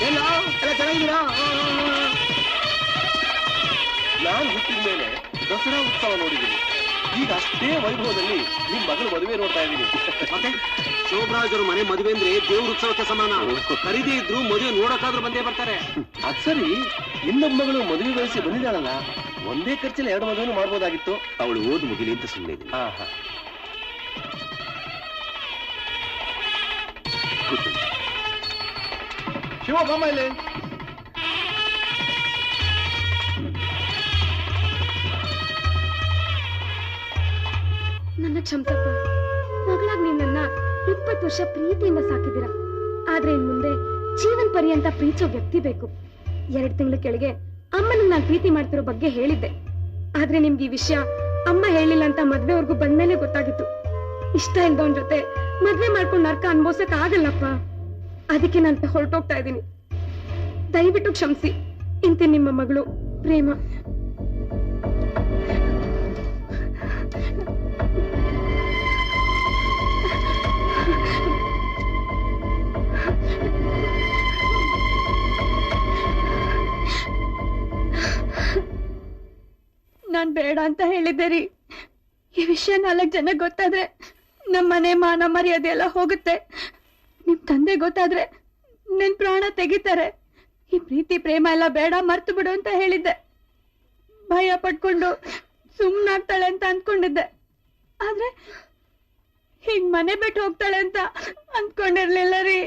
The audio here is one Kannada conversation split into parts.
ಎಲ್ಲ ಚೆನ್ನಾಗಿದ್ದೀರಾ? ನಾನು ಹುಟ್ಟಿದ ಮೇಲೆ ದಸರಾ ಉತ್ಸವ ನೋಡಿದ್ದೀನಿ. ಈಗ ಅಷ್ಟೇ ವೈಭವದಲ್ಲಿ ನಿಮ್ ಮಗಳು ಮದುವೆ ನೋಡ್ತಾ ಇದ್ದೀನಿ. ಮತ್ತೆ ಶೋಭರಾಜರು ಮನೆ ಮದುವೆ ಅಂದ್ರೆ ದೇವ್ರ ಉತ್ಸವಕ್ಕೆ ಸಮಾನ. ಖರೀದಿ ಇದ್ರು ಮದುವೆ ನೋಡಕ್ಕಾದ್ರೂ ಬಂದೇ ಬರ್ತಾರೆ. ಅದ್ ಸರಿ, ಇನ್ನೊಬ್ಬ ಮಗಳು ಮದುವೆ ವಯಸ್ಸಿ ಬಂದಿದ್ದಾಳಲ್ಲ, ಒಂದೇ ಖರ್ಚಲ್ಲಿ 2 ಮದುವೆನೂ ಮಾಡ್ಬೋದಾಗಿತ್ತು. ಅವಳು ಓದ್ ಮುಗಿಲಿ ಅಂತ ಸುಮ್ಮನೆ ಇದ್ದೀನಿ. ಶಿವ ಬಾಮ ಇಲ್ಲಿ. ನನ್ನ ಕ್ಷಮತಪ್ಪ, ಮಗಳಾಗ್ ನಿನ್ನ 20 ವರ್ಷ ಪ್ರೀತಿಯಿಂದ ಸಾಕಿದ್ದೀರ. ಆದ್ರೆ ಇನ್ ಮುಂದೆ ಜೀವನ್ ಪರ್ಯಂತ ಪ್ರೀತಿಸೋ ವ್ಯಕ್ತಿ ಬೇಕು. 2 ತಿಂಗಳ ಕೆಳಗೆ ಅಮ್ಮನ ನಾನು ಪ್ರೀತಿ ಮಾಡ್ತಿರೋ ಬಗ್ಗೆ ಹೇಳಿದ್ದೆ. ಆದ್ರೆ ನಿಮ್ಗೆ ಈ ವಿಷಯ ಅಮ್ಮ ಹೇಳಿಲ್ಲ ಅಂತ ಮದ್ವೆವರೆಗೂ ಬಂದ್ಮೇಲೆ ಗೊತ್ತಾಗಿತ್ತು. ಇಷ್ಟ ಇಲ್ದವನ್ ಜೊತೆ ಮದ್ವೆ ಮಾಡ್ಕೊಂಡು ನರ್ಕ ಅನ್ಭವಿಸಕ್ ಆಗಲ್ಲಪ್ಪ. ಅದಕ್ಕೆ ನಾನು ಹೊರಟೋಗ್ತಾ ಇದ್ದೀನಿ. ದಯವಿಟ್ಟು ಕ್ಷಮಿಸಿ. ಇಂತೆ ನಿಮ್ಮ ಮಗಳು ಪ್ರೇಮ. ನಾನ್ ಬೇಡ ಅಂತ ಹೇಳಿದ್ದೆ ರೀ. ಈ ವಿಷಯ 4 ಜನ ಗೊತ್ತಾದ್ರೆ ನಮ್ಮನೆ ಮಾನ ಮರ್ಯಾದೆ ಎಲ್ಲ ಹೋಗುತ್ತೆ. ನಿಮ್ ತಂದೆ ಗೊತ್ತಾದ್ರೆ ನಿನ್ ಪ್ರಾಣ ತೆಗಿತಾರೆ. ಈ ಪ್ರೀತಿ ಪ್ರೇಮ ಎಲ್ಲ ಬೇಡ, ಮರ್ತು ಬಿಡು ಅಂತ ಹೇಳಿದ್ದೆ. ಭಯ ಪಟ್ಕೊಂಡು ಸುಮ್ನಾಗ್ತಾಳೆ ಅಂತ ಅಂದ್ಕೊಂಡಿದ್ದೆ. ಆದ್ರೆ ಹೀಗ್ ಮನೆ ಬಿಟ್ಟು ಹೋಗ್ತಾಳೆ ಅಂತ ಅಂದ್ಕೊಂಡಿರ್ಲಿಲ್ಲ ರೀ.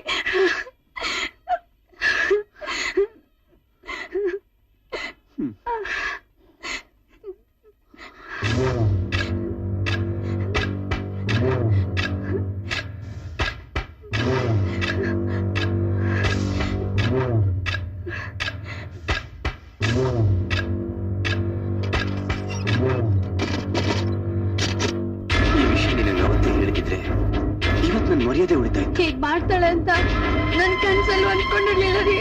ಇವತ್ತು ನನ್ ಮರ್ಯಾದೆ ಉಳಿತಾ ಇತ್ತು. ಹೀಗ್ ಮಾಡ್ತಾಳೆ ಅಂತ ನನ್ ಕನ್ಸಲ್ಲೂ ಅನ್ಕೊಂಡಿರ್ಲಿಲ್ಲ ರೀ.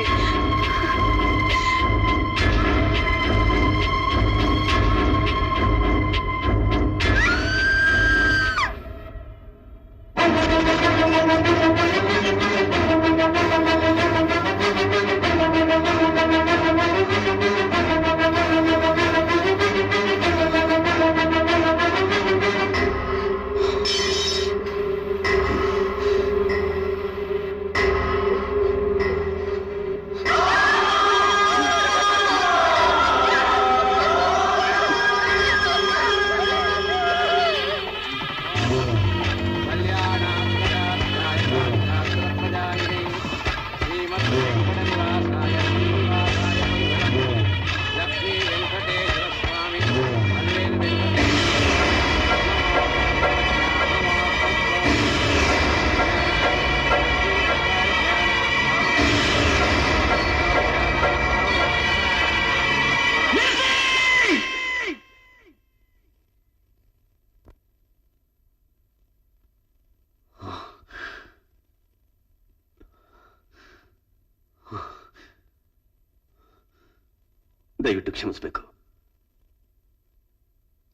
ದಯವಿಟ್ಟು ಕ್ಷಮಿಸಬೇಕು.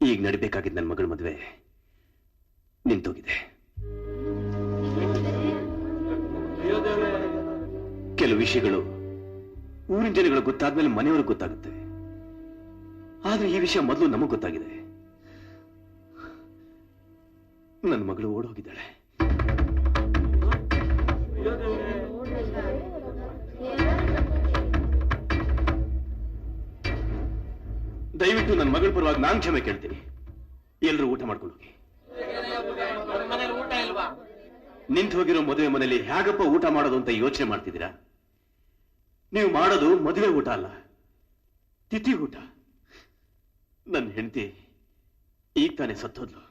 ಈಗ ನಡಿಬೇಕಾಗಿದ್ದ ನನ್ನ ಮಗಳ ಮದುವೆ ನಿಂತೋಗಿದೆ. ಕೆಲವು ವಿಷಯಗಳು ಊರಿನ ಜನಗಳು ಗೊತ್ತಾದ್ಮೇಲೆ ಮನೆಯವ್ರಿಗೆ ಗೊತ್ತಾಗುತ್ತೆ. ಆದ್ರೆ ಈ ವಿಷಯ ಮೊದಲು ನಮಗ್ ಗೊತ್ತಾಗಿದೆ. ನನ್ನ ಮಗಳು ಓಡೋಗಿದ್ದಾಳೆ. ದಯವಿಟ್ಟು ನನ್ನ ಮಗಳ ಪರವಾಗಿ ನಾನು ಕ್ಷಮೆ ಕೇಳ್ತೀನಿ. ಎಲ್ಲರೂ ಊಟ ಮಾಡ್ಕೊಂಡು ಹೋಗಿ. ನಿಂತು ಹೋಗಿರೋ ಮದುವೆ ಮನೆಯಲ್ಲಿ ಹೇಗಪ್ಪ ಊಟ ಮಾಡೋದು ಅಂತ ಯೋಚನೆ ಮಾಡ್ತಿದ್ದೀರಾ? ನೀವು ಮಾಡೋದು ಮದುವೆ ಊಟ ಅಲ್ಲ, ತಿಥಿ ಊಟ. ನನ್ನ ಹೆಂಡತಿ ಈಗ ತಾನೇ ಸತ್ತೋದ್ಲು.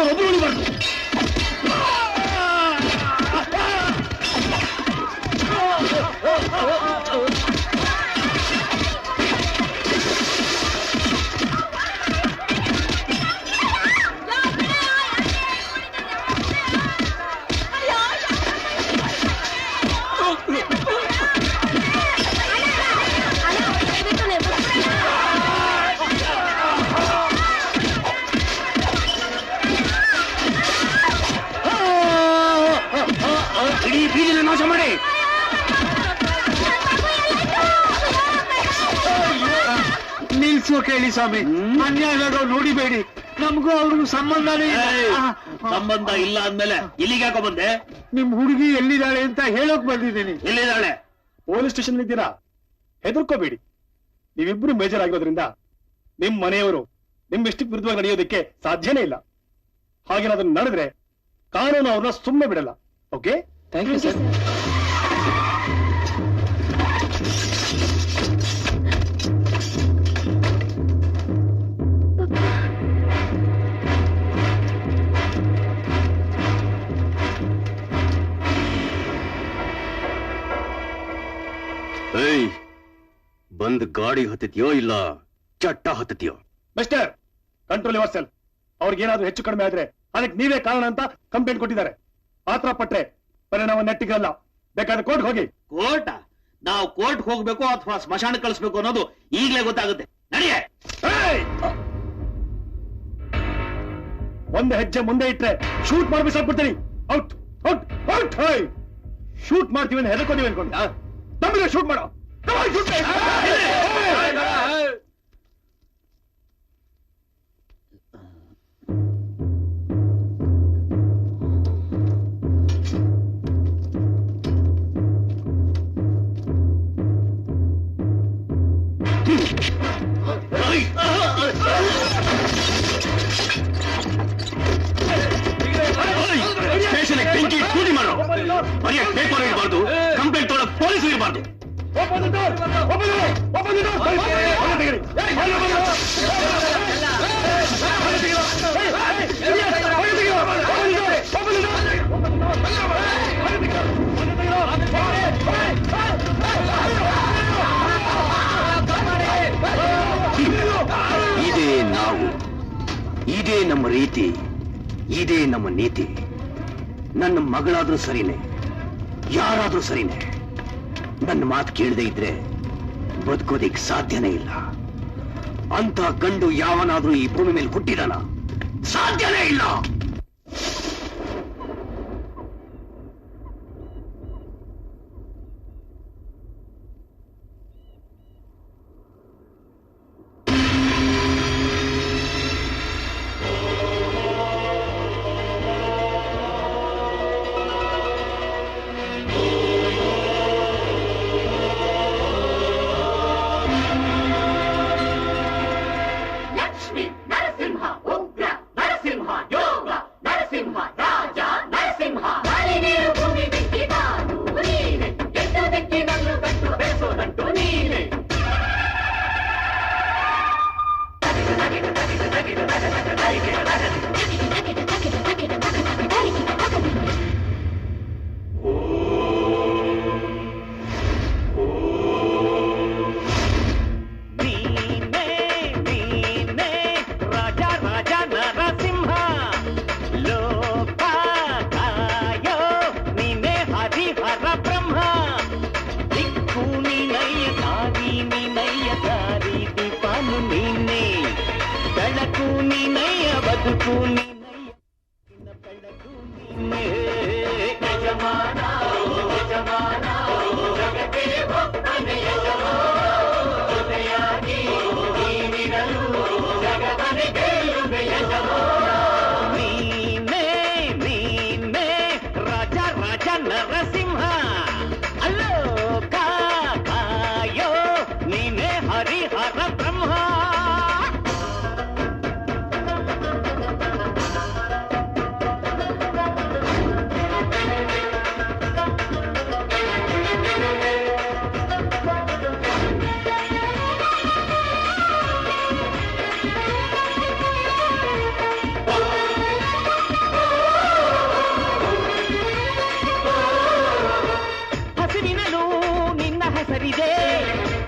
ಒಬ್ರು ಉಳಿಬಾರ್ದು. ಇಡೀ ಬೀದಿನ ನಾಶ ಮಾಡಿ. ನಿಲ್ಸು ಕೇಳಿ ಸ್ವಾಮಿ, ಅನ್ಯಾಯ ನೋಡಿಬೇಡಿ. ನಮಗೂ ಅವ್ರಿಗೂ ಸಂಬಂಧನೇ ಇಲ್ಲ. ಸಂಬಂಧ ಇಲ್ಲ ಅಂದ್ಮೇಲೆ ಇಲ್ಲಿಗೆ ಯಾಕೋ ಬಂದೆ? ನಿಮ್ ಹುಡುಗಿ ಎಲ್ಲಿದ್ದಾಳೆ ಅಂತ ಹೇಳೋಕ್ ಬಂದಿದ್ದೀನಿ. ಎಲ್ಲಿದ್ದಾಳೆ? ಪೊಲೀಸ್ ಸ್ಟೇಷನ್ ಇದ್ದೀರಾ, ಹೆದರ್ಕೋಬೇಡಿ. ನೀವಿಬ್ರು ಮೇಜರ್ ಆಗಿರೋದ್ರಿಂದ ನಿಮ್ ಮನೆಯವರು ನಿಮ್ ಇಷ್ಟಕ್ಕೆ ವಿರುದ್ಧವಾಗಿ ನಡೆಯೋದಕ್ಕೆ ಸಾಧ್ಯನೇ ಇಲ್ಲ. ಹಾಗೇನಾದ್ರೂ ನಡೆದ್ರೆ ಕಾನೂನು ಅವ್ರನ್ನ ಸುಮ್ಮನೆ ಬಿಡಲ್ಲ. Okay, thank you sir. ಏಯ್, ಬಂದ್ ಗಾಡಿ ಹತ್ತಿದ್ಯೋ ಇಲ್ಲ ಚಟ್ಟ ಹತ್ತಿದ್ಯೋ? Mister, control yourself. ಅವ್ರಿಗೇನಾದ್ರೂ ಹೆಚ್ಚು ಕಡಿಮೆ ಆದ್ರೆ ಅದಕ್ಕೆ ನೀವೇ ಕಾರಣ ಅಂತ ಕಂಪ್ಲೇಂಟ್ ಕೊಟ್ಟಿದ್ದಾರೆ. ಆತರ ಪಟ್ರೆ ಪರಿಣಾಮ ನೆಟ್ಟಿಗಲ್ಲ. ಬೇಕಾದ್ರೆ ಕೋರ್ಟ್ ಹೋಗಿ. ಕೋರ್ಟ? ನಾವು ಕೋರ್ಟ್ ಹೋಗ್ಬೇಕು ಅಥವಾ ಸ್ಮಶಾನ ಕಳಿಸ್ಬೇಕು ಅನ್ನೋದು ಈಗಲೇ ಗೊತ್ತಾಗುತ್ತೆ. ನಡೆಯೇ. ಒಂದು ಹೆಜ್ಜೆ ಮುಂದೆ ಇಟ್ರೆ ಶೂಟ್ ಮಾಡಿ ಬಿಸಾಕ್ಬಿಡ್ತೀನಿ. Out out out. ಶೂಟ್ ಮಾಡ್ತೀವಿ ಅಂತ ಹೆದರ್ಕೊಂಡಿವಿ ಅನ್ಕೊಂಡು ನಮಗೆ ಶೂಟ್ ಮಾಡೋ. ಸ್ಟೇಷನ್ ಬೆಂಕಿ ಸೂಟಿ ಮಾಡೋ. ಮರ್ಯಾದೆ ಪೇಪರ್ ಇರಬಾರ್ದು, ಕಂಪ್ಲೇಂಟ್ ತೊಗೊಳಕ್ ಪೊಲೀಸ್ ಇರಬಾರ್ದು. ಇದೇ ನಾವು, ಇದೇ ನಮ್ಮ ರೀತಿ, ಇದೇ ನಮ್ಮ ನೀತಿ. ನನ್ನ ಮಗಳಾದ್ರೂ ಸರಿನೇ, ಯಾರಾದ್ರೂ ಸರಿನೇ, ನನ್ನ ಮಾತು ಕೇಳದೆ ಇದ್ರೆ ಬದುಕೋದಿಕ್ ಸಾಧ್ಯನೇ ಇಲ್ಲ. ಅಂತ ಗಂಡು ಯಾವನಾದ್ರೂ ಈ ಭೂಮಿ ಮೇಲೆ ಹುಟ್ಟಿದಾನ? ಸಾಧ್ಯನೇ ಇಲ್ಲ.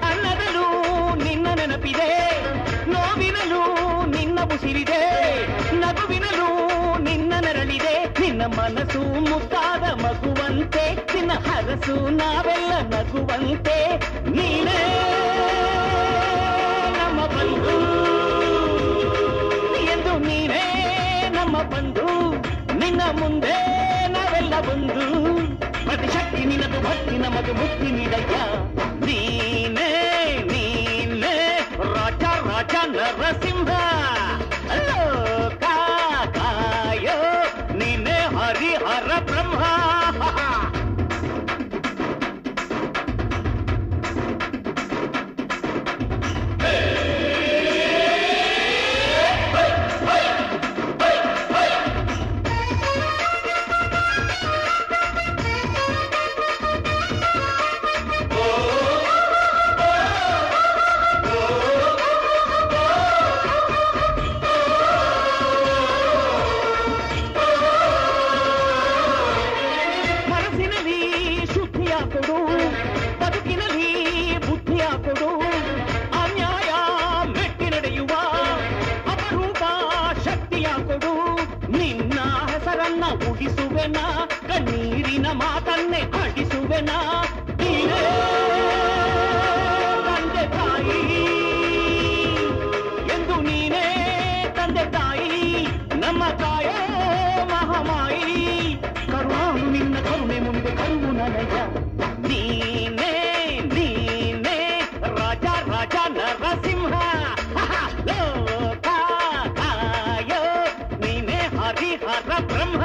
ಅನ್ನದಲ್ಲೂ ನಿನ್ನ ನೆನಪಿದೆ, ನೋವಿನಲ್ಲೂ ನಿನ್ನ ಉಸಿರಿದೆ, ನಗುವಿನಲ್ಲೂ ನಿನ್ನ ನೆರಳಿದೆ, ನಿನ್ನ ಮನಸ್ಸು ಮುತ್ತಾದ ಮಗುವಂತೆ, ನಿನ್ನ ಹರಸು ನಾವೆಲ್ಲ ನಗುವಂತೆ, ನೀನೇ ನಮ್ಮ ಬಂಧು ಎಂದು, ನೀನೇ ನಮ್ಮ ಬಂಧು, ನಿನ್ನ ಮುಂದೆ ನಾವೆಲ್ಲ ಬಂಧು, ಪ್ರತಿಶಕ್ತಿ ನಿನದು ಭಕ್ತಿ ನಮದು ಮುಕ್ತಿ ನೀಡಯ್ಯ, ನೀನೇ ನೀನೇ ರಾಜ ರಾಜ ನರಸಿಂಹ, ಲೋಕ ಕಾಯೋ ನೀನೇ ಹರಿಹರ ಬ್ರಹ್ಮ. ಮನಸ್ಸಿನಲ್ಲಿ ಶುದ್ಧಿಯ ಕೊಡು, ಬದುಕಿನಲ್ಲಿ ಬುದ್ಧಿಯ ಕೊಡು, ಅನ್ಯಾಯ ಮೆಟ್ಟಿ ನಡೆಯುವ ಅಪರೂಪ ಶಕ್ತಿಯ ಕೊಡು, ನಿನ್ನ ಹೆಸರನ್ನ ಉಗಿಸುವೆನ, ಕಣ್ಣೀರಿನ ಮಾತನ್ನೇ ಅಡಿಸುವೆನ, ನೀನೇ ತಂದೆ ತಾಯಿ ಎಂದು, ನೀನೇ ತಂದೆ ತಾಯಿ ನಮ್ಮ ತಾಯೋ ಮಹಾಮಾಯಿ, ಕರುಣಾಳು ನಿನ್ನ ಕರುಣೆ ಮುಂದೆ ಕರುವು ನನಯ, ನೀನೇ ನೀನೇ ರಾಜ ರಾಜ ನರಸಿಂಹ, ಲೋಕ ಕಾಯೋ ನೀನೇ ಹರಿಹರ ಬ್ರಹ್ಮ,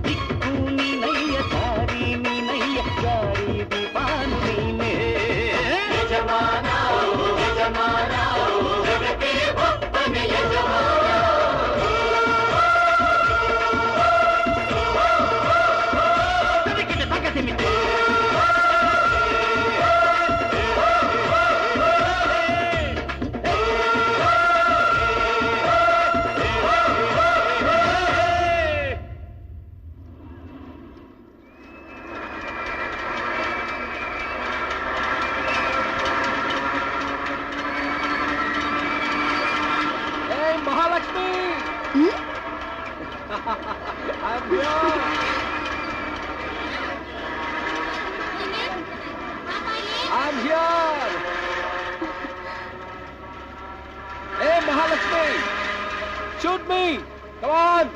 ದಿಕ್ಕು ನೀನಯ್ಯ ದಾರಿ ನೀನಯ್ಯ ದಾರಿ ದಿವಾನು ನೀನೇ, ಯಜಮಾನ ಯಜಮಾನ ಜಗಕ್ಕೆ ಒಬ್ಬನೇ ಯಜಮಾನ. ತನಕಿನ ತಗದಿಮಿತೆ Mahalakshmi, I'm here. Hey, Mahalakshmi, shoot me. Come on.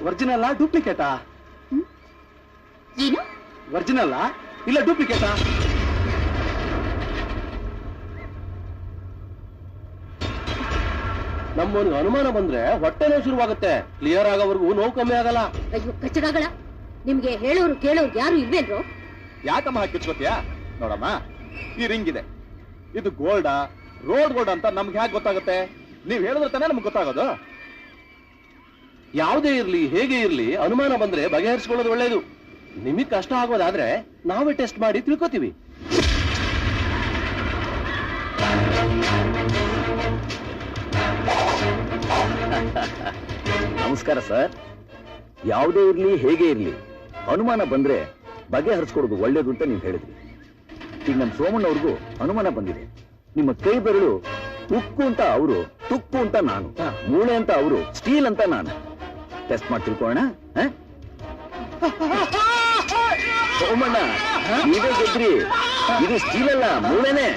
Original ಡೂಪ್ಲಿಕೇಟಾ? ಏನು? ಒರಿಜಿನಲ್ ಇಲ್ಲ ಡೂಪ್ಲಿಕೇಟಾ? ನಮ್ಮವನಿಗೆ ಅನುಮಾನ ಬಂದ್ರೆ ಹೊಟ್ಟೆ ನೋವು ಶುರುವಾಗುತ್ತೆ, ಕ್ಲಿಯರ್ ಆಗೋವರೆಗೂ ನೋವು ಕಮ್ಮಿ ಆಗಲ್ಲ. ಅಯ್ಯೋ ಕಚ್ಚಡಗಳ, ನಿಮ್ಗೆ ಹೇಳೋರು ಕೇಳೋರು ಯಾರು ಇಲ್ವೇನ್ರು? ಯಾಕಮ್ಮ ಹಾಕಿಸ್ಕೊತೀಯಾ? ನೋಡಮ್ಮ, ಈ ರಿಂಗ್ ಇದೆ, ಇದು ಗೋಲ್ಡಾ ರೋಡ್ ಗೋಲ್ಡ್ ಅಂತ ನಮ್ಗೆ ಹೇಗೆ ಗೊತ್ತಾಗುತ್ತೆ? ನೀವ್ ಹೇಳಿದ್ರೆ ತಾನೇ ನಮ್ಗೆ ಗೊತ್ತಾಗೋದು. ಯಾವುದೇ ಇರ್ಲಿ ಹೇಗೆ ಇರ್ಲಿ ಅನುಮಾನ ಬಂದ್ರೆ ಬಗೆಹರಿಸ್ಕೊಳ್ಳೋದು ಒಳ್ಳೇದು. ನಿಮಗ್ ಕಷ್ಟ ಆಗೋದಾದ್ರೆ ನಾವೇ ಟೆಸ್ಟ್ ಮಾಡಿ ತಿಳ್ಕೊತೀವಿ. ನಮಸ್ಕಾರ ಸರ್. ಯಾವುದೇ ಇರ್ಲಿ ಹೇಗೆ ಇರ್ಲಿ ಅನುಮಾನ ಬಂದ್ರೆ ಬಗೆಹರಿಸ್ಕೊಡೋದು ಒಳ್ಳೇದು ಅಂತ ನೀವು ಹೇಳಿದ್ರಿ. ಈಗ ನಮ್ಮ ಸೋಮಣ್ಣವ್ರಿಗೂ ಅನುಮಾನ ಬಂದಿದೆ. ನಿಮ್ಮ ಕೈ ಬೆರಳು ಉಕ್ಕು ಅಂತ ಅವರು, ತುಕ್ಕು ಅಂತ ನಾನು, ಮೂಳೆ ಅಂತ ಅವರು, ಸ್ಟೀಲ್ ಅಂತ ನಾನು. ಟೆಸ್ಟ್ ಮಾಡಿ ತಿಳ್ಕೊಳ್ಳೋಣ. ಸೋಮಣ್ಣ ನೀವೇ ಗೆದ್ರಿ. ಇದು ಸ್ಟೀಲ್ ಅಲ್ಲ, ಮೂಳೆನೇ.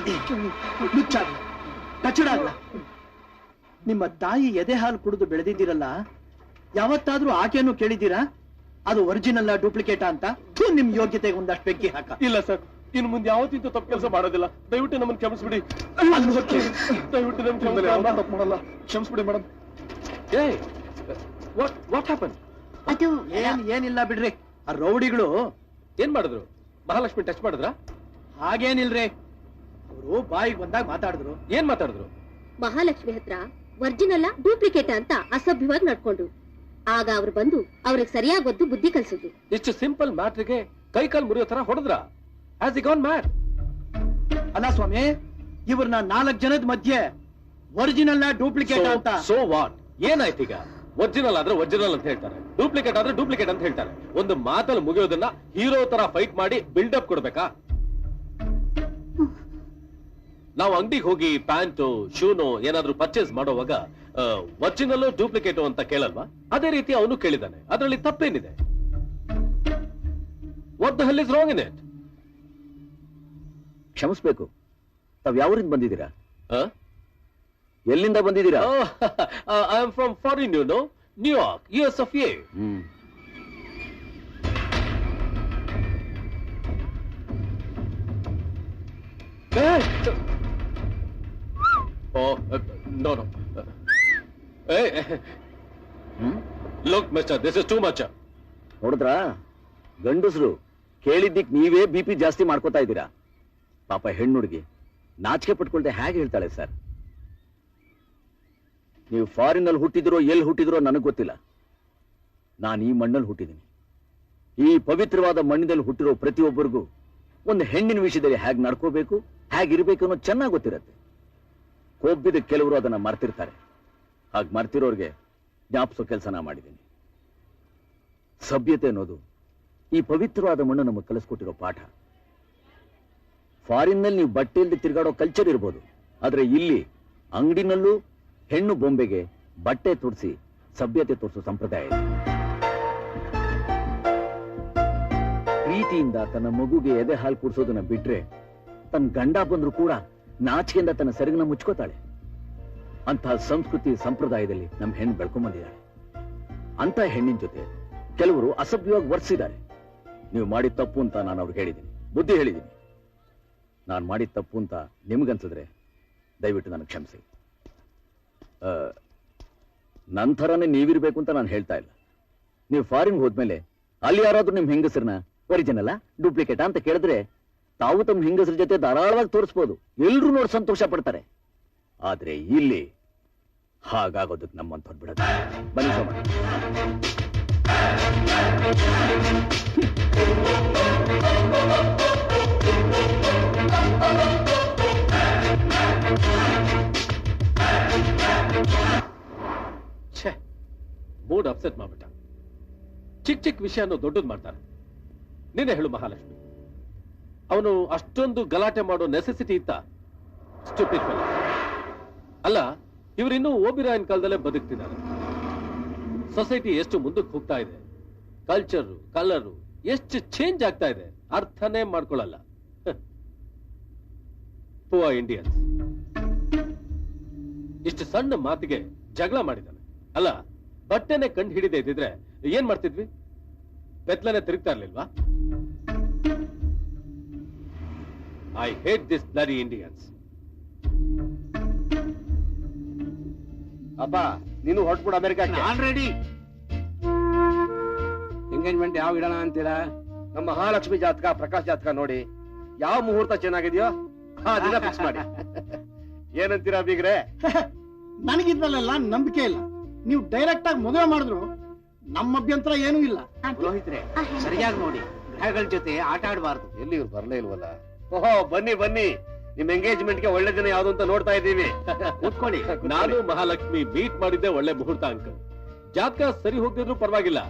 ಇದ್ದೆ ಮುಚ್ಚಾಗ್ಲ ಕಚ್ಚಡಾಗ್ಲ ನಿಮ್ಮ ತಾಯಿ ಎದೆ ಹಾಲು ಕುಡಿದು ಬೆಳೆದಿದ್ದೀರಲ್ಲ, ಯಾವತ್ತಾದ್ರೂ ಆಕೆಯನ್ನು ಕೇಳಿದ್ದೀರಾ ಅದು ಒರಿಜಿನಲ್ ಡೂಪ್ಲಿಕೇಟಾ ಅಂತ? ನಿಮ್ ಯೋಗ್ಯತೆಗೆ ಒಂದಷ್ಟು ಬೆಂಕಿ ಹಾಕ. ಇಲ್ಲ ಸರ್, ಇನ್ನು ಮುಂದೆ ಯಾವತ್ತಿಂತ ತಪ್ಪು ಕೆಲಸ ಮಾಡೋದಿಲ್ಲ. ದಯವಿಟ್ಟು ನಮ್ಮನ್ನು ಕ್ಷಮಿಸ್ಬಿಡಿ. ದಯವಿಟ್ಟು ನಮ್ಗೆ ತಪ್ಪು ಮಾಡಲ್ಲ, ಕ್ಷಮಿಸ್ಬಿಡಿ ಮೇಡಮ್. What happen? ಅದು ಏನಿಲ್ಲ ಬಿಡ್ರಿ. ಆ ರೌಡಿಗಳು ಏನ್ ಮಾಡಿದ್ರು? ಮಹಾಲಕ್ಷ್ಮಿ ಟಚ್ ಮಾಡಿದ್ರ? ಹಾಗೇನಿಲ್ರಿ, ಅವರು ಬಾಯಿಗೆ ಬಂದಾಗ ಮಾತಾಡಿದ್ರು. ಏನ್ ಮಾತಾಡಿದ್ರು? ಮಹಾಲಕ್ಷ್ಮಿ ಹತ್ರ ಒರಿಜಿನಲ್ ಡೂಪ್ಲಿಕೇಟ್ ಅಂತ ಅಸಭ್ಯವಾಗಿ ನಡ್ಕೊಂಡ್ರು. ಆಗ ಅವ್ರು ಬಂದು ಅವ್ರಿಗೆ ಸರಿಯಾಗಿ ಗೊತ್ತು ಬುದ್ಧಿ ಕಲ್ಸಿದ್ರು. ಇಷ್ಟು ಸಿಂಪಲ್ ಮ್ಯಾಟ್ರಿಗೆ ಕೈ ಕಾಲ್ ಮುರಿಯೋ ತರ ಹೊಡೆದ್ರ? Has E gone mad? ಅಲ್ಲ ಸ್ವಾಮಿ, ಇವ್ರನ್ನ 4 ಜನದ ಮಧ್ಯೆ ಒರಿಜಿನಲ್ ಡೂಪ್ಲಿಕೇಟ್ ಅಂತ. So what? ಏನಾಯ್ತು ಈಗ? ಒರಿಜಿನಲ್ ಆದ್ರೆ ಒರಿಜಿನಲ್ ಅಂತ ಹೇಳ್ತಾರೆ, ಡೂಪ್ಲಿಕೇಟ್ ಆದ್ರೆ ಡೂಪ್ಲಿಕೇಟ್ ಅಂತ ಹೇಳ್ತಾರೆ. ಒಂದು ಮಾತಲ್ಲಿ ಮುಗಿಯೋದನ್ನ ಹೀರೋ ತರ ಫೈಟ್ ಮಾಡಿ ಬಿಲ್ಡಪ್ ಕೊಡ್ಬೇಕಾ? ನಾವು ಅಂಗಡಿಗೆ ಹೋಗಿ ಪ್ಯಾಂಟು ಶೂನು ಏನಾದ್ರೂ ಪರ್ಚೇಸ್ ಮಾಡೋವಾಗ ಒರಿಜಿನಲ್ ಡೂಪ್ಲಿಕೇಟ್ ಅಂತ ಕೇಳಲ್ವಾ? ಅದೇ ರೀತಿ ಅವನು ಕೇಳಿದಾನೆ. ಅದರಲ್ಲಿ ತಪ್ಪೇನಿದೆ? What the hell is wrong in it? ಕ್ಷಮಿಸ್ಬೇಕು. ತಾವ್ ಯಾವೂರಿಂದ ಬಂದಿದ್ದೀರಾ? ಎಲ್ಲಿಂದ ಬಂದಿದ್ದೀರಾ? I am from foreign, you know, New York, US Oh, no. Hey, look, mister, this is too much. ನೋಡಿದ್ರಾ, ಗಂಡಸರು ಕೇಳಿದ್ದಕ್ ನೀವೇ BP ಜಾಸ್ತಿ ಮಾಡ್ಕೋತಾ ಇದ್ದೀರಾ. ಪಾಪ ಹೆಣ್ಣು ಹುಡುಗಿ ನಾಚಿಕೆ ಪಟ್ಕೊಳ್ದೆ ಹೇಗೆ ಹೇಳ್ತಾಳೆ ಸರ್? ನೀವು ಫಾರಿನ್ ಅಲ್ಲಿ ಹುಟ್ಟಿದ್ರೋ ಎಲ್ಲಿ ಹುಟ್ಟಿದ್ರೋ ನನಗೆ ಗೊತ್ತಿಲ್ಲ. ನಾನು ಈ ಮಣ್ಣಲ್ಲಿ ಹುಟ್ಟಿದ್ದೀನಿ. ಈ ಪವಿತ್ರವಾದ ಮಣ್ಣಿನಲ್ಲಿ ಹುಟ್ಟಿರೋ ಪ್ರತಿಯೊಬ್ಬರಿಗೂ ಒಂದು ಹೆಣ್ಣಿನ ವಿಷಯದಲ್ಲಿ ಹೇಗೆ ನಡ್ಕೋಬೇಕು, ಹೇಗಿರ್ಬೇಕು ಅನ್ನೋ ಚೆನ್ನಾಗಿ ಗೊತ್ತಿರತ್ತೆ. ಕೊಬ್ಬಿದ ಕೆಲವರು ಅದನ್ನ ಮರ್ತಿರ್ತಾರೆ. ಹಾಗೆ ಮರ್ತಿರೋರ್ಗೆ ಜ್ಞಾಪಿಸೋ ಕೆಲಸ ಮಾಡಿದ್ದೀನಿ. ಸಭ್ಯತೆ ಅನ್ನೋದು ಈ ಪವಿತ್ರವಾದ ಮಣ್ಣು ನಮಗೆ ಕಲಿಸ್ಕೊಟ್ಟಿರೋ ಪಾಠ. ಫಾರಿನ್ನಲ್ಲಿ ನೀವು ಬಟ್ಟೆ ಇಲ್ಲದೆ ತಿರುಗಾಡೋ ಕಲ್ಚರ್ ಇರ್ಬೋದು, ಆದ್ರೆ ಇಲ್ಲಿ ಅಂಗಡಿನಲ್ಲೂ ಹೆಣ್ಣು ಬೊಂಬೆಗೆ ಬಟ್ಟೆ ತೊಡಿಸಿ ಸಭ್ಯತೆ ತೋರಿಸೋ ಸಂಪ್ರದಾಯ ಇದೆ. ಪ್ರೀತಿಯಿಂದ ತನ್ನ ಮಗುಗೆ ಎದೆ ಹಾಲು ಕುಡಿಸೋದನ್ನ ಬಿಟ್ರೆ ತನ್ನ ಗಂಡ ಬಂದ್ರು ಕೂಡ ನಾಚಿಕೆಯಿಂದ ತನ್ನ ಸೆರಗನ್ನ ಮುಚ್ಕೋತಾಳೆ. ಅಂತಹ ಸಂಸ್ಕೃತಿ ಸಂಪ್ರದಾಯದಲ್ಲಿ ನಮ್ಮ ಹೆಣ್ಣು ಬೆಳ್ಕೊಂಬಂದಿದ್ದಾಳೆ. ಅಂತ ಹೆಣ್ಣಿನ ಜೊತೆ ಕೆಲವರು ಅಸಭ್ಯವಾಗಿ ವರ್ತಿಸಿದ್ದಾರೆ. ನೀವು ಮಾಡಿದ ತಪ್ಪು ಅಂತ ನಾನು ಅವ್ರಿಗೆ ಹೇಳಿದ್ದೀನಿ, ಬುದ್ಧಿ ಹೇಳಿದ್ದೀನಿ. ನಾನು ಮಾಡಿದ ತಪ್ಪು ಅಂತ ನಿಮ್ಗನ್ಸಿದ್ರೆ ದಯವಿಟ್ಟು ನನಗೆ ಕ್ಷಮಿಸಿ. ನಂತರನೇ ನೀವಿರ್ಬೇಕು ಅಂತ ನಾನು ಹೇಳ್ತಾ ಇಲ್ಲ. ನೀವು ಫಾರಿನ್ ಹೋದ್ಮೇಲೆ ಅಲ್ಲಿ ಯಾರಾದ್ರೂ ನಿಮ್ ಹೆಂಗಸರನ್ನ ಒರಿಜಿನಲ್ ಡೂಪ್ಲಿಕೇಟ್ ಅಂತ ಕೇಳಿದ್ರೆ ತಾವು ತಮ್ಮ ಹೆಂಗಸರ ಜೊತೆ ಧಾರಾಳವಾಗಿ ತೋರಿಸ್ಬೋದು, ಎಲ್ರೂ ನೋಡಿ ಸಂತೋಷ ಪಡ್ತಾರೆ. ಆದ್ರೆ ಇಲ್ಲಿ ಹಾಗಾಗೋದಕ್ಕೆ ನಮ್ಮಂತ ಬಿಡೋದು. ಬನ್ನಿ ಸೋಮ. ಮೂಡ್ ಅಪ್ಸೆಟ್ ಮಾಡ್ಬಿಟ್ಟ. ಚಿಕ್ಕ ವಿಷಯನೂ ದೊಡ್ಡದು ಮಾಡ್ತಾರೆ. ನೀನೇ ಹೇಳು ಮಹಾಲಕ್ಷ್ಮಿ, ಅವನು ಅಷ್ಟೊಂದು ಗಲಾಟೆ ಮಾಡೋ ನೆಸೆಸಿಟಿ ಇತ್ತ? Stupid fellow. ಅಲ್ಲ, ಇವರಿನ್ನೂ ಓಬಿರಾಯನ್ ಕಾಲದಲ್ಲೇ ಬದುಕ್ತಿದ್ದಾರೆ. ಸೊಸೈಟಿ ಎಷ್ಟು ಮುಂದಕ್ಕೆ ಹೋಗ್ತಾ ಇದೆ, ಕಲ್ಚರು ಕಲರು ಎಷ್ಟು ಚೇಂಜ್ ಆಗ್ತಾ ಇದೆ, ಅರ್ಥನೇ ಮಾಡ್ಕೊಳ್ಳಲ್ಲ. Poor Indians. ಇಷ್ಟು ಸಣ್ಣ ಮಾತಿಗೆ ಜಗಳ ಮಾಡಿದ್ದಾನೆ. ಅಲ್ಲ, ಬಟ್ಟೆನೆ ಕಂಡು ಹಿಡಿದೇ ಇದ್ದಿದ್ರೆ ಏನ್ ಮಾಡ್ತಿದ್ವಿ? ಬೆತ್ತಲನೆ ತಿರುಗ್ತಾ ಇರ್ಲಿಲ್ವಾ? I hate this bloody Indians. ಅಪ್ಪ, ನೀನು ಹೊರಟ್ಬಿಡು ಅಮೆರಿಕಕ್ಕೆ. ಆಲ್ರೆಡಿ ಎಂಗೇಜ್ಮೆಂಟ್ ಯಾವ ಇಡೋಣ ಅಂತೀರಾ? ನಮ್ಮ ಮಹಾಲಕ್ಷ್ಮಿ ಜಾತಕ, ಪ್ರಕಾಶ್ ಜಾತಕ ನೋಡಿ ಯಾವ ಮುಹೂರ್ತ ಚೆನ್ನಾಗಿದೆಯೋ ಆ ದಿನ ಫಿಕ್ಸ್ ಮಾಡಿ. ಏನಂತೀರಾ ಬೀಗ್ರೆ? ನನಗಿದ್ರಲ್ಲೆಲ್ಲ ನಂಬಿಕೆ ಇಲ್ಲ. ನೀವು ಡೈರೆಕ್ಟ್ ಆಗಿ ಮದುವೆ ಮಾಡಿದ್ರು ನಮ್ಮ ಅಭ್ಯಂತರ ಏನೂ ಇಲ್ಲ. ಪುರೋಹಿತ್ರೆ, ಸರಿಯಾಗಿ ನೋಡಿ, ಗ್ರಹಗಳ ಜೊತೆ ಆಟ ಆಡಬಾರ್ದು. ಎಲ್ಲಿ ಇವ್ರು ಬರ್ಲೇ ಇಲ್ವಲ್ಲ? ಓಹೋ, ಬನ್ನಿ ಬನ್ನಿ, ನಿಮ್ ಎಂಗೇಜ್ಮೆಂಟ್ಗೆ ಒಳ್ಳೆ ದಿನ ಯಾವ್ದು ಅಂತ ನೋಡ್ತಾ ಇದ್ದೀವಿ. ಕೂತ್ಕೊಳ್ಳಿ. ನಾನು ಮಹಾಲಕ್ಷ್ಮಿ ಮೀಟ್ ಮಾಡಿದ್ದೆ ಒಳ್ಳೆ ಮುಹೂರ್ತ ಅಂಕಲ್. ಜಾತಕ ಸರಿ ಹೋಗ್ತಿದ್ರು ಪರವಾಗಿಲ್ಲ,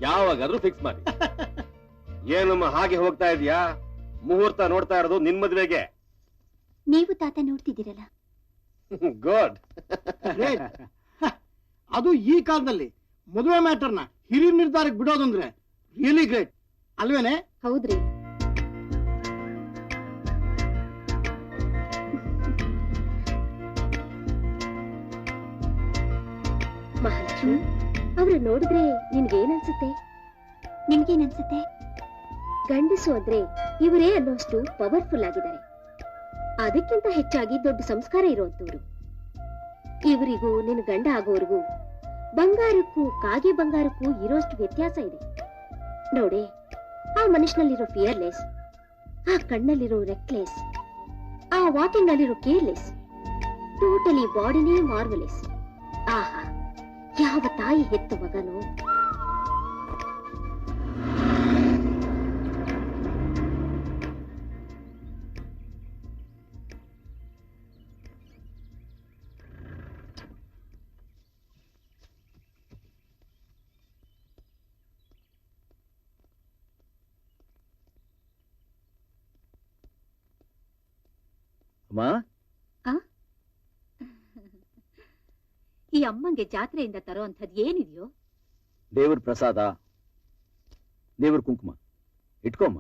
ಯಾವಾಗಾದ್ರೂ ಫಿಕ್ಸ್ ಮಾಡಿ. ಏನಮ್ಮ ಹಾಗೆ ಹೋಗ್ತಾ ಇದೀಯಾ? ಮುಹೂರ್ತ ನೋಡ್ತಾ ಇರೋದು ನಿನ್ ಮದ್ವೆಗೆ. ನೀವು ತಾತ ನೋಡ್ತಿದ್ದೀರಲ್ಲ. ಗುಡ್. ಅದು ಈ ಕಾಲದಲ್ಲಿ ಮದುವೆ ಮ್ಯಾಟರ್ನ ಹಿರಿಯ ನಿರ್ಧಾರಕ್ಕೆ ಬಿಡೋದಂದ್ರೆ ರಿಯಲಿ ಗ್ರೇಟ್ ಅಲ್ವೇನೆ? ಹೌದ್ರಿ. ಮಹಾಲಕ್ಷ್ಮಿ, ಅವ್ರು ನೋಡಿದ್ರೆ ನಿನ್ಗೇನನ್ಸುತ್ತೆ? ನಿಮ್ಗೇನನ್ಸುತ್ತೆ? ಗಂಡಸು ಅಂದ್ರೆ ಇವರೇ ಅನ್ನೋಷ್ಟು ಪವರ್ಫುಲ್ ಆಗಿದ್ದಾರೆ. ಅದಕ್ಕಿಂತ ಹೆಚ್ಚಾಗಿ ದೊಡ್ಡ ಸಂಸ್ಕಾರ ಇರುವಂತವ್ರು. ಇವರಿಗೂ ನಿನ್ ಗಂಡ ಆಗೋರ್ಗೂ ಬಂಗಾರಕ್ಕೂ ಕಾಗೆ ಬಂಗಾರಕ್ಕೂ ಇರೋಷ್ಟು ವ್ಯತ್ಯಾಸ ಇದೆ ನೋಡಿ. ಆ ಮನುಷ್ಯನಲ್ಲಿರೋ ಫಿಯರ್ಲೆಸ್, ಆ ಕಣ್ಣಲ್ಲಿರೋ ರೆಕ್ಲೆಸ್, ಆ ವಾಕಿಂಗ್ ನಲ್ಲಿರೋ ಕೇರ್ಲೆಸ್, ಟೋಟಲಿ ಬಾಡಿನೇ ಮಾರ್ವಲೆಸ್. ಆಹಾ, ಯಾವ ತಾಯಿ ಹೆತ್ತು ಮಗನು. ಅಮ್ಮ, ಈ ಅಮ್ಮಂಗೆ ಜಾತ್ರೆಯಿಂದ ತರೋ ಅಂಥದ್ದು ಏನಿದೆಯೋ? ದೇವ್ರ ಪ್ರಸಾದ, ದೇವ್ರ ಕುಂಕುಮ ಇಟ್ಕೊಮ್ಮ.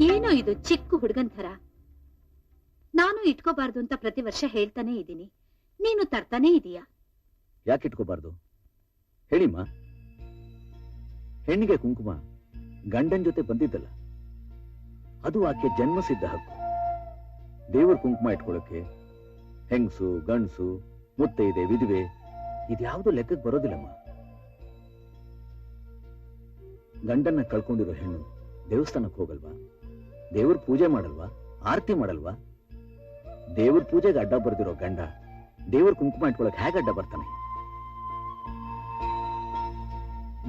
ಏನೋ ಇದು ಚಿಕ್ಕ ಹುಡುಗನ್ ಥರ. ನಾನು ಇಟ್ಕೋಬಾರ್ದು ಅಂತ ಪ್ರತಿ ವರ್ಷ ಹೇಳ್ತಾನೆ ಇದ್ದೀನಿ, ನೀನು ತರ್ತಾನೆ ಇದೀಯಾ. ಯಾಕೆ ಇಟ್ಕೋಬಾರ್ದು ಹೇಳಿಮ್ಮ? ಹೆಣ್ಣಿಗೆ ಕುಂಕುಮ ಗಂಡನ್ ಜೊತೆ ಬಂದಿದ್ದಲ್ಲ, ಅದು ಆಕೆ ಜನ್ಮಸಿದ್ಧ ಹಕ್ಕು. ದೇವ್ರ ಕುಂಕುಮ ಇಟ್ಕೊಳ್ಳೋಕೆ ಹೆಂಗಸು ಗಂಡಸು ಮುತ್ತೈದೆ ವಿಧವೆ ಇದ್ಯಾವುದು ಲೆಕ್ಕಕ್ಕೆ ಬರೋದಿಲ್ಲಮ್ಮ. ಗಂಡನ್ನ ಕಳ್ಕೊಂಡಿರೋ ಹೆಣ್ಣು ದೇವಸ್ಥಾನಕ್ಕೆ ಹೋಗಲ್ವಾ? ದೇವ್ರ ಪೂಜೆ ಮಾಡಲ್ವಾ? ಆರತಿ ಮಾಡಲ್ವಾ? ದೇವ್ರ ಪೂಜೆಗೆ ಅಡ್ಡ ಬರ್ದಿರೋ ಗಂಡ ದೇವ್ರ ಕುಂಕುಮ ಇಟ್ಕೊಳಕ್ ಹೇಗೆ ಅಡ್ಡ ಬರ್ತಾನೆ?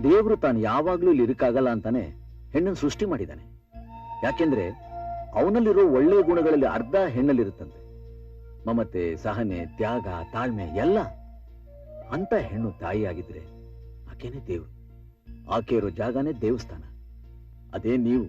ದೇವ್ರು ತಾನು ಯಾವಾಗ್ಲೂ ಇಲ್ಲಿ ಇರಕ್ಕಾಗಲ್ಲ ಅಂತಾನೆ ಹೆಣ್ಣನ್ನು ಸೃಷ್ಟಿ ಮಾಡಿದ್ದಾನೆ. ಯಾಕೆಂದ್ರೆ ಅವನಲ್ಲಿರೋ ಒಳ್ಳೆ ಗುಣಗಳಲ್ಲಿ ಅರ್ಧ ಹೆಣ್ಣಲ್ಲಿರುತ್ತಂತೆ. ಮಮತೆ, ಸಹನೆ, ತ್ಯಾಗ, ತಾಳ್ಮೆ ಎಲ್ಲ. ಅಂತ ಹೆಣ್ಣು ತಾಯಿ ಆಗಿದ್ರೆ ಆಕೆನೇ ದೇವ್ರು. ಆಕೆ ಇರೋ ಜಾಗನೇ ದೇವಸ್ಥಾನ. ಅದೇ ನೀವು.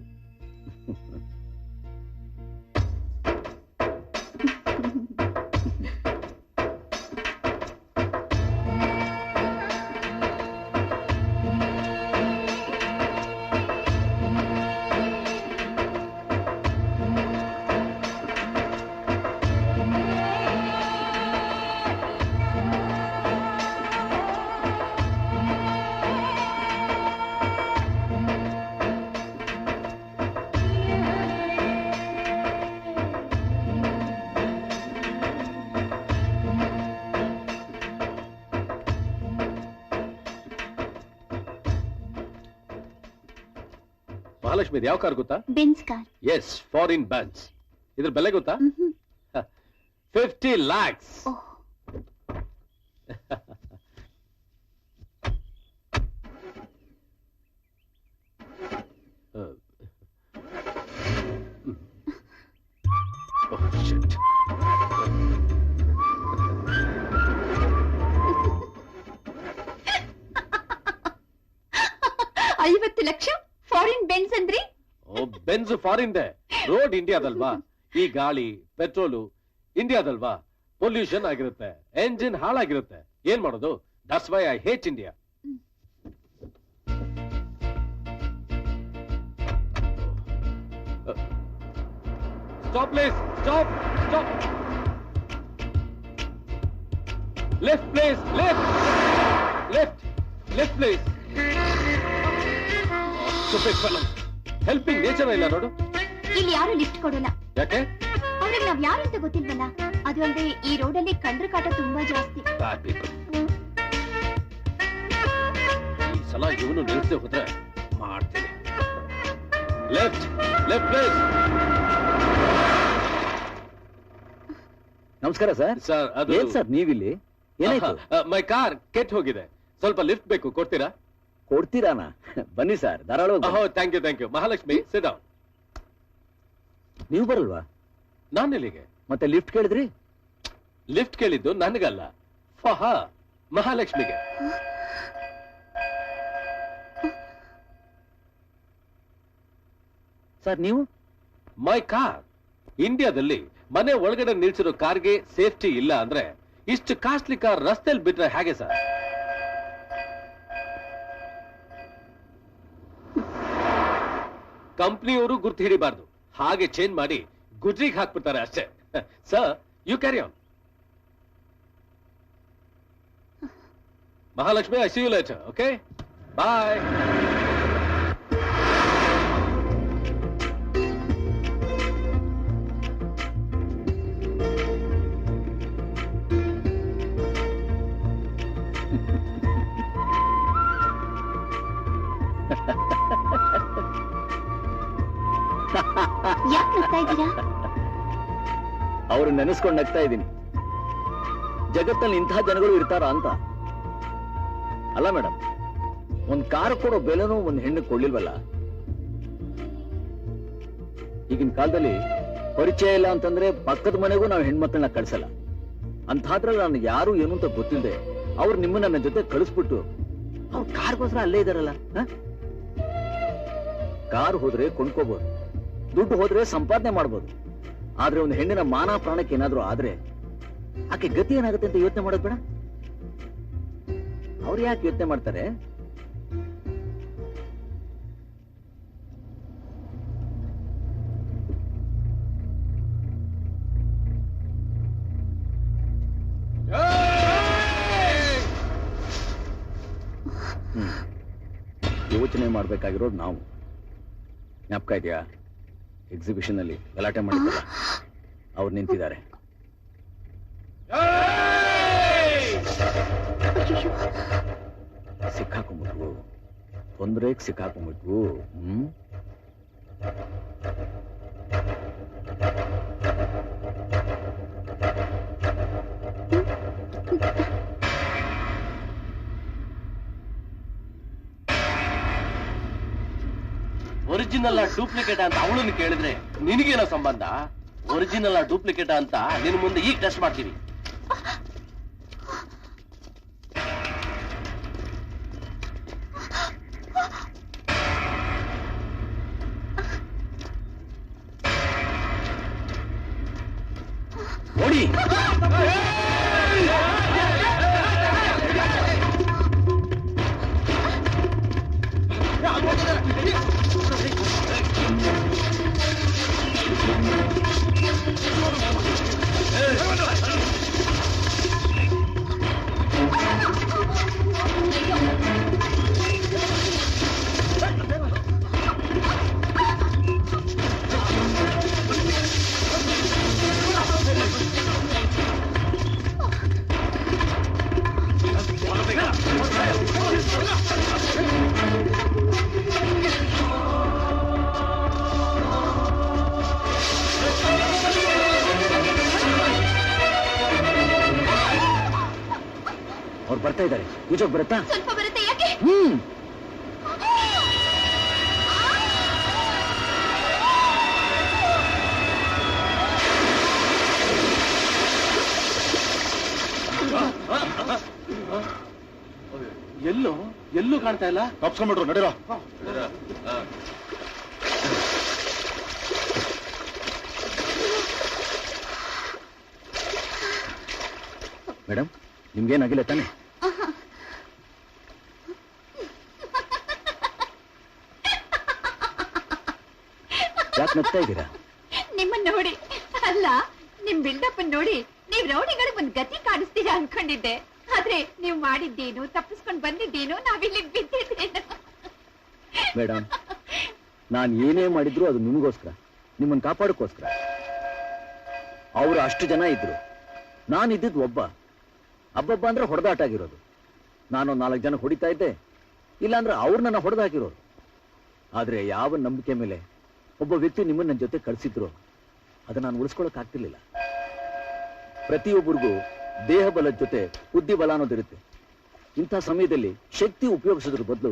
ಮಹಾಲಕ್ಷ್ಮಿ, ಯಾವ ಕಾರ್ ಗೊತ್ತಾ? Benz car. Yes, foreign Benz. ಇದ್ರ ಬೆಲೆ ಗೊತ್ತಾ? 50 lakhs. Shit. 50 lakh foreign Benz ಅಂದ್ರಿ? ಬೆನ್ಸ್ ಫಾರಿನ್ ದೇ, ರೋಡ್ ಇಂಡಿಯಾದಲ್ವಾ? ಈ ಗಾಳಿ ಪೆಟ್ರೋಲು ಇಂಡಿಯಾದಲ್ವಾ? ಪೊಲ್ಯೂಷನ್ ಆಗಿರುತ್ತೆ, ಎಂಜಿನ್ ಹಾಳಾಗಿರುತ್ತೆ. ಏನ್ ಮಾಡೋದು? That's why I hate India. Stop please, stop stop. Left please, left left left please. Helping nature ಇಲ್ಲ ನೋಡು. ಇಲ್ಲಿ ಯಾರು ಲಿಫ್ಟ್ ಕೊಡಲ್ಲ. ಯಾಕೆ? ಅವ್ರಿಗೆ ನಾವ್ ಯಾರು ಅಂತ ಗೊತ್ತಿಲ್ವಲ್ಲ. ಅದು ಅಲ್ಲದೆ ಈ ರೋಡಲ್ಲಿ ಕಂಡ್ರ ಕಾಟ ತುಂಬಾ ಜಾಸ್ತಿ. ಈ ಸಲ ಇವನು ನಿಲ್ಸದೆ ಹೋದ್ರೆ ಮಾಡ್ತೀನಿ. Left left please. ನಮಸ್ಕಾರ ಸರ್. ಸರ್, ಅದು ಏನ್ ಸರ್ ನೀವಿಲ್ಲಿ? ಏನಾಯ್ತು? ಮೈ ಕಾರ್ ಕೆಟ್ಟ ಹೋಗಿದೆ, ಸ್ವಲ್ಪ ಲಿಫ್ಟ್ ಬೇಕು, ಕೊಡ್ತೀರಾ? ಕೊಡ್ತೀರಾನ? ಬನ್ನಿ ಸರ್, ಧಾರಾಳವಾಗಿ. Thank you thank you. Mahalakshmi, sit down. ನೀವು ಬರಲ್ವಾ? ನಾನು ಇಲ್ಲಿಗೆ ಮತ್ತೆ ಲಿಫ್ಟ್ ಕೇಳಿದ್ರಿ? ಲಿಫ್ಟ್ ಕೇಳಿದ್ದು ನನಗಲ್ಲ, ಮಹಾಲಕ್ಷ್ಮಿಗೆ. ಸರ್ ನೀವು? My car. ಇಂಡಿಯಾದಲ್ಲಿ ಮನೆ ಒಳಗಡೆ ನಿಲ್ಸಿರೋ ಕಾರ್ಗೆ ಸೇಫ್ಟಿ ಇಲ್ಲ ಅಂದ್ರೆ ಇಷ್ಟು ಕಾಸ್ಟ್ಲಿ ಕಾರ್ ರಸ್ತೆಯಲ್ಲಿ ಬಿಟ್ರೆ ಹೇಗೆ ಸರ್? ಕಂಪ್ನಿಯವರು ಗುರ್ತು ಹಿಡಿಬಾರ್ದು, ಹಾಗೆ ಚೇಂಜ್ ಮಾಡಿ ಗುಜ್ರಿಗೆ ಹಾಕ್ಬಿಡ್ತಾರೆ ಅಷ್ಟೇ. Sir, you carry on. Mahalakshmi, I see you later. Okay, bye. ಯಾಕೆ ನಗ್ತಾ ಇದ್ದೀರಾ? ಅವ್ರು ನೆನೆಸ್ಕೊಂಡು ನಗ್ತಾ ಇದ್ದೀನಿ. ಜಗತ್ತಲ್ಲಿ ಇಂತಹ ಜನಗಳು ಇರ್ತಾರ ಅಂತ. ಅಲ್ಲ ಮೇಡಮ್, ಒಂದ್ ಕಾರ್ ಕೊಡೋ ಬೆಲೆನೂ ಒಂದ್ ಹೆಣ್ಣು ಕೊಡ್ಲಿಲ್ವಲ್ಲ. ಈಗಿನ ಕಾಲದಲ್ಲಿ ಪರಿಚಯ ಇಲ್ಲ ಅಂತಂದ್ರೆ ಪಕ್ಕದ ಮನೆಗೂ ನಾವು ಹೆಣ್ಮಕ್ಳನ್ನ ಕಳ್ಸಲ್ಲ. ಅಂತಾದ್ರಲ್ಲಿ ನಾನು ಯಾರು ಏನು ಅಂತ ಗೊತ್ತಿಲ್ಲದೆ ಅವ್ರು ನಿಮ್ಮನ್ನ ನನ್ನ ಜೊತೆ ಕಳಿಸ್ಬಿಟ್ಟು ಅವ್ರ ಕಾರ್ಗೋಸ್ಕರ ಅಲ್ಲೇ ಇದಾರಲ್ಲ. ಕಾರ್ ಹೋದ್ರೆ ಕೊಂಡ್ಕೋಬಹುದು, ದುಡ್ಡು ಹೋದ್ರೆ ಸಂಪಾದನೆ ಮಾಡ್ಬೋದು. ಆದ್ರೆ ಒಂದು ಹೆಣ್ಣಿನ ಮಾನ ಪ್ರಾಣಕ್ಕೆ ಏನಾದ್ರೂ ಆದ್ರೆ ಆಕೆ ಗತಿ ಏನಾಗುತ್ತೆ ಅಂತ ಯೋಚನೆ ಮಾಡೋದು ಬೇಡ? ಅವ್ರು ಯಾಕೆ ಯೋಚನೆ ಮಾಡ್ತಾರೆ? ಯೋಚನೆ ಮಾಡ್ಬೇಕಾಗಿರೋದು ನಾವು. ಜ್ಞಾಪಕ ಇದೆಯಾ? ಎಕ್ಸಿಬಿಷನ್ ಅಲ್ಲಿ ಗಲಾಟೆ ಮಾಡಿದ್ದಲ್ಲ, ಅವ್ರು ನಿಂತಿದ್ದಾರೆ. ಸಿಕ್ಕಾಕೊಂಡ್ಬಿಟ್ವು, ತೊಂದ್ರೆಗೆ ಸಿಕ್ಕಾಕೊಂಡ್ಬಿಟ್ವು. ಒರಿಜಿನಲ್ ಡೂಪ್ಲಿಕೇಟ್ ಅಂತ ಅವಳನ್ನು ಕೇಳಿದ್ರೆ ನಿನಗೇನೋ ಸಂಬಂಧ? ಒರಿಜಿನಲ್ ಡೂಪ್ಲಿಕೇಟ್ ಅಂತ ನಿನ್ ಮುಂದೆ ಈಗ ಟೆಸ್ಟ್ ಮಾಡ್ತೀವಿ. ನೋಡಿ, ಅವ್ರು ಬರ್ತಾ ಇದ್ದಾರೆ. ಈಜೋಗ್ ಬರುತ್ತಾ? ಸ್ವಲ್ಪ ಬರುತ್ತೆ. ಯಾಕೆ? ಎಲ್ಲೂ ಕಾಣ್ತಾ ಇಲ್ಲ. ತಪ್ಸ್ಕೊಂಡ್ಬಿಟ್ರು, ನಡೀರೋ. ಮೇಡಮ್, ನಿಮ್ಗೇನಾಗಿಲ್ಲ ತಾನೆ? ಯಾಕೆ ನಗ್ತಾ ಇದ್ದೀರಾ? ನಿಮ್ಮನ್ನ ನೋಡಿ ಅಲ್ಲ, ನಿಮ್ ಬಿಲ್ಡಪ್ ನೋಡಿ ನೀವ್ ರೌಡಿಗಳಿಗೆ ಒಂದ್ ಗತಿ ಕಾಣಿಸ್ತೀರಾ ಅನ್ಕೊಂಡಿದ್ದೆ. ಆದ್ರೆ ನೀವ್ ಮಾಡಿದ್ದೇನು, ತಪ್ಪಿಸ್ಕೊಂಡ್ ಬಂದಿದ್ದೇನು, ನಾವಿಲ್ಲಿ ಬಿದ್ದಿದ್ದೇನು. ಮೇಡಮ್, ನಾನು ಏನೇ ಮಾಡಿದ್ರು ಅದು ನಿಮಗೋಸ್ಕರ, ನಿಮ್ಮನ್ನು ಕಾಪಾಡಕ್ಕೋಸ್ಕರ. ಅವರು ಅಷ್ಟು ಜನ ಇದ್ರು, ನಾನಿದ್ದಿದ್ದು ಒಬ್ಬ. ಹಬ್ಬಬ್ಬ ಅಂದ್ರೆ ಹೊಡೆದಾಟ ಆಗಿರೋದು. ನಾನು 4 ಜನ ಹೊಡಿತಾ ಇದ್ದೆ, ಇಲ್ಲಾಂದ್ರೆ ಅವ್ರು ನನ್ನ ಹೊಡೆದಾಕಿರೋರು. ಆದ್ರೆ ಯಾವ ನಂಬಿಕೆ ಮೇಲೆ ಒಬ್ಬ ವ್ಯಕ್ತಿ ನಿಮ್ಮನ್ನ ನನ್ನ ಜೊತೆ ಕಳಿಸಿದ್ರು ಅದನ್ನ ನಾನು ಉಳಿಸ್ಕೊಳಕ್ ಆಗ್ತಿರ್ಲಿಲ್ಲ. ಪ್ರತಿಯೊಬ್ಬರಿಗೂ ದೇಹ ಬಲದ ಜೊತೆ ಬುದ್ಧಿ ಬಲ ಅನ್ನೋದಿರುತ್ತೆ. ಇಂಥ ಸಮಯದಲ್ಲಿ ಶಕ್ತಿ ಉಪಯೋಗಿಸೋದ್ರ ಬದಲು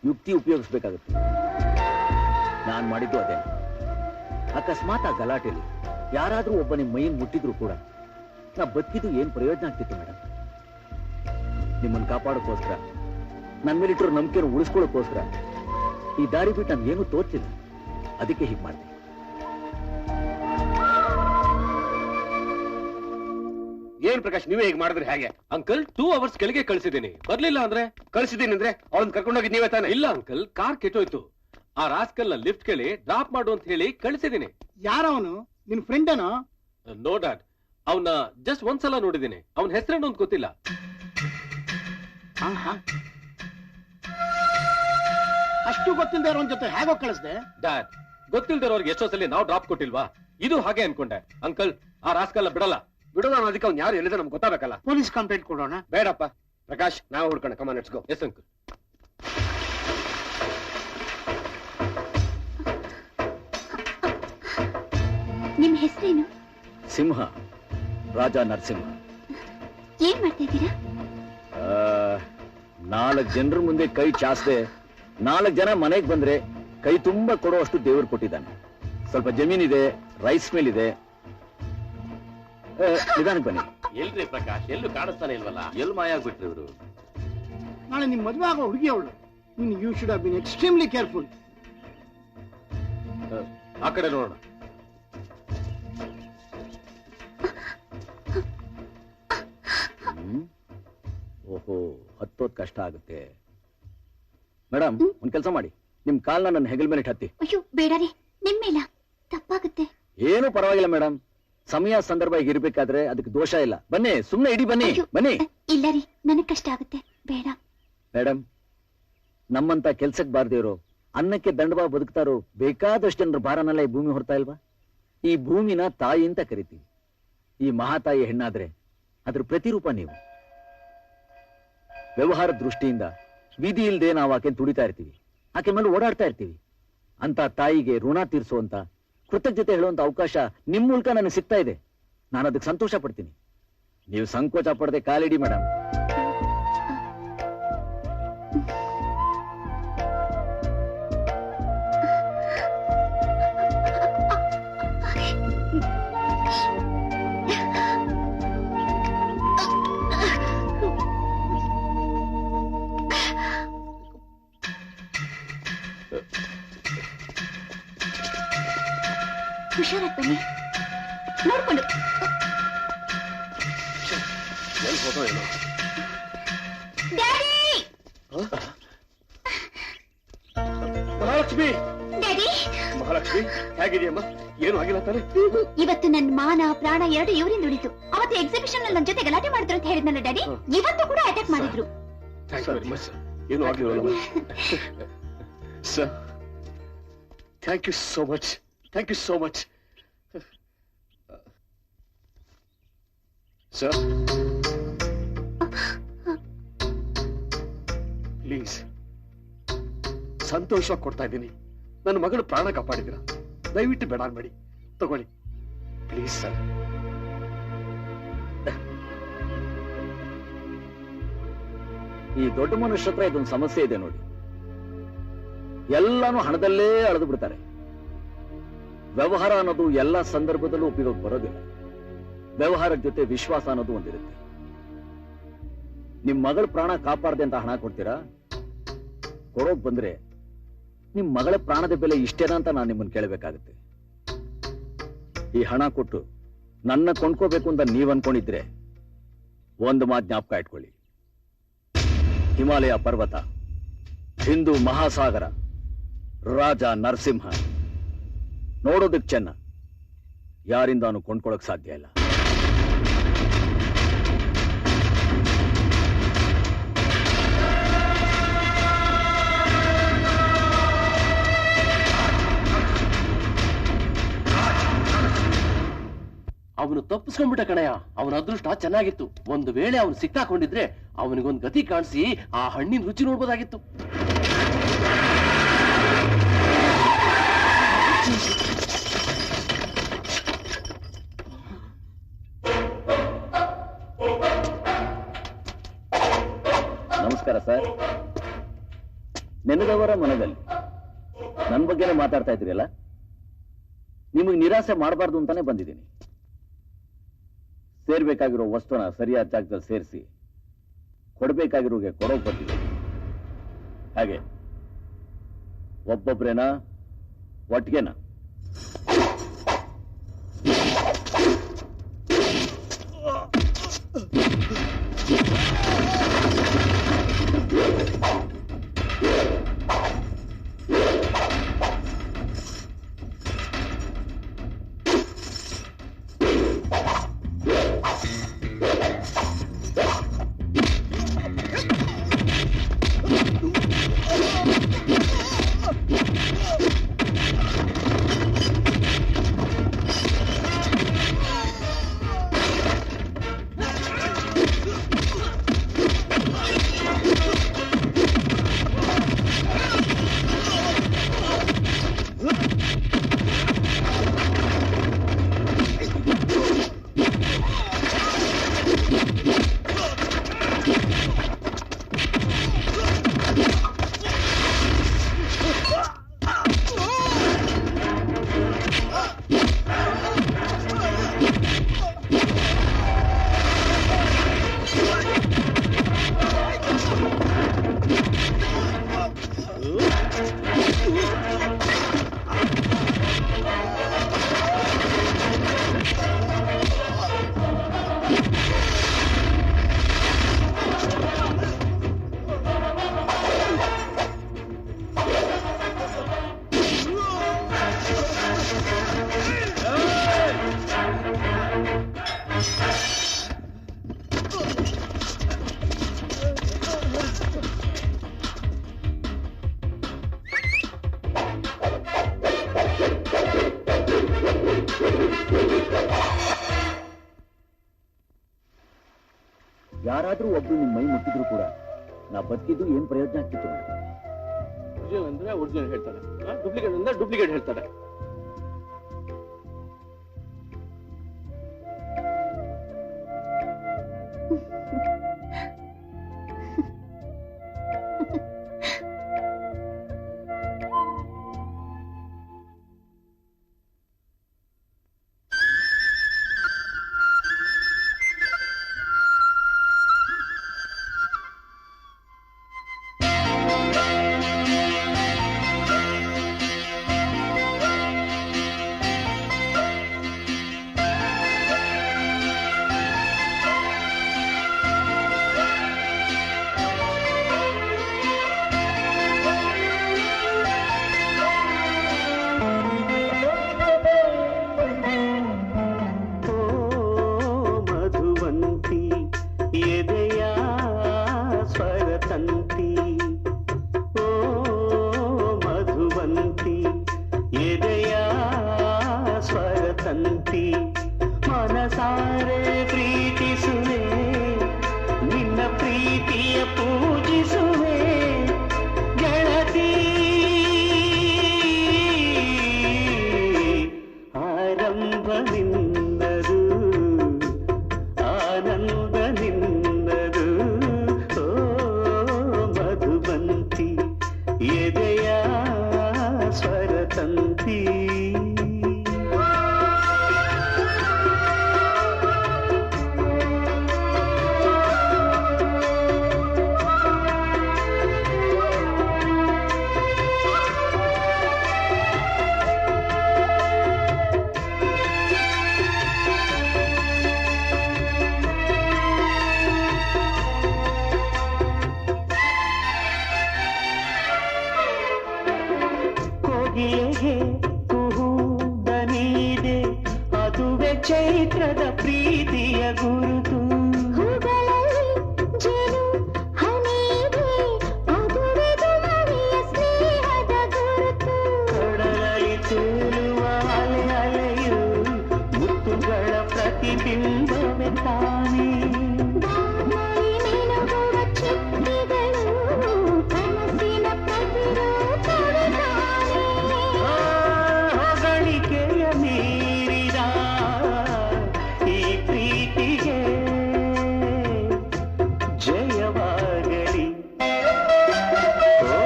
ಯುಕ್ತಿ ಉಪಯೋಗಿಸ್ಬೇಕಾಗುತ್ತೆ. ನಾನ್ ಮಾಡಿದ್ದು ಅದೇ. ಅಕಸ್ಮಾತ್ ಆ ಗಲಾಟೆಯಲ್ಲಿ ಯಾರಾದ್ರೂ ಒಬ್ಬ ನಿಮ್ಮ ಮೈಯನ್ನು ಮುಟ್ಟಿದ್ರು ಕೂಡ ನಾ ಬದುಕಿದ್ದು ಏನ್ ಪ್ರಯೋಜನ ಆಗ್ತಿತ್ತು ಮೇಡಮ್? ನಿಮ್ಮನ್ನು ಕಾಪಾಡೋಕ್ಕೋಸ್ಕರ, ನನ್ನ ಮೇಲಿಟ್ಟಿರೋ ನಂಬಿಕೆಯನ್ನು ಉಳಿಸ್ಕೊಳ್ಳೋಕ್ಕೋಸ್ಕರ ಈ ದಾರಿ ಬಿಟ್ಟು ನನ್ಗೇನು ತೋರ್ತಿಲ್ಲ. ಅದಕ್ಕೆ ಹೀಗೆ ಮಾಡಿದೆ. ಏನ್ ಪ್ರಕಾಶ್, ನೀವೇ ಹೇಗೆ ಮಾಡಿದ್ರೆ ಹೇಗೆ? ಅಂಕಲ್, 2 hours ಕೆಳಗೆ ಕಳಿಸಿದ್ದೀನಿ. ಬರ್ಲಿಲ್ಲ ಅಂದ್ರೆ? ಕಳಿಸಿದ್ದೀನಿ ಅಂದ್ರೆ ಅವಳನ್ನ ಕರ್ಕೊಂಡೋಗಿ ನೀವೇ ತಾನೆ? ಇಲ್ಲ ಅಂಕಲ್, ಕಾರ್ ಕೆಟ್ಟೋಯ್ತು. ಆ ರಾಸ್ಕಲ್ ನ ಲಿಫ್ಟ್ ಕೇಳಿ ಡ್ರಾಪ್ ಮಾಡು ಅಂತ ಹೇಳಿ ಕಳಿಸಿದ್ದೀನಿ. ಯಾರವನು? ನಿನ್ ಫ್ರೆಂಡ್ ಏನೋ? ನೋ ಡ್ಯಾಡ್, ಅವನ್ನ ಜಸ್ಟ್ ಒಂದ್ಸಲ ನೋಡಿದ್ದೀನಿ. ಅವನ ಹೆಸರೇನು ಅಂತ ಗೊತ್ತಿಲ್ಲ. ಅಷ್ಟು ಗೊತ್ತಿಲ್ಲದೆ ಇರೋನ್ ಜೊತೆ ಹೇಗೋ ಕಳಿಸ್ದೆ? ಡ್ಯಾಡ್, ಗೊತ್ತಿಲ್ದಿರೋರ್ಗೆ ಎಷ್ಟೋ ಸಲ ನಾವು ಡ್ರಾಪ್ ಕೊಟ್ಟಿಲ್ವಾ? ಇದು ಹಾಗೆ ಅನ್ಕೊಂಡೆ. ಅಂಕಲ್, ಆ ರಾಸ್ಕಲ್ಲ ಬಿಡಲ್ಲ. ಬಿಡೋಣ ಅದಕ್ಕೆ ಅವ್ನು ಯಾರು ಹೇಳಿದ್ರೆ ನಮ್ಗೆ ಗೊತ್ತಾಗಬೇಕಲ್ಲ. ಪೊಲೀಸ್ ಕಂಪ್ಲೇಂಟ್ ಕೊಡೋಣ. ಬೇಡಪ್ಪ ಪ್ರಕಾಶ್, ನಾವು ಹುಡ್ಕೋಣ. Come on let's go. Yes uncle. ನಿಮ್ ಹೆಸರೇನು? ಸಿಂಹ, ರಾಜ ನರಸಿಂಹ. ಏನ್ ಮಾಡ್ತಾ ಇದ್ದೀರಾ? 4 ಜನರ ಮುಂದೆ ಕೈ ಚಾಚದೆ 4 ಜನ ಮನೆಗೆ ಬಂದ್ರೆ ಕೈ ತುಂಬಾ ಕೊಡುವಷ್ಟು ದೇವರು ಕೊಟ್ಟಿದ್ದಾನೆ. ಸ್ವಲ್ಪ ಜಮೀನಿದೆ, ರೈಸ್ ಮಿಲ್ ಇದೆ. ನಿಧಾನಕ್ಕೆ ಬನ್ನಿ. ಎಲ್ರಿ ಪ್ರಕಾಶ್, ಎಲ್ಲೂ ಕಾಣಿಸ್ತಾನೆ ಇಲ್ವಲ್ಲ? ಎಲ್ಲಿ ಮಾಯ ಆಗ್ಬಿಟ್ರಿ ಇವರು? ನಾಳೆ ನಿಮ್ ಮದುವೆ ಆಗೋ ಹುಡುಗಿ ಅವಳು. You should have been extremely careful. ಆ ಕಡೆ ನೋಡೋಣ. ಓಹೋ, ಹತ್ತೋದ್ ಕಷ್ಟ ಆಗುತ್ತೆ. ಮೇಡಮ್, ಒಂದ್ ಕೆಲಸ ಮಾಡಿ, ನಿಮ್ ಕಾಲ್ನ ನನ್ನ ಹೆಗಲ್ ಮೇಲೆ ಹತ್ತಿ. ಅಯ್ಯೋ ಬೇಡ ರೀ, ನಿಮ್ಮೇಲ ತಪ್ಪಾಗುತ್ತೆ. ಏನು ಪರವಾಗಿಲ್ಲ ಮೇಡಮ್, ಸಮಯ ಸಂದರ್ಭ ಇರ್ಬೇಕಾದ್ರೆ ಅದಕ್ಕೆ ದೋಷ ಇಲ್ಲ. ಬನ್ನಿ, ಸುಮ್ನೆ ಇಡಿ, ಬನ್ನಿ ಬನ್ನಿ. ಇಲ್ಲ ರೀ, ನನಗ್ ಕಷ್ಟ ಆಗುತ್ತೆ, ಬೇಡ. ಮೇಡಮ್, ನಮ್ಮಂತ ಕೆಲ್ಸಕ್ಕೆ ಬಾರ್ದೇ ಇರೋ, ಅನ್ನಕ್ಕೆ ದಂಡವ ಬದುಕ್ತಾರೋ ಬೇಕಾದಷ್ಟು ಜನರ ಭಾರನೆಲ್ಲ ಈ ಭೂಮಿ ಹೊರ್ತಾ ಇಲ್ವಾ? ಈ ಭೂಮಿನ ತಾಯಿ ಅಂತ ಕರಿತೀವಿ. ಈ ಮಹಾತಾಯಿ ಹೆಣ್ಣಾದ್ರೆ ಅದ್ರ ಪ್ರತಿರೂಪ ನೀವು. ವ್ಯವಹಾರ ದೃಷ್ಟಿಯಿಂದ ವಿಧಿ ಇಲ್ಲದೆ ನಾವು ಆಕೆ ತುಡಿತಾ ಇರ್ತೀವಿ, ಆಕೆ ಮೇಲೆ ಓಡಾಡ್ತಾ ಇರ್ತೀವಿ. ಅಂತ ತಾಯಿಗೆ ಋಣ ತೀರಿಸುವಂತ, ಕೃತಜ್ಞತೆ ಹೇಳುವಂತ ಅವಕಾಶ ನಿಮ್ ಮೂಲಕ ನನಗೆ ಸಿಗ್ತಾ ಇದೆ. ನಾನು ಅದಕ್ಕೆ ಸಂತೋಷ ಪಡ್ತೀನಿ. ನೀವು ಸಂಕೋಚ ಪಡದೆ ಕಾಲಿಡಿ ಮೇಡಮ್. ಹುಷಾರಾಗಿ ಬನ್ನಿ, ನೋಡ್ಕೊಂಡು. ಎಲ್ಲಿ ಹೋದೋ ಏನೋ. ಡ್ಯಾಡಿ! ಮಹಾಲಕ್ಷ್ಮಿ, ಡ್ಯಾಡಿ! ಮಹಾಲಕ್ಷ್ಮಿ ಹೇಗಿದೆಯಮ್ಮ? ಏನು ಆಗಿಲ್ಲ ತಾನೆ? ಇವತ್ತು ನನ್ನ ಮಾನ ಪ್ರಾಣ ಎರಡು ಇವರಿಂದ ಉಳಿತು. ಅವತ್ತು ಎಕ್ಸಿಬಿಷನ್ ನಲ್ಲಿ ನನ್ನ ಜೊತೆ ಗಲಾಟೆ ಮಾಡಿದ್ರು ಅಂತ ಹೇಳಿದ್ನಲ್ಲ ಡ್ಯಾಡಿ, ಇವತ್ತು ಕೂಡ ಅಟ್ಯಾಕ್ ಮಾಡಿದ್ರು. Thank you very much. ಏನು ಆಗಿಲ್ಲ sir. Thank you so much. Thank you so much sir. Please, ಸಂತೋಷವಾಗಿ ಕೊಡ್ತಾ ಇದ್ದೀನಿ. ನನ್ನ ಮಗಳು ಪ್ರಾಣ ಕಾಪಾಡಿದಿರ, ದಯವಿಟ್ಟು ಬೇಡ ಅನ್ಬೇಡಿ, ತಗೊಳ್ಳಿ ಪ್ಲೀಸ್ ಸರ್. ಈ ದೊಡ್ಡ ಮನುಷ್ಯ ಹತ್ರ ಇದೊಂದು ಸಮಸ್ಯೆ ಇದೆ ನೋಡಿ. ಎಲ್ಲಾನು ಹಣದಲ್ಲೇ ಅಳೆದು ಬಿಡ್ತಾರೆ. ವ್ಯವಹಾರ ಅನ್ನೋದು ಎಲ್ಲಾ ಸಂದರ್ಭದಲ್ಲೂ ಉಪಯೋಗ ಬರೋದಿಲ್ಲ. ವ್ಯವಹಾರದ ಜೊತೆ ವಿಶ್ವಾಸ ಅನ್ನೋದು ಒಂದಿರುತ್ತೆ. ನಿಮ್ ಮಗಳ ಪ್ರಾಣ ಕಾಪಾಡದೆ ಅಂತ ಹಣ ಕೊಡ್ತೀರಾ? ಕೊಡೋಕ್ ಬಂದ್ರೆ ನಿಮ್ ಮಗಳ ಪ್ರಾಣದ ಬೆಲೆ ಇಷ್ಟೇನಾ ಅಂತ ನಾನು ನಿಮ್ಮನ್ನ ಕೇಳಬೇಕಾಗುತ್ತೆ. ಈ ಹಣ ಕೊಟ್ಟು ನನ್ನ ಕೊಂಡ್ಕೋಬೇಕು ಅಂತ ನೀವ್ ಅನ್ಕೊಂಡಿದ್ರೆ ಒಂದು ಮಾತು ಜ್ಞಾಪಕ ಇಟ್ಕೊಳ್ಳಿ. ಹಿಮಾಲಯ ಪರ್ವತ, ಹಿಂದೂ ಮಹಾಸಾಗರ, ರಾಜ ನರಸಿಂಹ ನೋಡೋದಕ್ ಚೆನ್ನ, ಯಾರಿಂದಾನು ಕೊಂಡ್ಕೊಳಕ್ ಸಾಧ್ಯ ಇಲ್ಲ. ಅವನು ತಪ್ಪಿಸ್ಕೊಂಡ್ಬಿಟ್ಟ ಕಣಯ್ಯ. ಅವನ ಅದೃಷ್ಟ ಚೆನ್ನಾಗಿತ್ತು. ಒಂದು ವೇಳೆ ಅವನು ಸಿಕ್ಕಾಕೊಂಡಿದ್ರೆ ಅವನಿಗೊಂದು ಗತಿ ಕಾಣಿಸಿ ಆ ಹಣ್ಣಿನ ರುಚಿ ನೋಡ್ಬೋದಾಗಿತ್ತು. ನಮಸ್ಕಾರ ಸರ್. ನೆನೆದವರ ಮನದಲ್ಲಿ ನನ್ನ ಬಗ್ಗೆನೇ ಮಾತಾಡ್ತಾ ಇದ್ರಲ್ಲ, ನಿಮಗೆ ನಿರಾಸೆ ಮಾಡಬಾರ್ದು ಅಂತಾನೆ ಬಂದಿದ್ದೀನಿ. ಸೇರ್ಬೇಕಾಗಿರೋ ವಸ್ತುನ ಸರಿಯಾದ ಜಾಗದಲ್ಲಿ ಸೇರಿಸಿ ಕೊಡ್ಬೇಕಾಗಿರೋಗೆ ಕೊಡೋಕ್ ಬರ್ತಿದ್ದೀನಿ. ಹಾಗೆ ಒಬ್ಬೊಬ್ರೇನಾ ಒಟ್ಟಿಗೆನಾ? ಯಾರಾದ್ರೂ ಒಬ್ರು ನಿಮ್ ಮೈ ಮುಟ್ಟಿದ್ರು ಕೂಡ ನಾ ಬದುಕಿದ್ದು ಏನ್ ಪ್ರಯೋಜನ ಆಗ್ತಿತ್ತು ಮೇಡಮ್? ಒರಿಜಿನಲ್ ಅಂದ್ರೆ ಒರಿಜಿನಲ್ ಹೇಳ್ತಾರೆ, ಡೂಪ್ಲಿಕೇಟ್ ಅಂದ್ರೆ ಡೂಪ್ಲಿಕೇಟ್ ಹೇಳ್ತಾರೆ. ಮನಸಾರೆ ಪ್ರೀತಿಸುವೆ, ನಿನ್ನ ಪ್ರೀತಿಯ ಪೂಜಿಸುವೆ ಗೆಳತಿ. ಆರಂಭ ನಿನ್ನದು, ಆನಂದ ನಿನ್ನದು. ಓ ಮಧುವಂತಿ, ಎದೆಯ ಸ್ವರತಂತಿ. ಕೋಗಿಲೆಗೆ ಕುಹುದನಿದೆ, ಅದುವೆ ಚೈತ್ರದ ಪ್ರೀತಿಯ ಗುರುತು. ಕಡಲಲ್ಲಿ ತೇಲುವ ಅಲೆ ಅಲೆಯು ಮುತ್ತುಗಳ ಪ್ರತಿಬಿಂಬವೇ ತಾನೇ. ಹೊಗಳಿಕೆಯ ಮೀರಿದ ಈ ಪ್ರೀತಿಗೆ ಜಯವಾಗಲಿ. ಓ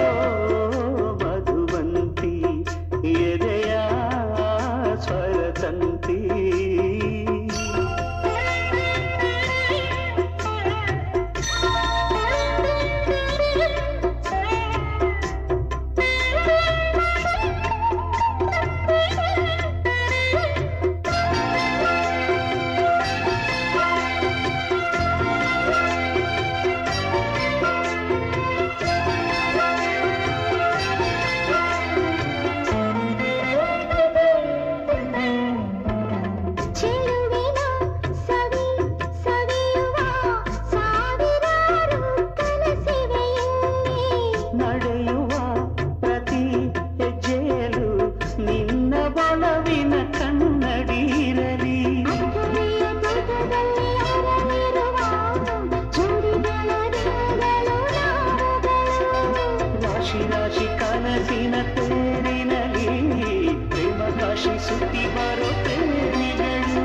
ಮಧುವಂತಿ, ಎದೆಯ ಸ್ವರತಂತಿ. ನಡೆಯುವ ಪ್ರತಿ ಹೆಜ್ಜೆಯಲು ನಿನ್ನ ಒಲವಿನ ಕನ್ನಡಿರಲಿ. ರಾಶಿ ರಾಶಿ ಕನಸಿನ ತೇರಿನಲ್ಲಿ ಪ್ರೇಮ ಕಾಶಿ ಸುತ್ತಿ ಬರೋ ಪ್ರೇಮಿಗಳು.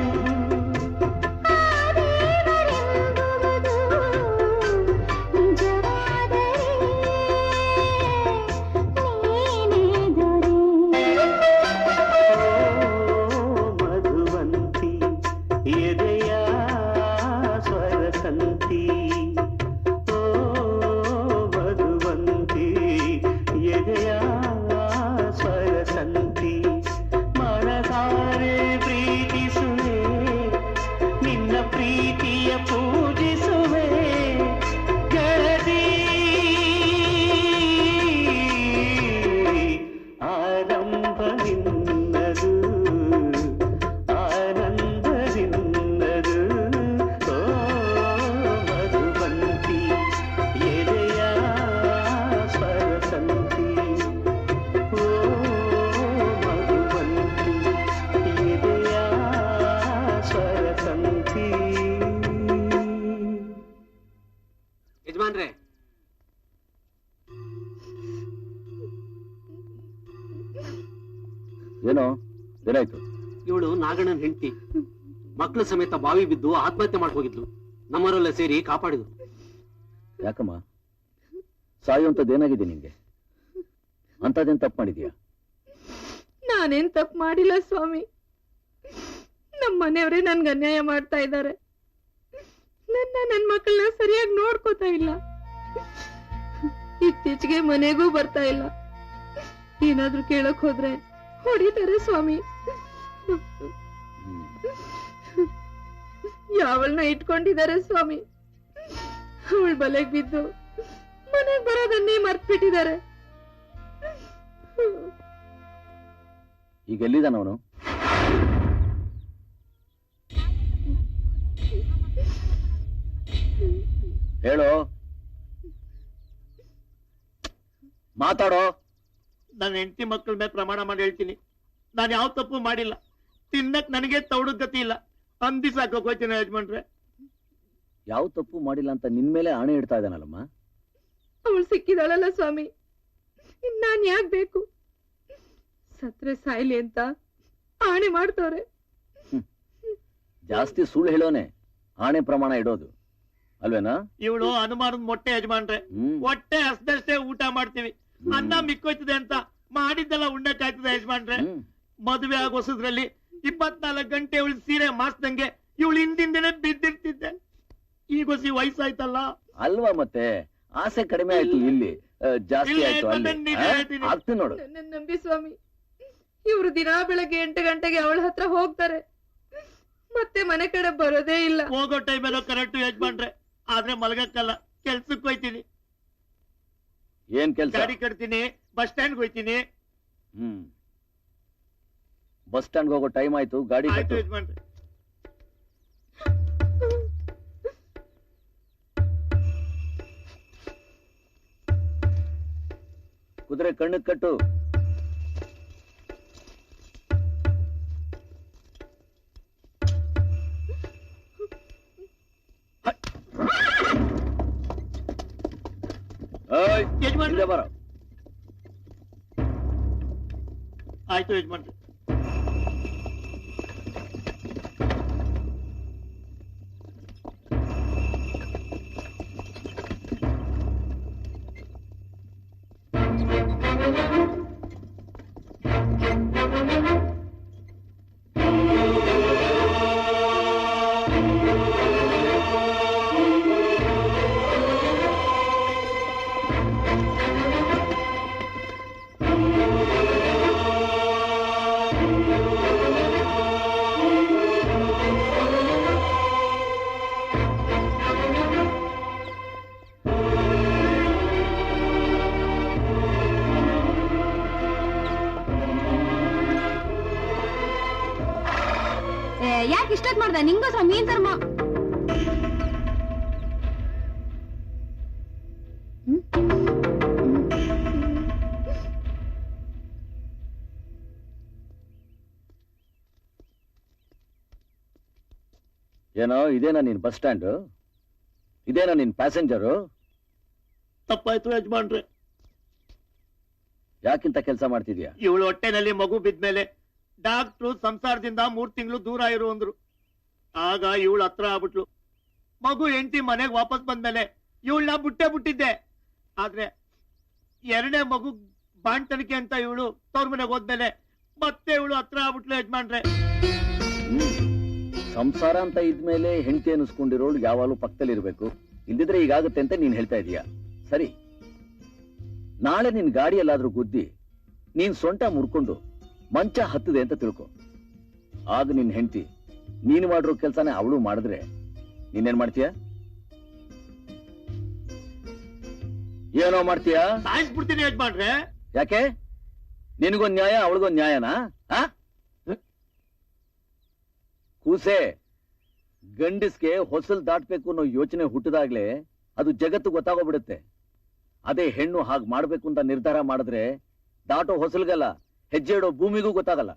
ಮಧುವಂತಿ, ಎದೆಯ ಸ್ವರತಂತಿ. ಓ ಮಧುವಂತಿ, ಎದೆಯ ಏನೋ ಏನಾಯ್ತು? ಇವಳು ನಾಗಣ್ಣನ ಹೆಂಡತಿ, ಮಕ್ಕಳ ಸಮೇತ ಬಾವಿ ಬಿದ್ದು ಆತ್ಮಹತ್ಯೆ ಮಾಡ್ಕೋಗಿದ್ಲು. ನಮ್ಮವರೆಲ್ಲ ಸೇರಿ ಕಾಪಾಡಿದ್ರು. ಯಾಕಮ್ಮ ಸಾಯುವಂತದ್ದೇನಾಗಿದೆ ನಿಂಗೆ? ಅಂತದೇನ್ ತಪ್ಪು ಮಾಡಿದ್ಯಾ? ನಾನೇನ್ ತಪ್ಪು ಮಾಡಿಲ್ಲ ಸ್ವಾಮಿ. ನಮ್ಮ ಮನೆಯವರೇ ನನ್ಗೆ ಅನ್ಯಾಯ ಮಾಡ್ತಾ ಇದ್ದಾರೆ. ನನ್ ಮಕ್ಕಳನ್ನ ಸರಿಯಾಗಿ ನೋಡ್ಕೋತಾ ಇಲ್ಲ. ಇತ್ತೀಚೆಗೆ ಮನೆಗೂ ಬರ್ತಾ ಇಲ್ಲ. ಏನಾದ್ರೂ ಕೇಳಕ್ ಹೋದ್ರೆ ಹೊಡಿತಾರೆ ಸ್ವಾಮಿ. ಯಾವಳನ್ನ ಇಟ್ಕೊಂಡಿದ್ದಾರೆ ಸ್ವಾಮಿ. ಅವಳ ಬಲೆಗ್ ಬಿದ್ದು ಮನೆಗ್ ಬರೋದನ್ನೇ ಮರ್ತ್ಬಿಟ್ಟಿದ್ದಾರೆ. ಈಗ ಎಲ್ಲಿದ್ದಾನವನು? ಹೇಳೋ, ಮಾತಾಡೋ. ನನ್ನ ಹೆಂಡತಿ ಮಕ್ಕಳ ಮೇಲೆ ಪ್ರಮಾಣ ಮಾಡಿ ಹೇಳ್ತೀನಿ, ನಾನು ಯಾವ ತಪ್ಪು ಮಾಡಿಲ್ಲ. ತಿನ್ನಕ್ ನನಗೆ ತೌಡದ್ ಗತಿ ಇಲ್ಲ. ಅಂದಿ ಸಾಕೋಕ್ ಹೋಗ್ತೀನಿ ಯಜಮಾನ್ರೆ. ಯಾವ ತಪ್ಪು ಮಾಡಿಲ್ಲ ಅಂತ ನಿನ್ ಮೇಲೆ ಆಣೆ ಇಡ್ತಾ ಇದ್ದಾನಲ್ಲಮ್ಮ. ಅವಳು ಸಿಕ್ಕಿದಾಳಲ್ಲ ಸ್ವಾಮಿ, ನಾನ್ ಯಾಕ್ ಬೇಕು? ಸತ್ರೆ ಸಾಯ್ಲಿ ಅಂತ ಆಣೆ ಮಾಡ್ತವ್ರೆ. ಜಾಸ್ತಿ ಸುಳ್ಳು ಹೇಳೋನೆ ಆಣೆ ಪ್ರಮಾಣ ಇಡೋದು ಅಲ್ವೇನಾ? ಇವಳು ಅನುಮಾನದ ಮೊಟ್ಟೆ ಯಜಮಾನ್ರೆ. ಹೊಟ್ಟೆ ಹಸ್ದಷ್ಟೇ ಊಟ ಮಾಡ್ತೀವಿ. ಅನ್ನ ಮಿಕ್ಕೋಯ್ತದೆ ಅಂತ ಮಾಡಿದ್ದೆಲ್ಲ ಉಣ್ಣಕ್ಕಾಯ್ತದೆ ಯಜಮಾನ್ರೆ. ಮದುವೆ ಆಗ ಹೊಸದ್ರಲ್ಲಿ 24 ಗಂಟೆ ಇವಳು ಸೀರೆ ಮಾಸ್ದಂಗೆ ಇವಳು ಹಿಂದಿಂದನೇ ಬಿದ್ದಿರ್ತಿದ್ದೆ. ಈಗ ಹೊಸಿ ವಯಸ್ಸಾಯ್ತಲ್ಲ ಅಲ್ವಾ, ಮತ್ತೆ ಆಸೆ ಕಡಿಮೆ ಆಯ್ತು, ಇಲ್ಲಿ ಜಾಸ್ತಿ ಆಯ್ತು ಅಲ್ಲಿ. ಆಗ್ತೀನಿ ನೋಡು. ನನ್ನ ನಂಬಿ ಸ್ವಾಮಿ. ಇವ್ರು ದಿನಾ ಬೆಳಗ್ಗೆ 8 ಗಂಟೆಗೆ ಅವಳ ಹತ್ರ ಹೋಗ್ತಾರೆ, ಮತ್ತೆ ಮನೆ ಕಡೆ ಬರೋದೇ ಇಲ್ಲ. ಹೋಗೋ ಟೈಮೆಲ್ಲ ಕರೆಕ್ಟ್ ಯಜಮಾನ್ರೆ. ಆದ್ರೆ ಮಲಗಕ್ಕಲ್ಲ, ಕೆಲ್ಸಕ್ಕೆ ಹೋಯ್ತೀನಿ. ಏನ್ ಕೆಲ್ಸ? ಗಾಡಿ ಕಟ್ತೀನಿ, ಬಸ್ ಸ್ಟ್ಯಾಂಡ್ ಹೋಯ್ತೀನಿ. ಬಸ್ ಸ್ಟ್ಯಾಂಡ್ ಹೋಗೋ ಟೈಮ್ ಆಯ್ತು, ಗಾಡಿ ಆಯ್ತು ಕಟ್ಟು. ಯಜಮಾನ್ರೆ. ಕುದುರೆ ಕಣ್ಣಕ್ ಕಟ್ಟು. ಯಜಮಾನ್ರೆ. ಬರೋ. ಆಯ್ತು ಯಜಮಾನ್ರೆ. ಯಾಕೆ ಇಷ್ಟೊತ್ ಮಾಡ್ದ? ನಿಂಗೋಸ್ಕರ ಮೀನ್ ಧರ್ಮ. ಏನೋ ಇದೇನಾ ನಿನ್ ಬಸ್ ಸ್ಟ್ಯಾಂಡ್? ಇದೇನಾ ನಿನ್ ಪ್ಯಾಸೆಂಜರು? ತಪ್ಪಾಯ್ತು ಯಜಮಾನ್ರೆ. ಯಾಕಿಂತ ಕೆಲಸ ಮಾಡ್ತಿದ್ಯಾ? ಇವಳು ಹೊಟ್ಟೆನಲ್ಲಿ ಮಗು ಬಿದ್ಮೇಲೆ ಡಾಕ್ಟ್ರು ಸಂಸಾರದಿಂದ 3 ತಿಂಗಳು ದೂರ ಇರು ಅಂದ್ರು. ಆಗ ಇವಳು ಹತ್ರ ಆಗ್ಬಿಟ್ಲು. ಮಗು ಹೆಂಡತಿ ಮನೆಗೆ ವಾಪಸ್ ಬಂದ್ಮೇಲೆ ಇವಳನ್ನ ಬಿಟ್ಟಿದ್ದೆ. ಆದ್ರೆ 2ನೇ ಮಗು ಬಾಣ್ತನಿಕೆ ಅಂತ ಇವಳು ತವ್ರ ಮನೆಗೆ ಹೋದ್ಮೇಲೆ ಮತ್ತೆ ಇವಳು ಹತ್ರ ಆಗ್ಬಿಟ್ಲು ಯಜಮಾನ್ರೆ. ಸಂಸಾರ ಅಂತ ಇದ್ಮೇಲೆ ಹೆಂಡತಿ ಅನಿಸ್ಕೊಂಡಿರೋಳು ಯಾವಾಗಲೂ ಪಕ್ಕದಲ್ಲಿ ಇರ್ಬೇಕು, ಇಲ್ದಿದ್ರೆ ಈಗಾಗುತ್ತೆ ಅಂತ ನೀನ್ ಹೇಳ್ತಾ ಇದೀಯಾ. ಸರಿ, ನಾಳೆ ನಿನ್ ಗಾಡಿಯಲ್ಲಾದ್ರೂ ಗುದ್ದಿ ನೀನ್ ಸೊಂಟ ಮುರ್ಕೊಂಡು ಮಂಚ ಹತ್ತದೆ ಅಂತ ತಿಳ್ಕೊ. ಆಗ ನಿನ್ ಹೆಂಡತಿ ನೀನು ಮಾಡಿರೋ ಕೆಲ್ಸನೇ ಅವಳು ಮಾಡಿದ್ರೆ ನೀನೇನ್ ಮಾಡ್ತೀಯ? ಏನೋ ಮಾಡ್ತೀಯ? ಸಾಯಿಸ್ಬಿಡ್ತೀನಿ ಯಜಮಾನ್ರೆ. ಯಾಕೆ? ನಿನಗೊಂದ್ ನ್ಯಾಯ ಅವಳಿಗೊಂದ್ ನ್ಯಾಯನಾ? ಕೂಸೆ, ಗಂಡಸ್ಗೆ ಹೊಸಲ್ ದಾಟ್ಬೇಕು ಅನ್ನೋ ಯೋಚನೆ ಹುಟ್ಟಿದಾಗ್ಲೇ ಅದು ಜಗತ್ತು ಗೊತ್ತಾಗೋಗ್ಬಿಡುತ್ತೆ. ಅದೇ ಹೆಣ್ಣು ಹಾಗೆ ಮಾಡ್ಬೇಕು ಅಂತ ನಿರ್ಧಾರ ಮಾಡಿದ್ರೆ ದಾಟೋ ಹೊಸಲ್ಗಲ್ಲ, ಹೆಜ್ಜೆ ಇಡೋ ಭೂಮಿಗೂ ಗೊತ್ತಾಗಲ್ಲ.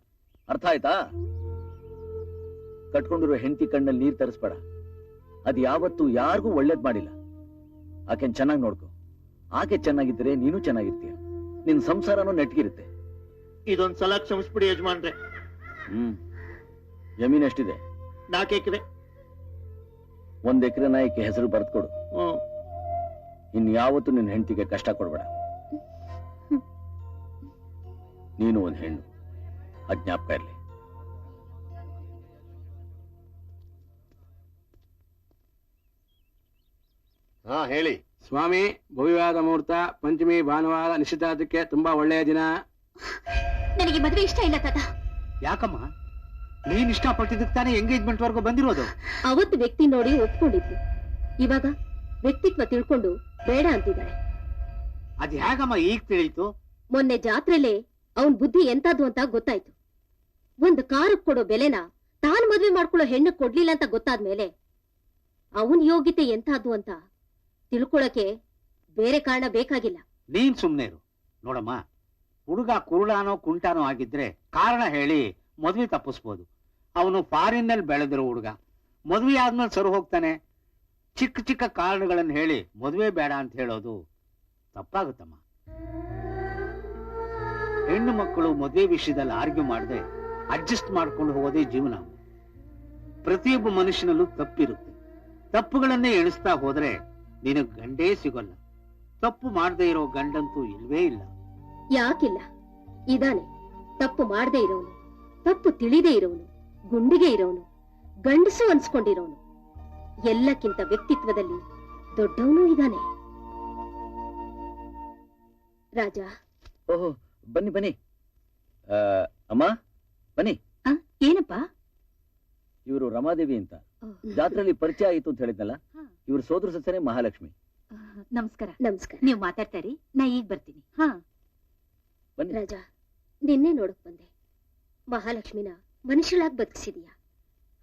ಅರ್ಥ ಆಯ್ತಾ? ಕಟ್ಕೊಂಡಿರೋ ಹೆಂಡತಿ ಕಣ್ಣಲ್ಲಿ ನೀರ್ ತರಿಸ್ಬೇಡ. ಅದು ಯಾವತ್ತೂ ಯಾರಿಗೂ ಒಳ್ಳೇದ್ ಮಾಡಿಲ್ಲ. ಆಕೆನ್ ಚೆನ್ನಾಗಿ ನೋಡ್ಕೊ. ಆಕೆ ಚೆನ್ನಾಗಿದ್ರೆ ನೀನು ಚೆನ್ನಾಗಿರ್ತೀಯ, ನಿನ್ ಸಂಸಾರನೂ ನೆಟ್ಗಿರುತ್ತೆ. ಇದೊಂದ್ ಸಲ ಕ್ಷಮಿಸ್ಬಿಡಿ ಯಜಮಾನ್ರೆ. ಜಮೀನ್ ಎಷ್ಟಿದೆ? 4 ಎಕರೆ. 1 ಎಕರೆ ನಾಯಕಿ ಹೆಸರು ಬರೆದ್ಕೊಡು. ಇನ್ಯಾವತ್ತೂ ನಿನ್ನ ಹೆಂಡತಿಗೆ ಕಷ್ಟ ಕೊಡ್ಬೇಡ. ನೀನು ಒಂದು ಹೆಣ್ಣು, ಅಜ್ಞಾಪಕ ಇರಲಿ. ಹಾ ಹೇಳಿ ಸ್ವಾಮಿ. ಭವ್ಯವಾದ ಮುಹೂರ್ತ, ಪಂಚಮಿ ಭಾನುವಾರ, ನಿಶ್ಚಿತಾರ್ಥಕ್ಕೆ ತುಂಬಾ ಒಳ್ಳೆಯ ದಿನ. ನನಗೆ ಮದುವೆ ಇಷ್ಟ ಇಲ್ಲ ತಾತ. ಯಾಕಮ್ಮ? ನೀನ್ ಇಷ್ಟಪಟ್ಟಿದ್ದಕ್ಕೆ ತಾನೇ ಎಂಗೇಜ್ಮೆಂಟ್ ವರ್ಗು ಬಂದಿರೋದು. ಅವತ್ತು ವ್ಯಕ್ತಿ ನೋಡಿ ಒಪ್ಕೊಂಡಿದ್ಲು, ಇವಾಗ ವ್ಯಕ್ತಿತ್ವ ತಿಳ್ಕೊಂಡು ಬೇಡ ಅಂತಿದ್ದಾಳೆ. ಅದ್ ಹೇಗಮ್ಮ ಈಗ ತಿಳಿಯಿತು? ಮೊನ್ನೆ ಜಾತ್ರೆಲೆ ಅವನ್ ಬುದ್ಧಿ ಎಂತದ್ದು ಅಂತ ಗೊತ್ತಾಯ್ತು. ಒಂದು ಕಾರಕ್ ಕೊಡೋ ಬೆಲೆನ ತಾನು ಮದ್ವೆ ಮಾಡ್ಕೊಳ್ಳೋ ಹೆಣ್ಣು ಕೊಡ್ಲಿಲ್ಲ ಅಂತ ಗೊತ್ತಾದ್ಮೇಲೆ ಅವನ್ ಯೋಗ್ಯತೆ ಎಂತದ್ದು ಅಂತ ತಿಳ್ಕೊಳಕ್ಕೆ ಬೇರೆ ಕಾರಣ ಬೇಕಾಗಿಲ್ಲ. ನೀನ್ ಸುಮ್ನೆ ಇರು. ನೋಡಮ್ಮ, ಹುಡುಗ ಕುರುಡಾನೋ ಕುಂಟಾನೋ ಆಗಿದ್ರೆ ಕಾರಣ ಹೇಳಿ ಮದ್ವೆ ತಪ್ಪಿಸ್ಬೋದು. ಅವನು ಫಾರಿನ್ ನಲ್ಲಿ ಬೆಳೆದಿರೋ ಹುಡುಗ, ಮದ್ವೆ ಆದ್ಮೇಲೆ ಸರು ಹೋಗ್ತಾನೆ. ಚಿಕ್ಕ ಚಿಕ್ಕ ಕಾರಣಗಳನ್ನು ಹೇಳಿ ಮದ್ವೆ ಬೇಡ ಅಂತ ಹೇಳೋದು ತಪ್ಪಾಗುತ್ತಮ್ಮ. ಹೆಣ್ಣು ಮಕ್ಕಳು ಮದ್ವೆ ವಿಷಯದಲ್ಲಿ ಆರ್ಗ್ಯೂ ಮಾಡದೆ ಅಡ್ಜಸ್ಟ್ ಮಾಡ್ಕೊಂಡು ಹೋಗೋದೇ ಜೀವನ. ಪ್ರತಿಯೊಬ್ಬ ಮನುಷ್ಯನಲ್ಲೂ ತಪ್ಪಿರುತ್ತೆ. ತಪ್ಪುಗಳನ್ನೇ ಎಣಿಸ್ತಾ ಹೋದ್ರೆ ನಿನಗ್ ಗಂಡೇ ಸಿಗೋಲ್ಲ. ತಪ್ಪು ಮಾಡದೇ ಇರೋ ಗಂಡಂತೂ ಇಲ್ವೇ ಇಲ್ಲ. ಯಾಕಿಲ್ಲ, ಇದಾನೆ. ತಪ್ಪು ಮಾಡದೇ ಇರೋನು, ತಪ್ಪು ತಿಳಿದೇ ಇರೋನು, ಗುಂಡಿಗೆ ಇರೋನು, ಗಂಡಸು ಅನ್ಸ್ಕೊಂಡಿರೋನು, ಎಲ್ಲಕ್ಕಿಂತ ವ್ಯಕ್ತಿತ್ವದಲ್ಲಿ ದೊಡ್ಡವನು ಇದಾನೆ. ರಾಜ. ಓಹೋ, ಬನ್ನಿ ಬನ್ನಿ. ಅಮ್ಮ ಬನ್ನಿ. ಏನಪ್ಪ? ಇವರು ರಮಾದೇವಿ ಅಂತ, ಜಾತ್ರೆಯಲ್ಲಿ ಪರಿಚಯ ಆಯಿತು ಅಂತ ಹೇಳಿದ್ನಲ್ಲ, ಇವ್ರ ಸೋದರ ಸೊಸೆನೇ ಮಹಾಲಕ್ಷ್ಮಿ. ನಮಸ್ಕಾರ. ನಮಸ್ಕಾರ. ನೀವು ಮಾತಾಡ್ತಾರಿ, ನಾ ಈಗ ಬರ್ತೀನಿ. ಹಾ ಬನ್ನಿ. ರಾಜ, ನಿನ್ನೆ ನೋಡಕ್ ಬಂದೆ. ಮಹಾಲಕ್ಷ್ಮಿನ ಮನುಷ್ಯಳಾಗಿ ಬದುಕಿಸಿದೀಯ.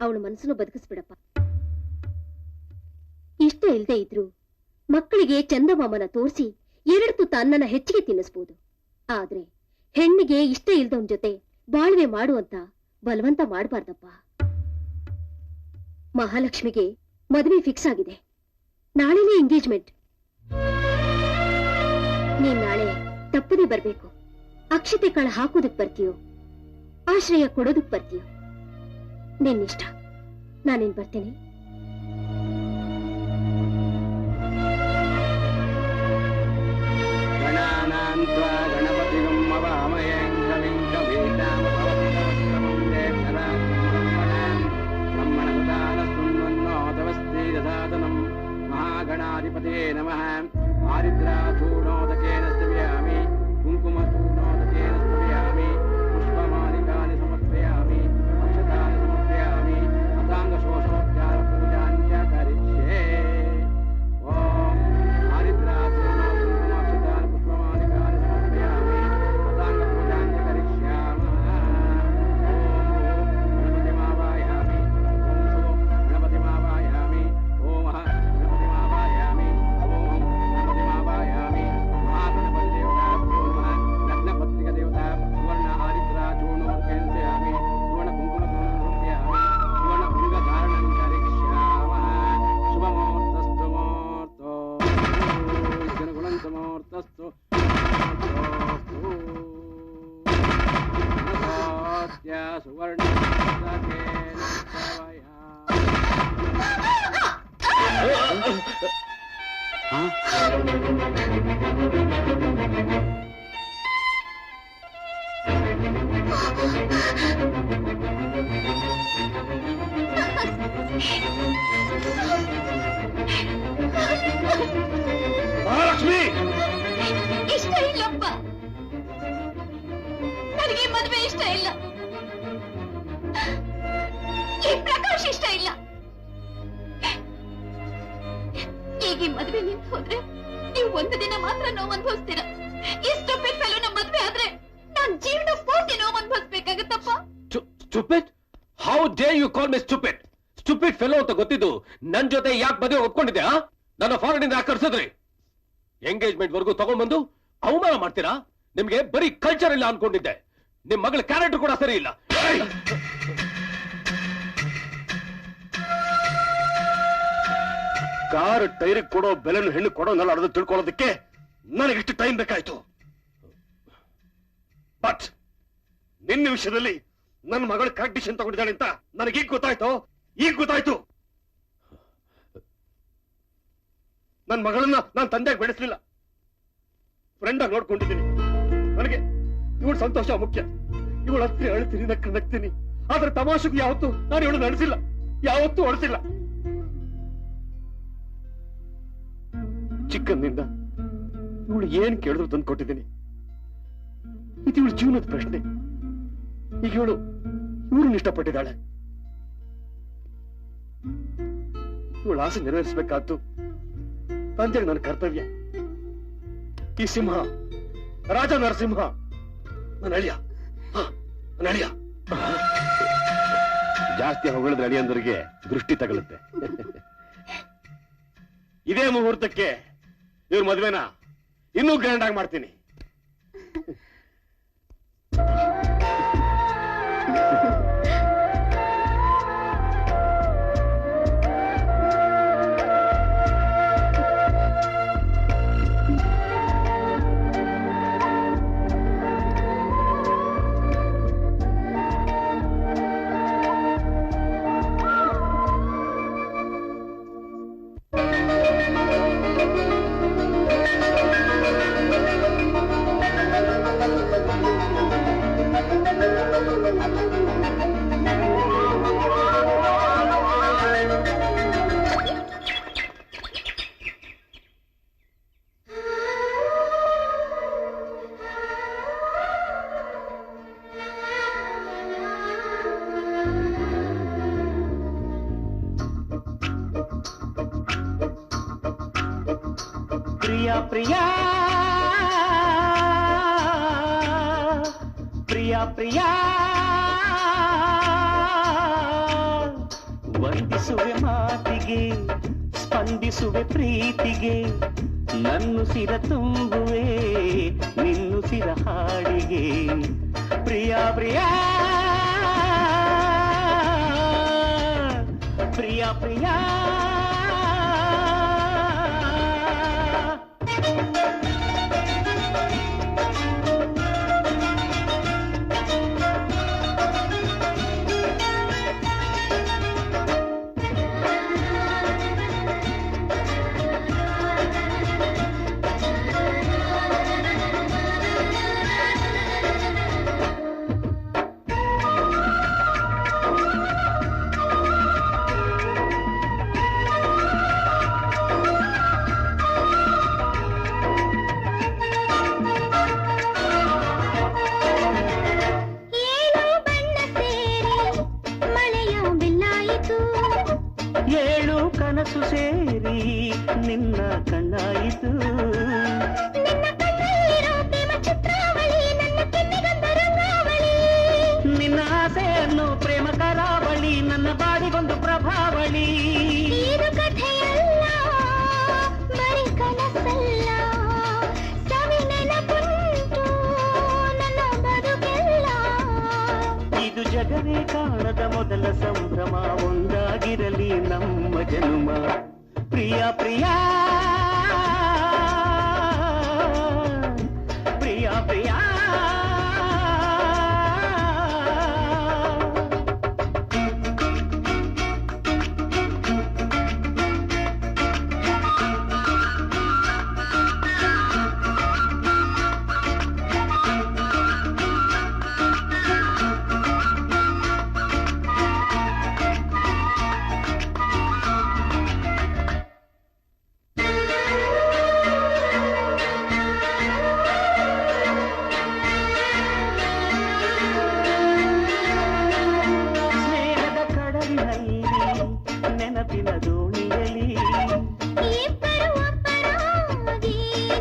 ಅವಳ ಮನಸ್ಸನ್ನು ಬದುಕಿಸ್ಬಿಡಪ್ಪ. ಇಷ್ಟ ಇಲ್ದೇ ಇದ್ರು ಮಕ್ಕಳಿಗೆ ಚಂದಮಾಮನ ತೋರಿಸಿ 2 ತುತ್ತು ಅನ್ನನ ಹೆಚ್ಚಿಗೆ ತಿನ್ನಿಸ್ಬೋದು. ಆದ್ರೆ ಹೆಣ್ಣಿಗೆ ಇಷ್ಟ ಇಲ್ದವನ್ ಜೊತೆ ಬಾಳ್ವೆ ಮಾಡು ಅಂತ ಬಲವಂತ ಮಾಡಬಾರ್ದಪ್ಪ. ಮಹಾಲಕ್ಷ್ಮಿಗೆ ಮದುವೆ ಫಿಕ್ಸ್ ಆಗಿದೆ. ನಾಳೆನೇ ಎಂಗೇಜ್ಮೆಂಟ್. ನೀನ್ ನಾಳೆ ತಪ್ಪದೇ ಬರ್ಬೇಕು. ಅಕ್ಷತೆ ಕಾಳ ಹಾಕೋದಕ್ ಬರ್ತೀಯೋ, ಆಶ್ರಯ ಕೊಡೋದಕ್ ಬರ್ತೀಯೋ, ನಿನ್ನಿಷ್ಟ. ನಾನೇನ್ ಬರ್ತೇನೆ. ಮಹಾಗಣಾಧಿಪತೆ ನಮಃ. ಆರಿದ್ರಾಚೂರ್ಣೋದಕೇನ ಸ್ತವ್ಯಾಮಿ, ಕುಂಕುಮಚೂರ್ಣೋದಕೇನ ಸ್ತವ್ಯಾಮಿ, ಪುಷ್ಪಮಾಲಿಕಾನಿ ಸಮರ್ಪಯಾಮಿ, ಅಕ್ಷತಾನಿ ಸಮರ್ಪಯಾಮಿ, ಅತಾಂಗಶೋಷೋಪಚಾರ ಪೂಜಾಂಚ ಕರಿಷ್ಯೆ. ಓಂ ಆರಿದ್ರಾಚೂರ್ಣೋ ಕುಂಕುಮಾಕ್ಷತಾನಿ ಪುಷ್ಪಮಾಲಿಕಾನಿ ಸಮರ್ಪಯಾಮಿ, ಅತಾಂಗ ಪೂಜಾಂಚ ಕರಿಷ್ಯಾಮಃ. ಓಂ ಗಣಪತಿಮಾವಾಯಾಮಿ, ಓಂ ಸೋ ಗಣಪತಿಮಾವಾಯಾಮಿ, ಓಂ ಗಣಪತಿಮಾವಾಯಾಮಿ, ಓಂ ಗಣಪತಿಮಾವಾಯಾಮಿ. ಮಹಾಗಣಪತಿ ದೇವತಾ ನಮಃ. ಲಗ್ನಪತ್ರಿಕ ದೇವತಾ ಸುವರ್ಣ ಆರಿದ್ರಾಚೂರ್ಣೋದಕೇನ ಸುವರ್ಣ ಕುಂಕುಮಚೂರ್ಣೋದಕೇನ ಸುವರ್ಣ ಭೃಂಗಧಾರಣಂ ಕರಿಷ್ಯಾಮಃ. ಶುಭಮುಹೂರ್ತಸ್ತು ಮುಹೂರ್ತೋ ಜನಗುಣಂತಮೂರ್ತಸ್ತು ಸತ್ಯ ಸುವರ್ಣ ಮಹಾಲಕ್ಷ್ಮಿ, ಇಷ್ಟ ಇಲ್ಲಪ್ಪ. ನನಗೆ ಮದುವೆ ಇಷ್ಟ ಇಲ್ಲ. ಈ ಪ್ರಕಾಶ್ ಇಷ್ಟ ಇಲ್ಲ. ಈಗ ಈ ಮದುವೆ ನಿಂತು ಹೋದ್ರೆ ನೀವು 1 ದಿನ ಮಾತ್ರ ನೋವು ಅನುಭವಿಸ್ತೀರ. ಈ ಸ್ಟುಪಿಡ್ ಫೆಲೋನ ಮದುವೆ ಆದ್ರೆ ನಾನ್ ಜೀವನ ಪೂರ್ತಿ ನೋವು ಅನುಭವಿಸ್ಬೇಕಾಗತ್ತಪ್ಪ. Stupid? How dare you call me stupid? Stupid fellow ಅಂತ ಗೊತ್ತಿದ್ದು ನನ್ ಜೊತೆ ಯಾಕೆ ಮದುವೆ ಒಪ್ಕೊಂಡಿದ್ದೆ? ನನ್ನ ಫಾರಿನ್ ಇಂದ ಕರ್ಸಿದ್ರಿ. ಎಂಗೇಜ್ಮೆಂಟ್ ವರ್ಗೂ ತಗೊಂಡ್ಬಂದು ಅವಮಾನ ಮಾಡ್ತೀರಾ? ನಿಮ್ಗೆ ಬರೀ ಕಲ್ಚರ್ ಇಲ್ಲ ಅನ್ಕೊಂಡಿದ್ದೆ. ನಿಮ್ ಮಗಳ ಕ್ಯಾರೆಕ್ಟರ್ ಕೂಡ ಸರಿ ಇಲ್ಲ. ಕಾರ್ ಟೈರ್ ಕೊಡೋ ಬೆಲೆನು ಹೆಣ್ಣು ಕೊಡೋನಲ್ಲ, ಅದು ತಿಳ್ಕೊಳ್ಳೋದಕ್ಕೆ ನನಗಿಷ್ಟು ಟೈಮ್ ಬೇಕಾಯ್ತು. ಬಟ್ ನಿನ್ನ ವಿಷಯದಲ್ಲಿ ನನ್ನ ಮಗಳು ಕರೆಕ್ಟ್ ಡಿಸಿಷನ್ ತಗೊಂಡಿದ್ದಾಳೆ ಅಂತ ನನಗೀಗ ಗೊತ್ತಾಯ್ತು. ಈಗ ಗೊತ್ತಾಯ್ತು. ನನ್ನ ಮಗಳನ್ನ ನಾನು ತಂದೆಗೆ ಬೆಳೆಸಲಿಲ್ಲ, ಫ್ರೆಂಡ್ ಆಗಿ ನೋಡ್ಕೊಂಡಿದ್ದೀನಿ. ನನಗೆ ಇವಳು ಸಂತೋಷ ಮುಖ್ಯ. ಇವಳು ಹತ್ತಿ ಅಳ್ತೀನಿ, ನಗ್ತೀನಿ. ಆದ್ರೆ ತಮಾಷೆಗೂ ಯಾವತ್ತೂ ನಾನು ಇವಳು ನಡೆಸಿಲ್ಲ, ಯಾವತ್ತೂ ಹೊಡೆಸಿಲ್ಲ. ಚಿಕ್ಕಂದಿಂದ ಇವಳು ಏನ್ ಕೇಳಿದ್ರು ತಂದು ಕೊಟ್ಟಿದ್ದೀನಿ. ಇದು ಇವಳು ಜೀವನದ ಪ್ರಶ್ನೆ. ಈಗ ಇವಳನ್ನ ಇಷ್ಟಪಟ್ಟಿದ್ದಾಳೆ. ಇವಳ ಆಸೆ ನೆರವೇರಿಸಬೇಕಾದ್ದು ತಂದೆಗೆ ನನ್ನ ಕರ್ತವ್ಯ. ಈ ಸಿಂಹ, ರಾಜ ನರಸಿಂಹ, ನನ್ನ ಅಳಿಯ, ನನ್ನ ಅಳಿಯ. ಜಾಸ್ತಿ ಹೊಗಳಿದ್ರೆ ಅಳಿಯಂದರಿಗೆ ದೃಷ್ಟಿ ತಗಲುತ್ತೆ. ಇದೇ ಮುಹೂರ್ತಕ್ಕೆ ಇವ್ರ ಮದುವೆನ ಇನ್ನೂ ಗ್ರ್ಯಾಂಡ್ ಆಗಿ ಮಾಡ್ತೀನಿ. ಪ್ರಿಯಾ ಪ್ರಿಯಾ ಪ್ರಿಯಾ ಪ್ರಿಯಾ ವಂದಿಸುವೆ ಮಾತಿಗೆ, ಸ್ಪಂದಿಸುವೆ ಪ್ರೀತಿಗೆ, ನನ್ನುಸಿರ ತುಂಬುವೆ ನಿನ್ನುಸಿರ ಹಾಡಿಗೆ. ಪ್ರಿಯಾ ಪ್ರಿಯಾ ಪ್ರಿಯಾ ಪ್ರಿಯಾ ಏಳು ಕನಸು ಸೇರಿ ನಿನ್ನ ಕಣ್ಣಾಯಿತು. ನಿನ್ನ ಆಸೆಯನ್ನು ಪ್ರೇಮ ಕರಾವಳಿ, ನನ್ನ ಬಾಡಿಗೊಂದು ಪ್ರಭಾವಳಿ. ಇದು ಜಗವೇ ಕಾಣದ ಮೊದಲ ಸಂಭ್ರಮ, ಒಂದಾಗಿರಲಿ ನಮ್ಮ ಜನುಮ. ಪ್ರಿಯಾ ಪ್ರಿಯಾ ಪ್ರಿಯಾ ಪ್ರಿಯಾ ನೆನಪಿನ ದೋಣಿಯಲಿ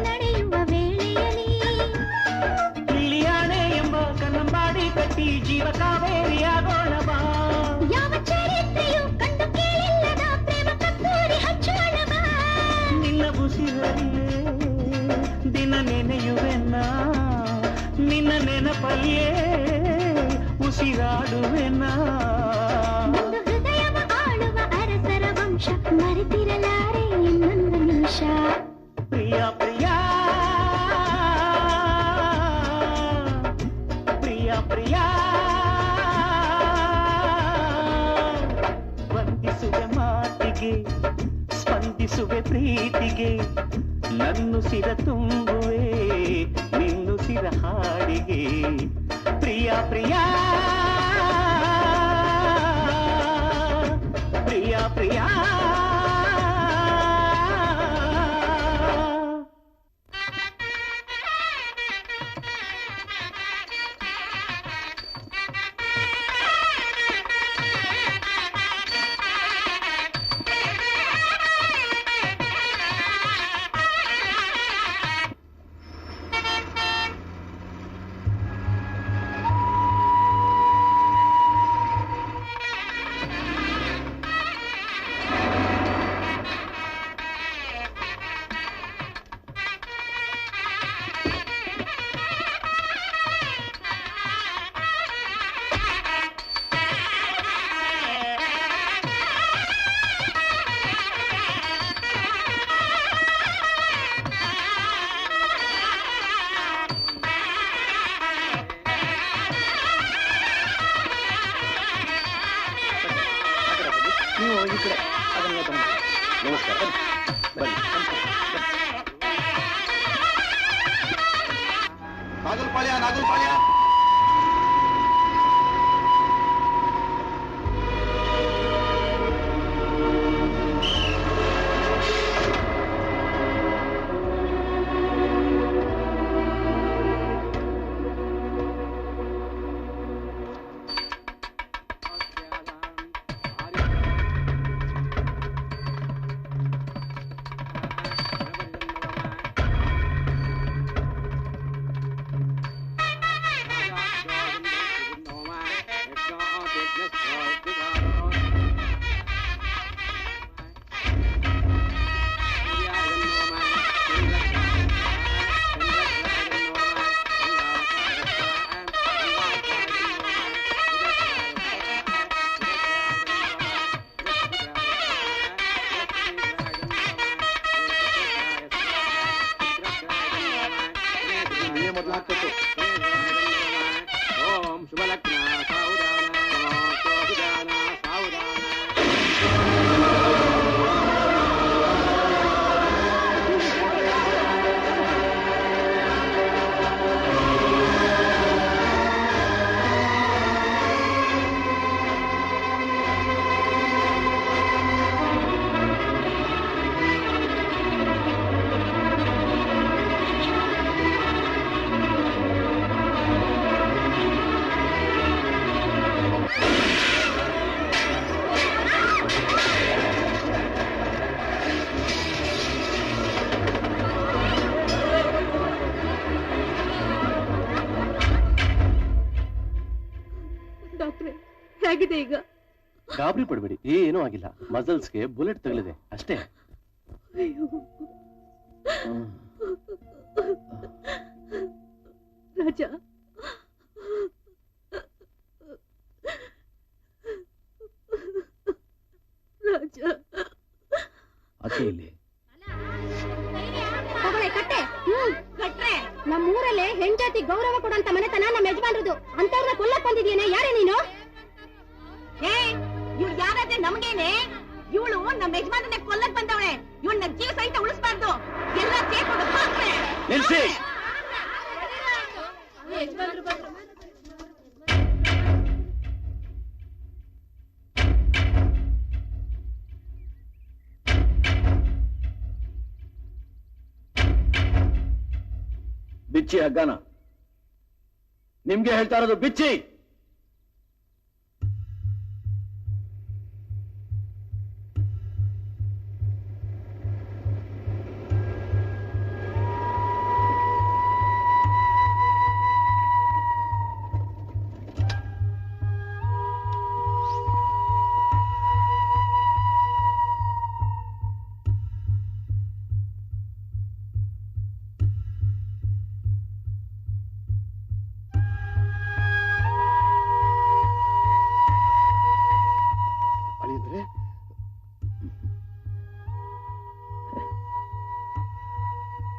ನಡೆಯುವ ವೇಳೆಯಲಿ ಇಳಿಯಾಣೆ ಎಂಬ ಕನ್ನಂಬಾಡಿ ಕಟ್ಟಿ ಜೀವ ಕಾವೇರಿಯಾಗೋಣ ಬಾ. ಯಾವ ಚರಿತ್ರೆಯು ಕಂಡು ಕೇಳಿಲ್ಲದ ಪ್ರೇಮ ಕಸ್ತೂರಿ ಹಚ್ಚೋಣ ಬಾ. ನಿನ್ನ ಉಸಿರಲ್ಲೇ ದಿನ ನೆನೆಯುವೆನ್ನ, ನಿನ್ನ ನೆನಪಲ್ಲಿಯೇ ಉಸಿರಾಡುವೆನ್ನ. ಮರೆತಿರಲಾರೆ ಇನ್ನೊಂದು ನಿಮಿಷ. ಪ್ರಿಯಾ ಪ್ರಿಯಾ ಪ್ರಿಯಾ ಪ್ರಿಯಾ ತುಂಬಿಸುವೆ ಪ್ರೀತಿಗೆ ನನ್ನುಸಿರ ತುಂಬುವೆ ನಿನ್ನುಸಿರ ಹಾಡಿಗೆ ಪ್ರಿಯ ಪ್ರಿಯ ಪ್ರಿಯ ಪ್ರಿಯ ನೀವು ಈ ಕಡೆ ಅದನ್ನ ತಗೊಂಡು ನಮಸ್ಕಾರ ಬನ್ನಿ. ನಾಗಲ್ಪಾಳ್ಯ ನಾಗಲ್ಪಾಳ್ಯ ಮೊದಲು ಹಾಕ್ಬೇಕು. ಓಂ ಶುಭಲಗ್ನ ಸಾವುಧಾನ ಸಾವುಧಾನ ಡಾಕ್ಟ್ರೆ ಹೇಗಿದೆ ಈಗ? ಗಾಬರಿ ಪಡ್ಬೇಡಿ, ಏನೂ ಆಗಿಲ್ಲ. ಮಸಲ್ಸ್ಗೆ ಬುಲೆಟ್ ತಗಲಿದೆ ಅಷ್ಟೇ. ಅಯ್ಯೋ ರಾಜ, ರಾಜ ಆಕೆ ಇಲ್ಲಿ ಕಟ್ಟೆ ಕಟ್ರೆ ನಮ್ಮೂರಲ್ಲೇ ಹೆಂಡತಿ ಗೌರವ ಕೊಡಂತ ಮನೆತನ ನಮ್ಮ ಯಜಮಾನ್ರದು. ಅಂತವ್ರನ್ನ ಕೊಲ್ಲಕ್ ಬಂದಿದ್ಯೇನೆ, ಯಾರೇ ನೀನು? ಇವ್ಳು ಯಾರಾದ್ರೆ ನಮ್ಗೇನೆ? ಇವಳು ನಮ್ಮ ಯಜಮಾನನ್ನೇ ಕೊಲ್ಲಕ್ ಬಂದವಳೆ. ಇವಳನ್ನ ಜೀವ ಸಹಿತ ಉಳಿಸ್ಬಾರ್ದು. ಎಲ್ಲ ಸೇರ್ಕೊಂಡು ಹಾಕ್ರೆ. ನಿಲ್ಸಿ. ಬಿಚ್ಚಿ ಹಗ್ಗನ. ನಿಮ್ಗೆ ಹೇಳ್ತಾ ಇರೋದು ಬಿಚ್ಚಿ.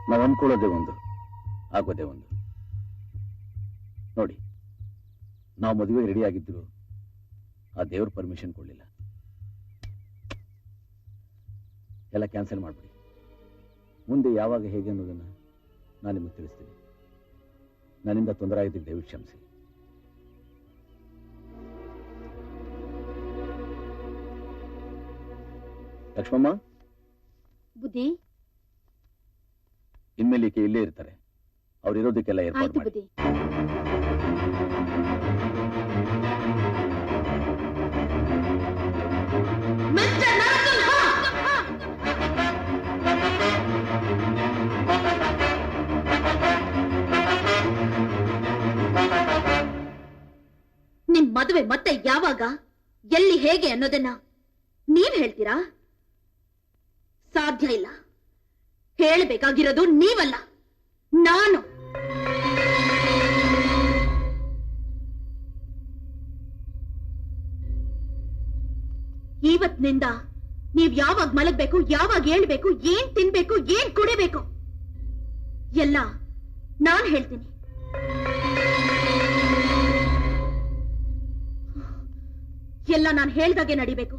ನಾವು ಅನ್ಕೊಳ್ಳೋದೇ ಒಂದು, ಆಗೋದೇ ಒಂದು. ನೋಡಿ, ನಾವು ಮದುವೆಗೆ ರೆಡಿ ಆಗಿದ್ರು ಆ ದೇವ್ರ ಪರ್ಮಿಷನ್ ಕೊಡ್ಲಿಲ್ಲ. ಎಲ್ಲ ಕ್ಯಾನ್ಸಲ್ ಮಾಡಿಬಿಡಿ. ಮುಂದೆ ಯಾವಾಗ ಹೇಗೆ ಅನ್ನೋದನ್ನು ನಾನು ನಿಮಗೆ ತಿಳಿಸ್ತೀನಿ. ನನ್ನಿಂದ ತೊಂದರೆ ಆಗಿದ್ದಕ್ಕೆ ದಯವಿಟ್ಟು ಕ್ಷಮಿಸಿ. ಲಕ್ಷ್ಮಮ್ಮ, ಬುದ್ಧಿ ಇನ್ಮೇಲೆ ಈಕೆ ಇಲ್ಲೇ ಇರ್ತಾರೆ. ಅವ್ರು ಇರೋದಕ್ಕೆಲ್ಲ ಏರ್ಪಾಡು ಆಯ್ತು ಮಾಡಿ. ಬುದ್ಧಿ. ನಿಮ್ ಮದುವೆ ಮತ್ತೆ ಯಾವಾಗ, ಎಲ್ಲಿ, ಹೇಗೆ ಅನ್ನೋದನ್ನ ನೀವ್ ಹೇಳ್ತೀರಾ? ಸಾಧ್ಯ ಇಲ್ಲ. ಹೇಳಬೇಕಾಗಿರೋದು ನೀವಲ್ಲ, ನಾನು. ಇವತ್ತಿನಿಂದ ನೀವ್ ಯಾವಾಗ ಮಲಗ್ಬೇಕು, ಯಾವಾಗ ಹೇಳ್ಬೇಕು, ಏನ್ ತಿನ್ಬೇಕು, ಏನ್ ಕುಡಿಬೇಕು ಎಲ್ಲ ನಾನ್ ಹೇಳ್ತೀನಿ. ಎಲ್ಲ ನಾನು ಹೇಳ್ದಾಗೆ ನಡಿಬೇಕು.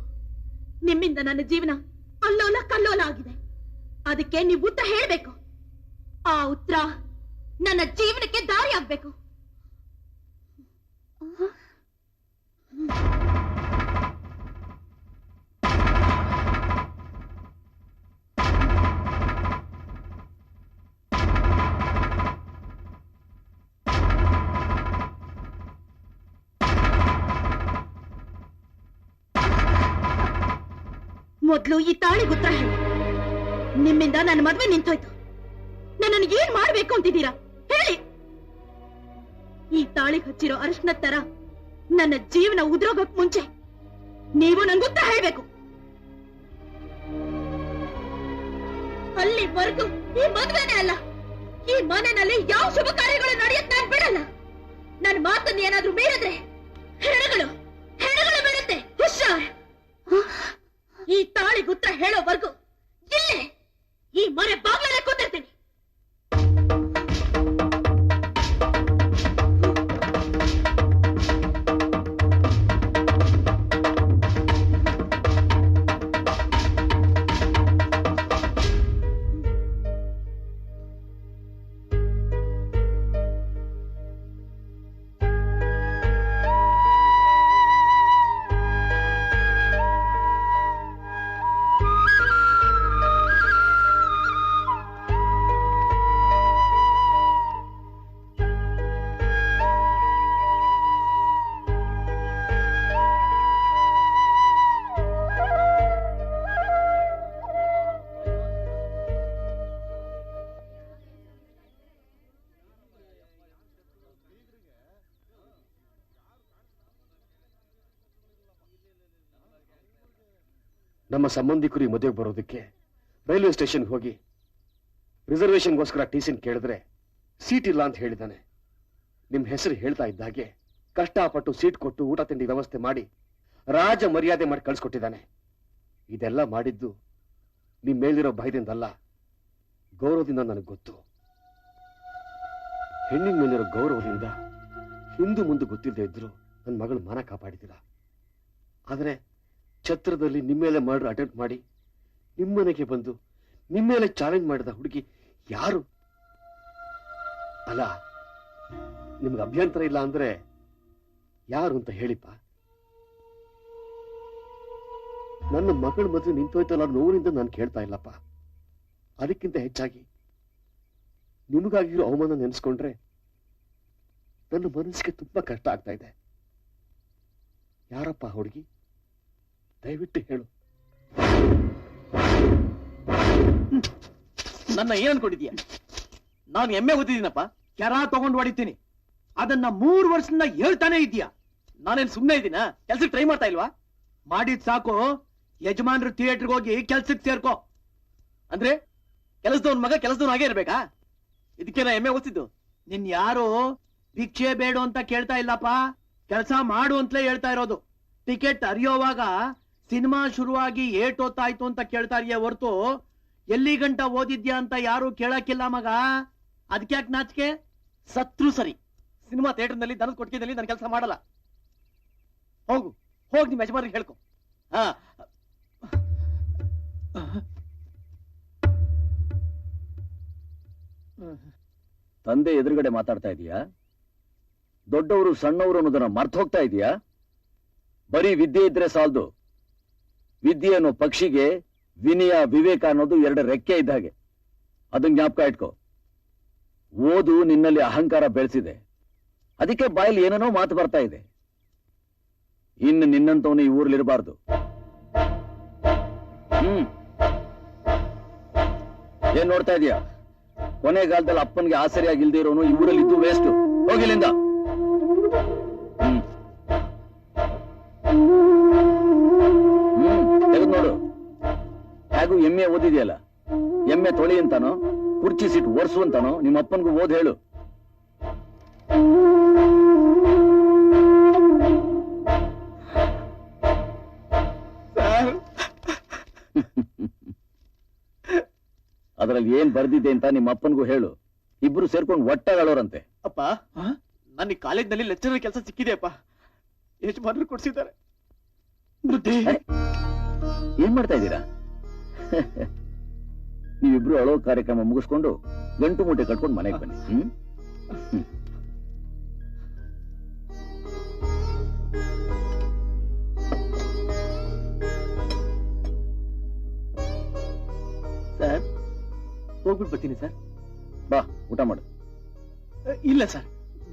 ನಿಮ್ಮಿಂದ ನನ್ನ ಜೀವನ ಅಲ್ಲೋಲ ಕಲ್ಲೋಲ ಆಗಿದೆ. ಅದಕ್ಕೆ ನೀವು ಉತ್ತರ ಹೇಳ್ಬೇಕು. ಆ ಉತ್ತರ ನನ್ನ ಜೀವನಕ್ಕೆ ದಾರಿ ಆಗ್ಬೇಕು. ಮೊದ್ಲು ಈ ತಾಳಿಗೆ ಉತ್ತರ ಹೇಳಿ. ನಿಮ್ಮಿಂದ ನನ್ನ ಮದ್ವೆ ನಿಂತೋಯ್ತು. ನನ್ನನ್ನು ಏನ್ ಮಾಡ್ಬೇಕು ಅಂತಿದ್ದೀರಾ ಹೇಳಿ. ಈ ತಾಳಿಗೆ ಹಚ್ಚಿರೋ ಅರಿಶಿನ ತರ ನನ್ನ ಜೀವನ ಉದ್ರೋಗಕ್ ಮುಂಚೆ ನೀವು ನನ್ಗೆ ಉತ್ತರ ಹೇಳ್ಬೇಕು. ಅಲ್ಲಿವರೆಗೂ ಈ ಮದ್ವೆನೇ ಅಲ್ಲ, ಈ ಮನೆಯಲ್ಲಿ ಯಾವ ಶುಭ ಕಾರ್ಯಗಳು ನಡೆಯತ್ ನಾನು ಬಿಡಲ್ಲ. ನನ್ನ ಮಾತನ್ನು ಏನಾದ್ರೂ ಮೀರಿದ್ರೆ ಹೆಣಗಳು ಬೀಳುತ್ತೆ. ಹುಷಾರ್. ಈ ತಾಳಿಗೆ ಉತ್ತರ ಹೇಳೋವರೆಗೂ ಇಲ್ಲೇ ಈ ಮನೆ ಬಾಗ್ಲಲ್ಲೇ ಕೂತಿರ್ತೀನಿ. ನಮ್ಮ ಸಂಬಂಧಿಕರು ಈ ಮದುವೆಗೆ ಬರೋದಕ್ಕೆ ರೈಲ್ವೆ ಸ್ಟೇಷನ್ಗೆ ಹೋಗಿ ರಿಸರ್ವೇಶನ್ಗೋಸ್ಕರ ಟಿಸಿನ್ ಕೇಳಿದ್ರೆ ಸೀಟ್ ಇಲ್ಲ ಅಂತ ಹೇಳಿದ್ದಾನೆ. ನಿಮ್ ಹೆಸರು ಹೇಳ್ತಾ ಇದ್ದಾಗೆ ಕಷ್ಟಪಟ್ಟು ಸೀಟ್ ಕೊಟ್ಟು ಊಟ ತಿಂಡಿ ವ್ಯವಸ್ಥೆ ಮಾಡಿ ರಾಜ ಮರ್ಯಾದೆ ಮಾಡಿ ಕಳ್ಸಿಕೊಟ್ಟಿದ್ದಾನೆ. ಇದೆಲ್ಲ ಮಾಡಿದ್ದು ನಿಮ್ ಮೇಲಿರೋ ಭಯದಿಂದಲ್ಲ, ಗೌರವದಿಂದ ನನಗೆ ಗೊತ್ತು. ಹೆಣ್ಣಿನ ಮೇಲಿರೋ ಗೌರವದಿಂದ ಹಿಂದು ಮುಂದೆ ಗೊತ್ತಿಲ್ಲದೆ ಇದ್ರು ನನ್ನ ಮಗಳು ಮಾನ ಕಾಪಾಡಿದಿಲ್ಲ. ಆದ್ರೆ ಛತ್ರದಲ್ಲಿ ನಿಮ್ಮೇಲೆ ಮರ್ಡರ್ ಅಟೆಂಪ್ಟ್ ಮಾಡಿ ನಿಮ್ಮನೆಗೆ ಬಂದು ನಿಮ್ಮೇಲೆ ಚಾಲೆಂಜ್ ಮಾಡಿದ ಹುಡುಗಿ ಯಾರು? ಅಲ್ಲ, ನಿಮ್ಗೆ ಅಭ್ಯಂತರ ಇಲ್ಲ ಅಂದ್ರೆ ಯಾರು ಅಂತ ಹೇಳಿಪ್ಪ. ನನ್ನ ಮಗಳ ಮದುವೆ ನಿಂತೋಯ್ತಲ್ಲ ನೋವಿನಿಂದ ನಾನು ಕೇಳ್ತಾ ಇಲ್ಲಪ್ಪ. ಅದಕ್ಕಿಂತ ಹೆಚ್ಚಾಗಿ ನಿಮಗಾಗಿರೋ ಅವಮಾನ ನೆನೆಸ್ಕೊಂಡ್ರೆ ನನ್ನ ಮನಸ್ಸಿಗೆ ತುಂಬಾ ಕಷ್ಟ ಆಗ್ತಾ ಇದೆ. ಯಾರಪ್ಪ ಹುಡುಗಿ? ದಯವಿಟ್ಟು ಹೇಳು. ನನ್ನ ಏನ್ ಅನ್ಕೊಂಡಿದ್ಯಾ? ನಾನು ಎಮ್ಮೆ ಓದಿದ್ದೀನಪ್ಪ. ಕೆರ ತಗೊಂಡು ಹೊಡಿತೀನಿ. ಅದನ್ನ 3 ವರ್ಷದಿಂದ ಹೇಳ್ತಾನೆ ಇದೀಯಾ. ನಾನೇನ್ ಸುಮ್ನೆ ಇದ್ದೀನ? ಕೆಲ್ಸಕ್ಕೆ ಟ್ರೈ ಮಾಡ್ತಾ ಇಲ್ವಾ? ಮಾಡಿದ್ ಸಾಕು. ಯಜಮಾನ್ರು ಥಿಯೇಟರ್ಗೆ ಹೋಗಿ ಕೆಲ್ಸಕ್ಕೆ ಸೇರ್ಕೋ. ಅಂದ್ರೆ ಕೆಲಸದವನ್ ಮಗ ಕೆಲಸದವನ್ ಹಾಗೆ ಇರ್ಬೇಕಾ? ಇದಕ್ಕೆ ನಾ ಎಮ್ಮೆ ಓದಿದ್ದು. ನಿನ್ ಯಾರು ಭಿಕ್ಷೆ ಬೇಡು ಅಂತ ಕೇಳ್ತಾ ಇಲ್ಲಪ್ಪ, ಕೆಲಸ ಮಾಡು ಅಂತಲೇ ಹೇಳ್ತಾ ಇರೋದು. ಟಿಕೆಟ್ ಅರಿಯೋವಾಗ ಸಿನಿಮಾ ಶುರುವಾಗಿ ಏಟೊತ್ತಾಯ್ತು ಅಂತ ಕೇಳ್ತಾ ಇದೆಯಾ ಹೊರ್ತು ಎಲ್ಲಿ ಗಂಟ ಓದಿದ್ಯಾ ಅಂತ ಯಾರು ಕೇಳಕ್ಕಿಲ್ಲ ಮಗ. ಅದಕ್ಯಾಕ್ ನಾಚಿಕೆ? ಸತ್ರು ಸರಿ, ಸಿನಿಮಾ ಥಿಯೇಟರ್ನಲ್ಲಿ ದನದ ಕೊಟ್ಟಿಗೆದಲ್ಲಿ ನಾನು ಕೆಲಸ ಮಾಡಲ್ಲ. ಹೋಗು, ಹೋಗಿ ನಿಮ್ಮ ಯಜಮಾನಿಗೆ ಹೇಳ್ಕೊ. ತಂದೆ ಎದುರುಗಡೆ ಮಾತಾಡ್ತಾ ಇದೀಯಾ? ದೊಡ್ಡವರು ಸಣ್ಣವರು ಅನ್ನೋದನ್ನ ಮರ್ತು ಹೋಗ್ತಾ ಇದೀಯಾ? ಬರೀ ವಿದ್ಯೆ ಇದ್ರೆ ಸಾಲದು. ವಿದ್ಯೆ ಅನ್ನೋ ಪಕ್ಷಿಗೆ ವಿನಯ ವಿವೇಕ ಅನ್ನೋದು 2 ರೆಕ್ಕೆ ಇದ್ದ ಹಾಗೆ. ಅದನ್ನ ಜ್ಞಾಪಕ ಇಟ್ಕೋ. ಓದು ನಿನ್ನಲ್ಲಿ ಅಹಂಕಾರ ಬೆಳೆಸಿದೆ, ಅದಕ್ಕೆ ಬಾಯಲ್ಲಿ ಏನೇನೋ ಮಾತು ಬರ್ತಾ ಇದೆ. ಇನ್ನು ನಿನ್ನಂತವನು ಈ ಊರ್ಲಿರಬಾರ್ದು. ಏನ್ ನೋಡ್ತಾ ಇದೀಯಾ? ಕೊನೆಗಾಲದಲ್ಲಿ ಅಪ್ಪನ್ಗೆ ಆಸರಿಯಾಗಿಲ್ದೇ ಇರೋನು ಈ ಊರಲ್ಲಿ ಇದ್ದು ವೇಸ್ಟ್. ಹೋಗಿಲ್ಲಿಂದ. ತೆಗೆದು ನೋಡು. ಹೇಗೂ ಎಮ್ಮೆ ಓದಿದೆಯಲ್ಲ, ಎಮ್ಮೆ ತೊಳಿ ಅಂತಾನೋ ಕುರ್ಚಿ ಸೀಟ್ ಓಡಿಸು ಅಂತಾನೋ ನಿಮ್ಮ ಅಪ್ಪನ್ಗೂ ಓದ್ ಹೇಳು. ಅದರಲ್ಲಿ ಏನ್ ಬರ್ದಿದೆ ಅಂತ ನಿಮ್ಮ ಅಪ್ಪನ್ಗೂ ಹೇಳು. ಇಬ್ರು ಸೇರ್ಕೊಂಡು ಒಟ್ಟಾಗಳೋರಂತೆ. ಅಪ್ಪ, ನನ್ನ ಕಾಲೇಜ್ನಲ್ಲಿ ಲೆಕ್ಚರರ್ ಕೆಲಸ ಸಿಕ್ಕಿದೆ ಅಪ್ಪ. ಯಜಮಾನರು ಕೊಡ್ಸಿದ್ದಾರೆ. ಬುದ್ಧಿ. ಏನ್ ಮಾಡ್ತಾ ಇದ್ದೀರಾ? ನೀವಿಬ್ರು ಅಳೋ ಕಾರ್ಯಕ್ರಮ ಮುಗಿಸ್ಕೊಂಡು ಗಂಟು ಮೂಟೆ ಕಟ್ಕೊಂಡು ಮನೆಗೆ ಬನ್ನಿ. ಸರ್, ಹೋಗ್ಬಿಟ್ಟು ಬರ್ತೀನಿ ಸರ್. ಬಾ, ಊಟ ಮಾಡು. ಇಲ್ಲ ಸರ್,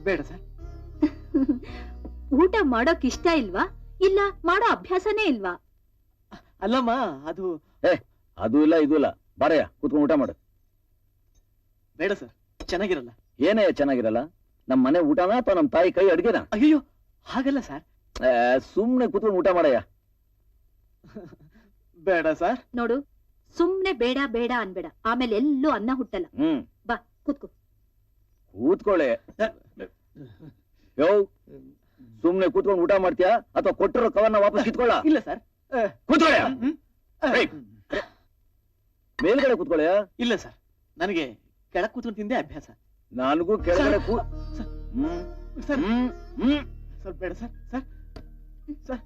ಬೇಡ ಸರ್. ಊಟ ಮಾಡೋಕ್ ಇಷ್ಟ ಇಲ್ವಾ, ಇಲ್ಲ ಮಾಡೋ ಅಭ್ಯಾಸನೇ ಇಲ್ವಾ? ಅಲ್ಲಮ್ಮ, ಅದು ಅದು ಇಲ್ಲ ಇದು ಇಲ್ಲ. ಬಾರಯ್ಯ, ಕೂತ್ಕೊಂಡು ಊಟ ಮಾಡು. ಬೇಡ ಸರ್, ಚೆನ್ನಾಗಿರಲ್ಲ. ಏನೇ ಚೆನ್ನಾಗಿರಲ್ಲ? ನಮ್ ಮನೆ ಊಟನಾ ಅಥವಾ ನಮ್ ತಾಯಿ ಕೈ ಅಡ್ಗೆನಾ? ಅಯ್ಯೋ, ಹಾಗಲ್ಲ ಸರ್. ಸುಮ್ನೆ ಕೂತ್ಕೊಂಡು ಊಟ ಮಾಡಯ್ಯ. ಬೇಡ ಸರ್. ನೋಡು, ಸುಮ್ನೆ ಬೇಡ ಬೇಡ ಅನ್ಬೇಡ, ಆಮೇಲೆ ಎಲ್ಲೂ ಅನ್ನ ಹುಟ್ಟಲ್ಲ. ಬಾ, ಕೂತ್ಕೋ. ಕೂತ್ಕೊಳ್ಳೆ. ಯೋ, ಸುಮ್ನೆ ಕೂತ್ಕೊಂಡು ಊಟ ಮಾಡ್ತೀಯಾ ಅಥವಾ ಕೊಟ್ಟಿರೋ ಕವರ್ನ ವಾಪಸ್ ಕಿತ್ಕೊಳ್ಳ? ಇಲ್ಲ ಸರ್. ಕೂತ್ಕೊಳ್ಳ. ಮೇಲ್ಗಡೆ ಕೂತ್ಕೊಳ್ಳ. ಇಲ್ಲ ಸರ್, ನನಗೆ ಕೆಳಗ್ ಕೂತ್ಕೊಂಡು ತಿಂದೆ ಅಭ್ಯಾಸ. ನನಗೂ ಕೆಳಗಡೆ ಸರ್, ಸರ್ ಬೇಡ ಸರ್. ಸರ್ ಸರ್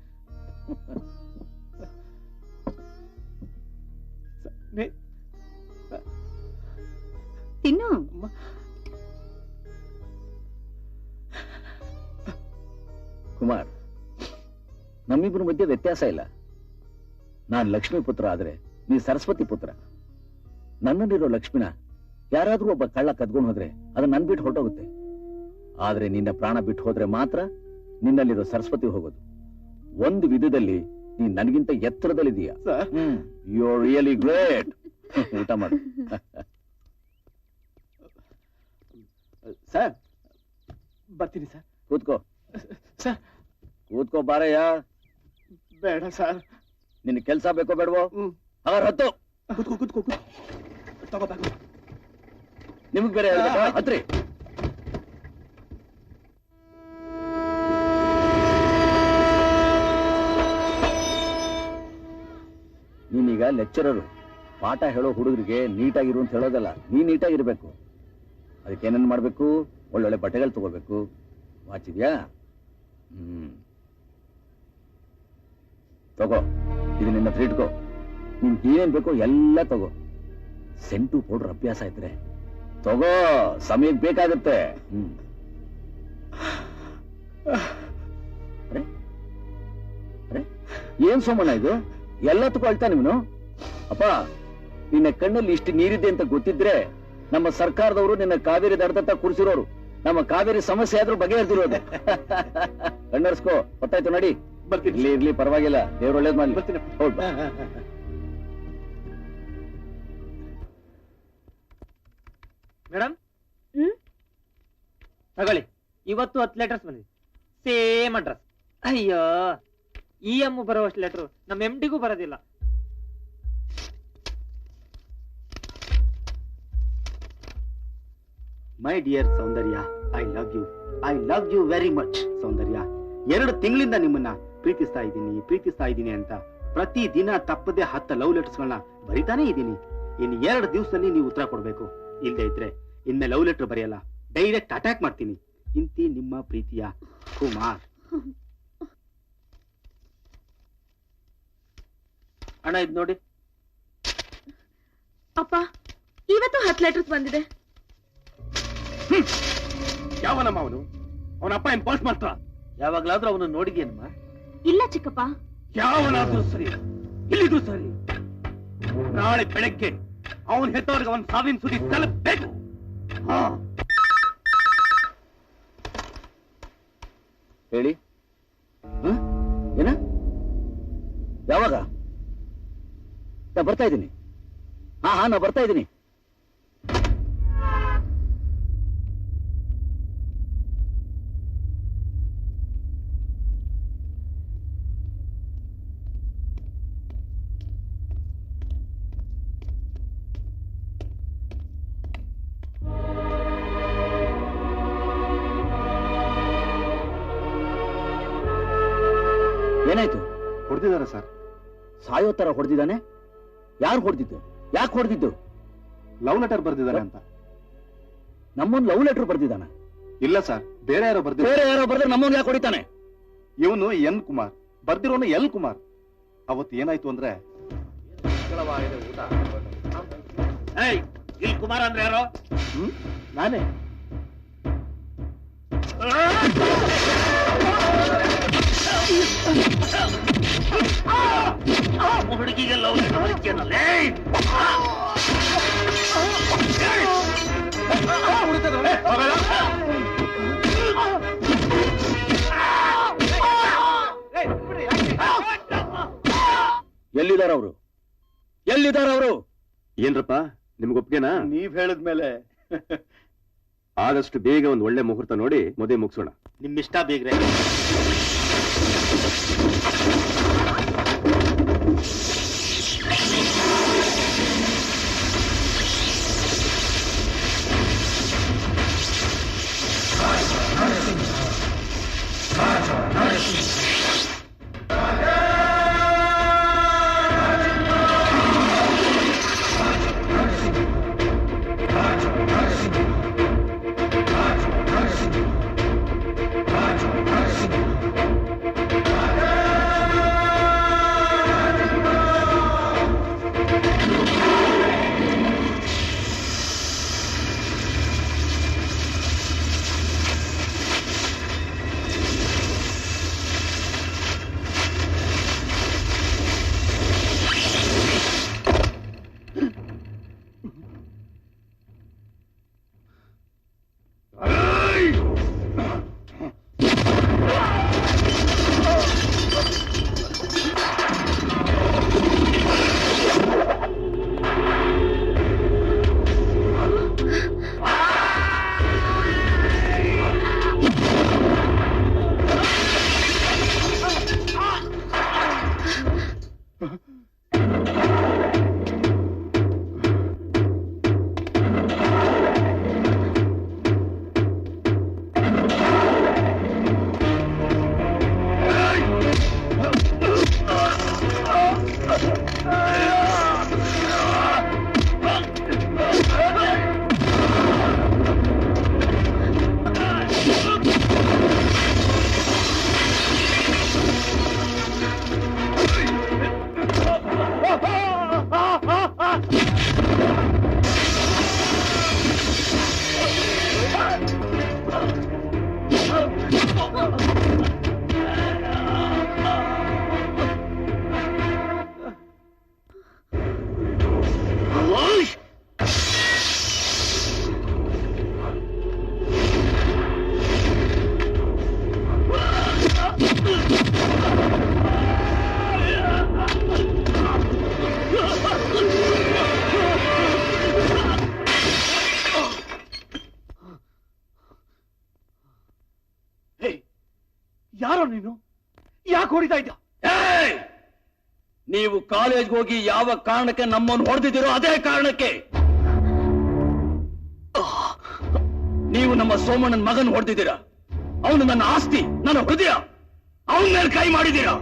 ತಿನ್ನು. ಕುಮಾರ್, ನಮ್ಮಿಬ್ರ ಮಧ್ಯೆ ವ್ಯತ್ಯಾಸ ಇಲ್ಲ. ನಾನ್ ಲಕ್ಷ್ಮೀ ಪುತ್ರ ಆದ್ರೆ ನೀ ಸರಸ್ವತಿ ಪುತ್ರ. ನನ್ನಲ್ಲಿರೋ ಲಕ್ಷ್ಮಿನ ಯಾರಾದ್ರೂ ಒಬ್ಬ ಕಳ್ಳ ಕದ್ಕೊಂಡು ಹೋದ್ರೆ ಅದು ನನ್ ಬಿಟ್ಟು ಹೊರಟೋಗುತ್ತೆ. ಆದ್ರೆ ನಿನ್ನ ಪ್ರಾಣ ಬಿಟ್ಟು ಹೋದ್ರೆ ಮಾತ್ರ ನಿನ್ನಲ್ಲಿರೋ ಸರಸ್ವತಿ ಹೋಗೋದು. ಒಂದು ವಿಧದಲ್ಲಿ ನೀನ್ ನನಗಿಂತ ಎತ್ತರದಲ್ಲಿದೀಯ. You are really great. ಊಟ ಮಾಡು. ಸರ್, ಬರ್ತೀನಿ ಸರ್. ಕೂತ್ಕೋ. ಸರ್, ಕೂತ್ಕೋ. ಬಾರಯ್ಯ. ಬೇಡ ಸರ್. ನಿನ್ ಕೆಲ್ಸ ಬೇಕೋ ಬೇಡವೋ? ಹಾಗಾದ್ರೆ ಹತ್ತು. ಕೂತ್ಕೋ ಕೂತ್ಕೋ ಕೂತ್ಕೋ. ತಗೋಬೇಕು. ನಿಮಗ್ ಬೇರೆ ಹತ್ರಿ. ನೀನೀಗ ಲೆಕ್ಚರರು. ಪಾಠ ಹೇಳೋ ಹುಡುಗರಿಗೆ ನೀಟಾಗಿರು ಅಂತ ಹೇಳೋದಲ್ಲ, ನೀನ್ ನೀಟಾಗಿರ್ಬೇಕು. ಅದಕ್ಕೆ ಏನೇನ್ ಮಾಡ್ಬೇಕು? ಒಳ್ಳೊಳ್ಳೆ ಬಟ್ಟೆಗಳು ತಗೋಬೇಕು. ವಾಚಿದ್ಯಾ? ತಗೋ, ಇದು ನಿನ್ನ ಹತ್ರ ಇಟ್ಕೋ. ನಿನ್ ಏನೇನ್ ಬೇಕೋ ಎಲ್ಲ ತಗೋ. ಸೆಂಟು ಪೌಡರ್ ಅಭ್ಯಾಸ ಇದ್ರೆ ತಗೋ, ಸಮಯಕ್ಕೆ ಬೇಕಾಗುತ್ತೆ. ಏನ್ ಸೋಮಣ್ಣ ಇದು? ಎಲ್ಲ ತಗೊಳ್ತಾ ನಿಮ್ನು? ಅಪ್ಪ, ನಿನ್ನ ಕಣ್ಣಲ್ಲಿ ಇಷ್ಟು ನೀರಿದೆ ಅಂತ ಗೊತ್ತಿದ್ರೆ ನಮ್ಮ ಸರ್ಕಾರದವರು ನಿನ್ನ ಕಾವೇರಿ ದಡದತ್ತ ಕೂರಿಸಿರೋರು. ನಮ್ಮ ಕಾವೇರಿ ಸಮಸ್ಯೆ ಆದ್ರೂ ಬಗೆಹರಿದಿರೋದು. ಕಣ್ಣರ್ಸ್ಕೋ. ಗೊತ್ತಾಯ್ತು ನಡಿ. ಇರ್ಲಿ ಇರ್ಲಿ, ಪರವಾಗಿಲ್ಲ. ದೇವ್ರು ಒಳ್ಳೇದ್ ಮಾಡ್ಲಿ. ಬರ್ತೀನಿ. ಹೌದು. ಮೇಡಮ್, ತಗೊಳ್ಳಿ. ಇವತ್ತು 10 ಲೆಟರ್ಸ್ ಬಂದಿದೆ, ಸೇಮ್ ಅಡ್ರೆಸ್. ಅಯ್ಯೋ, EM ಬರುವಷ್ಟು ಲೆಟರ್ ನಮ್ಮ MDಗೂ ಬರೋದಿಲ್ಲ. My dear Soundarya, I love you very much. Soundarya, 2 ತಿಂಗಳಿಂದ ನಿಮ್ಮನ್ನ ಪ್ರೀತಿಸ್ತಾ ಇದ್ದೀನಿ ಅಂತ ಪ್ರತಿ ದಿನ ತಪ್ಪದೆ 10 ಲವ್ ಲೆಟರ್ಸ್ ಗಳನ್ನ ಬರಿತಾನೆ ಇದ್ದೀನಿ. ಇನ್ನು 2 ದಿವಸದಲ್ಲಿ ನೀವು ಉತ್ತರ ಕೊಡ್ಬೇಕು. ಇಲ್ಲದೆ ಇದ್ರೆ ಇನ್ಮೇಲೆ ಲವ್ ಲೆಟರ್ ಬರೆಯಲ್ಲ, ಡೈರೆಕ್ಟ್ ಅಟ್ಯಾಕ್ ಮಾಡ್ತೀನಿ. ಇಂತಿ ನಿಮ್ಮ ಪ್ರೀತಿಯ ಕುಮಾರ್. ಅಣ್ಣ, ಇದ್ ನೋಡಿ. ಅಪ್ಪ, ಇವತ್ತು 10 ಲೆಟರ್ಸ್ ಬಂದಿದೆ. ಯಾವನಮ್ಮ ಅವನು? ಅವನ ಅಪ್ಪ ಏನ್ ಪೋಸ್ಟ್ ಮಾಸ್ಟ್ರ? ಯಾವಾಗ್ಲಾದ್ರೂ ಅವನು ನೋಡಿದ್ಯೇನಮ್ಮ? ಇಲ್ಲ ಚಿಕ್ಕಪ್ಪ. ಯಾವನಾದ್ರೂ ಸರಿ, ಇಲ್ಲಿಗೂ ಸರಿ, ನಾಳೆ ಬೆಳಗ್ಗೆ ಅವನ್ ಹೆತ್ತವ್ರಿಗೆ ಅವನ್ ಸಾವಿನ ಸುದ್ದಿ ತಲುಪಬೇಕು. ಹೇಳಿ. ಏನ? ಯಾವಾಗ? ನಾ ಬರ್ತಾ ಇದ್ದೀನಿ. ಹಾ ನಾ ಬರ್ತಾ ಇದ್ದೀನಿ. ಏನಾಯ್ತು? ಹೊಡೆದಿದ್ದಾರೆ ಸರ್. ಸಾಯೋ ತರ ಹೊಡೆದಿದ್ದಾನೆ? ಯಾರು ಹೊಡೆದಿದ್ದು? ಯಾಕೆ ಹೊಡೆದಿದ್ದು? ಲವ್ ಲೆಟರ್ ಬರ್ದಿದ್ದಾನೆ ಅಂತ. ನಮ್ಮೊಂದು ಲವ್ ಲೆಟರ್ ಬರ್ದಿದ್ದಾನ? ಇಲ್ಲ ಸರ್, ಬೇರೆ ಯಾರೋ ಬರ್ದಿದ್ದಾರೆ. ಬೇರೆ ಯಾರೋ ಬರ್ದ್ರೆ ನಮ್ಮೊಂದು ಯಾಕೆ ಹೊಡಿತಾನೆ? ಇವನು ಎನ್ ಕುಮಾರ್, ಬರ್ದಿರೋನು ಎಲ್ ಕುಮಾರ್. ಅವತ್ತು ಏನಾಯ್ತು ಅಂದ್ರೆ ಇಲ್ಲಿ ಕುಮಾರ್ ಅಂದ್ರೆ ಯಾರೋ? ನಾನೇ. ಹುಡುಗಿಗೆ ಲವ್ ಲೆಟರ್ ಬರೀತೀಯನಲ್ಲೇ? ಎಲ್ಲಿದ್ದಾರೆ ಅವರು? ಎಲ್ಲಿದ್ದಾರೆ ಅವರು? ಏನ್ರಪ್ಪ ನಿಮ್ಗೆ ಒಪ್ಗೆನಾ? ನೀವ್ ಹೇಳಿದ್ಮೇಲೆ ಆದಷ್ಟು ಬೇಗ ಒಂದು ಒಳ್ಳೆ ಮುಹೂರ್ತ ನೋಡಿ ಮದುವೆ ಮುಗಿಸೋಣ. ನಿಮ್ಮಿಷ್ಟ ಬೇಗ್ರೆ. ಯಾರೋ ನೀನು? ಯಾಕೆ ಹೊಡಿತಾ ಇದ್ದ? ನೀವು ಕಾಲೇಜ್ಗೆ ಹೋಗಿ ಯಾವ ಕಾರಣಕ್ಕೆ ನಮ್ಮನ್ನು ಹೊಡೆದಿದ್ದೀರೋ ಅದೇ ಕಾರಣಕ್ಕೆ ನೀವು ನಮ್ಮ ಸೋಮಣ್ಣನ ಮಗನ್ ಹೊಡೆದಿದ್ದೀರಾ. ಅವನು ನನ್ನ ಆಸ್ತಿ, ನನ್ನ ಹೃದಯ. ಅವನ ಮೇಲೆ ಕೈ ಮಾಡಿದ್ದೀರಾ.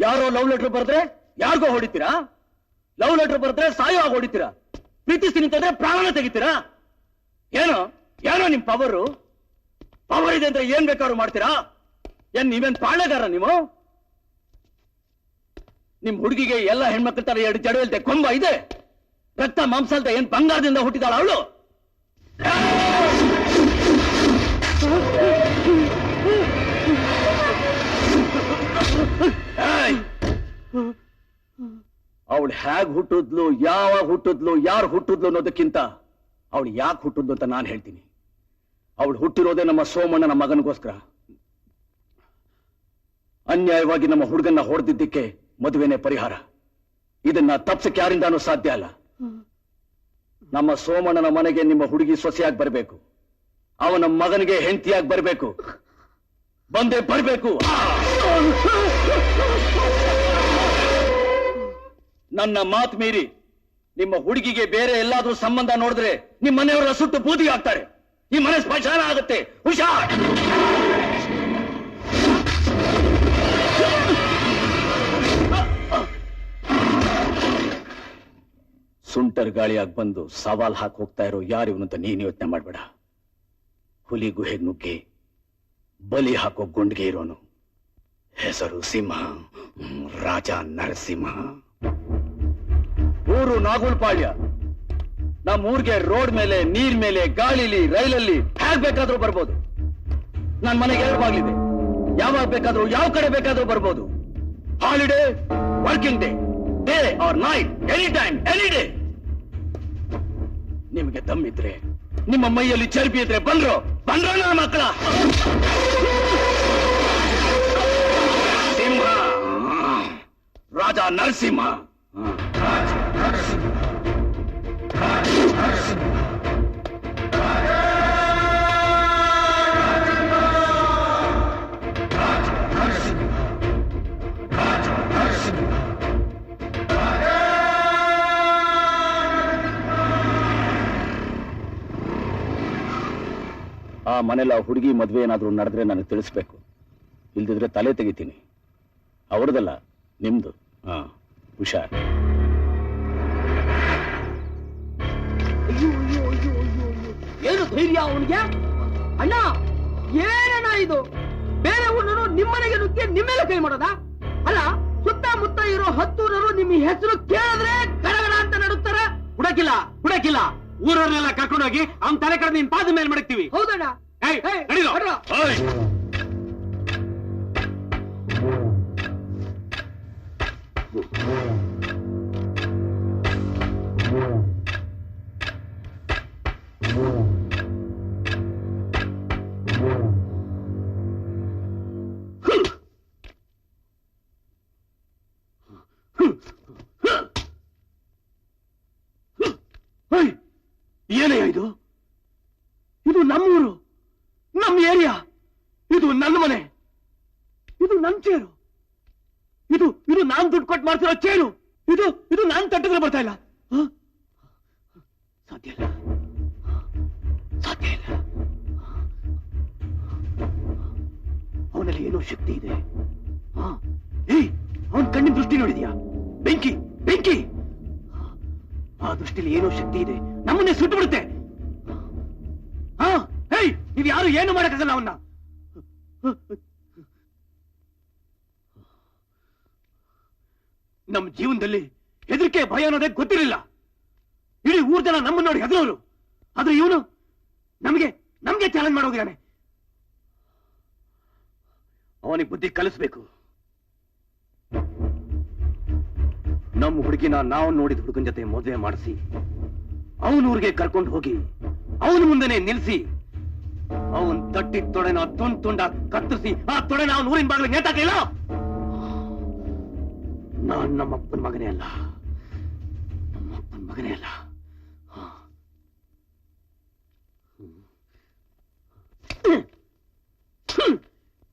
ಯಾರೋ ಲವ್ ಲೆಟರ್ ಬರೆದ್ರೆ ಯಾರಿಗೋ ಹೊಡಿತೀರಾ? ಲವ್ ಲೆಟರ್ ಬರೆದ್ರೆ ಸಾಯುವಾಗ ಹೊಡಿತೀರಾ? ಪ್ರೀತಿಸ್ತೀನಿ ಅಂತಂದ್ರೆ ಪ್ರಾಣ ತೆಗಿತೀರಾ? ಏನೋ ಏನೋ ನಿಮ್ ಪವರು ಇದೆ ಅಂದ್ರೆ ಏನ್ ಬೇಕಾದ್ರೂ ಮಾಡ್ತೀರಾ? ಏನ್ ನೀವೇನ್ ಪಾಳೆಗಾರ? ನೀವು ನಿಮ್ ಹುಡುಗಿಗೆ ಎಲ್ಲ ಹೆಣ್ಮಕ್ಳ ತರ ಎರಡು ಜಡ ಇಲ್ದೆ ಕೊಂಬ ಇದೆ. ರಕ್ತ ಮಾಂಸ ಅಂತ ಏನ್ ಬಂಗಾರದಿಂದ ಹುಟ್ಟಿದಾಳ ಅವಳು? ಅವಳು ಹೇಗ್ ಹುಟ್ಟಿದ್ಲು, ಯಾವಾಗ ಹುಟ್ಟಿದ್ಲು, ಯಾರು ಹುಟ್ಟಿದ್ಲು ಅನ್ನೋದಕ್ಕಿಂತ ಅವಳು ಯಾಕೆ ಹುಟ್ಟಿದ್ಲು ಅಂತ ನಾನು ಹೇಳ್ತೀನಿ. ಅವಳು ಹುಟ್ಟಿರೋದೇ ನಮ್ಮ ಸೋಮಣ್ಣನ ಮಗನಿಗೋಸ್ಕರ. ಅನ್ಯಾಯವಾಗಿ ನಮ್ಮ ಹುಡುಗನ್ನ ಹೊಡೆದಿದ್ದಕ್ಕೆ ಮದುವೆನೇ ಪರಿಹಾರ. ಇದನ್ನ ತಪ್ಸಕ್ಕೆ ಯಾರಿಂದಾನೂ ಸಾಧ್ಯ ಅಲ್ಲ. ನಮ್ಮ ಸೋಮಣ್ಣನ ಮನೆಗೆ ನಿಮ್ಮ ಹುಡುಗಿ ಸೊಸೆಯಾಗಿ ಬರಬೇಕು, ಅವನ ಮಗನಿಗೆ ಹೆಂಡತಿಯಾಗಿ ಬರಬೇಕು, ಬಂದೇ ಬರಬೇಕು. ನನ್ನ ಮಾತು ಮೀರಿ ನಿಮ್ಮ ಹುಡುಗಿಗೆ ಬೇರೆ ಎಲ್ಲಾದ್ರೂ ಸಂಬಂಧ ನೋಡಿದ್ರೆ ನಿಮ್ಮ ಮನೆಯವರ ಸುಟ್ಟು ಬೂದಿ ಆಗ್ತಾರೆ. ಈ ಮನೆ ಸ್ಮಶಾನ ಆಗುತ್ತೆ. ಹುಷಾರ್. ಸುಂಟರ್ ಗಾಳಿಯಾಗಿ ಬಂದು ಸವಾಲ್ ಹಾಕಿ ಹೋಗ್ತಾ ಇರೋ ಯಾರಿವನು ಅಂತ ನೀನು ಯೋಚನೆ ಮಾಡ್ಬೇಡ. ಹುಲಿ ಗುಹೆಗೆ ನುಗ್ಗಿ ಬಲಿ ಹಾಕೋ ಗುಂಡ್ಗೆ ಇರೋನು. ಹೆಸರು ಸಿಂಹ, ರಾಜ ನರಸಿಂಹ. ಊರು ನಾಗುಲ್ಪಾಳ್ಯ. ನಮ್ಮೂರ್ಗೆ ರೋಡ್ ಮೇಲೆ, ನೀರ್ ಮೇಲೆ, ಗಾಳಿಲಿ, ರೈಲಲ್ಲಿ ಹೇಗ್ ಬೇಕಾದ್ರೂ ಬರ್ಬೋದು. ನನ್ ಮನೆಗೆ 2 ಬಾಗಿಲಿದೆ. ಯಾವಾಗ ಬೇಕಾದ್ರೂ ಯಾವ ಕಡೆ ಬೇಕಾದ್ರೂ ಬರ್ಬೋದು. Holiday, working day, day or night, any time, any day. ನಿಮಗೆ ದಮ್ಮಿದ್ರೆ, ನಿಮ್ಮ ಮೈಯಲ್ಲಿ ಚರ್ಬಿ ಇದ್ರೆ ಬಂದ್ರು ನನ್ನ ಮಕ್ಕಳ. ಸಿಂಹ, ರಾಜ ನರಸಿಂಹ. ಆ ಮನೇಲಿ ಆ ಹುಡುಗಿ ಮದ್ವೆ ಏನಾದ್ರೂ ನಡೆದ್ರೆ ನನಗೆ ತಿಳಿಸ್ಬೇಕು. ಇಲ್ದಿದ್ರೆ ತಲೆ ತೆಗಿತೀನಿ. ಅವ್ರದಲ್ಲ, ನಿಮ್ದು. ಹುಷಾರ್. ಏನು ಧೈರ್ಯ ಅವನಿಗೆ? ಅಣ್ಣ, ಏನಣ್ಣ ಇದು? ಬೇರೆ ಊರನ್ನು ನಿಮ್ಮನೆಗೆ ನುಗ್ಗಿ ನಿಮ್ಮೆಲ್ಲ ಕೈ ಮಾಡೋದಾ? ಅಲ್ಲ, ಸುತ್ತಮುತ್ತ ಇರೋ 10 ಊರರು ನಿಮ್ಮ ಹೆಸರು ಕೇಳಿದ್ರೆ ಗಡಗಡ ಅಂತ ನಡುತ್ತಾರೆ. ಹುಡಕಿಲ್ಲ. ಊರವ್ರನ್ನೆಲ್ಲ ಕರ್ಕೊಂಡೋಗಿ ಅವ್ನ ತಲೆ ಕಡೆ ನಿನ್ ಪಾದ ಮೇಲೆ ಮಡಗ್ತೀವಿ. ಹೌದಣ್ಣ. ಏನೇ ಇದು? ಇದು ನಮ್ಮೂರು, ನಮ್ಮ ಏರಿಯಾ. ಇದು ನನ್ನ ಮನೆ, ಇದು ನನ್ನ ಚೇರು. ಇದು ನಾನ್ ದುಡ್ಡು ಕೊಟ್ಟು ಮಾಡ್ತಿರೋ ಚೇರು. ಇದು ನಾನ್ ತಟ್ಟಿದ್ರೆ ಬರ್ತಾ ಇಲ್ಲ. ಸಾಧ್ಯ ಇಲ್ಲ. ಅವನಲ್ಲಿ ಏನೋ ಶಕ್ತಿ ಇದೆ. ಅವನ್ ಕಣ್ಣಿನ ದೃಷ್ಟಿ ನೋಡಿದ್ಯಾ? ಬೆಂಕಿ. ಆ ದೃಷ್ಟಿಲಿ ಏನೋ ಶಕ್ತಿ ಇದೆ. ನಮ್ಮನ್ನೇ ಸುಟ್ಟು ಬಿಡುತ್ತೆ. ನೀವ್ ಯಾರು ಏನು ಮಾಡಕ್ಕಾಗಲ್ಲ ಅವನ್ನ. ನಮ್ಮ ಜೀವನದಲ್ಲಿ ಹೆದರಿಕೆ, ಭಯ ಅನ್ನೋದೇ ಗೊತ್ತಿರಲಿಲ್ಲ. ಇಡೀ ಊರ್ ಜನ ನಮ್ಮನ್ನ ನೋಡಿ ಹೆದರೋರು. ಆದ್ರೆ ಇವನು ನಮ್ಗೆ ಚಾಲೆಂಜ್ ಮಾಡೋಗಿದ್ದಾನೆ. ಅವನಿಗೆ ಬುದ್ಧಿ ಕಲಿಸ್ಬೇಕು. ನಮ್ಮ ಹುಡುಗಿನ ನಾವು ನೋಡಿದ ಹುಡುಗನ ಜೊತೆ ಮದುವೆ ಮಾಡಿಸಿ ಅವನೂರಿಗೆ ಕರ್ಕೊಂಡು ಹೋಗಿ ಅವನ ಮುಂದೆನೆ ನಿಲ್ಲಿಸಿ ಅವನ್ ತಟ್ಟಿದ ತೊಡೆನ ತುಂಡ ಕತ್ತರಿಸಿ ಆ ತೊಡೆನ ಅವನ ಊರಿನ ಬಾಗಿಲು ನೇತಾಕಲಿಲ್ಲ. ನಾನ್ ನಮ್ಮಪ್ಪನ ಮಗನೇ ಅಲ್ಲ.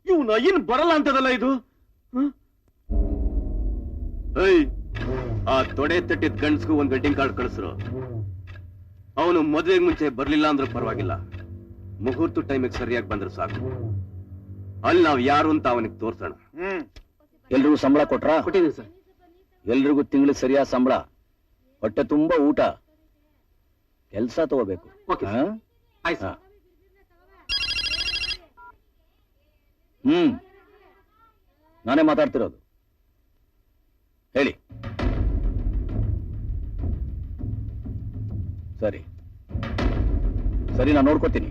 ಇವನ ಏನ್ ಬರಲ್ಲ ಅಂತದಲ್ಲ ಇದು. ಆ ತೊಡೆ ತಟ್ಟಿದ ಗಂಡ್ಸ್ಗೂ ಒಂದ್ ವೆಡ್ಡಿಂಗ್ ಕಾರ್ಡ್ ಕಳಿಸ್ರು. ಅವನು ಮದುವೆಗೆ ಮುಂಚೆ ಬರ್ಲಿಲ್ಲ ಅಂದ್ರೂ ಪರವಾಗಿಲ್ಲ, ಮುಹೂರ್ತ ಟೈಮಿಗೆ ಸರಿಯಾಗಿ ಬಂದ್ರೆ ಸಾಕು. ಅಲ್ಲಿ ನಾವ್ ಯಾರು ಅಂತ ಅವನಿಗೆ ತೋರ್ಸೋಣ. ಎಲ್ರಿಗೂ ಸಂಬಳ ಕೊಟ್ರಾ? ಕೊಟ್ಟಿದ್ದೀನಿ ಸರ್. ಎಲ್ರಿಗೂ ತಿಂಗಳಿಗೆ ಸರಿಯಾದ ಸಂಬಳ, ಹೊಟ್ಟೆ ತುಂಬಾ ಊಟ, ಕೆಲಸ ತಗೋಬೇಕು. ನಾನೇ ಮಾತಾಡ್ತಿರೋದು. ಹೇಳಿ. ಸರಿ ಸರಿ, ನಾನು ನೋಡ್ಕೋತೀನಿ.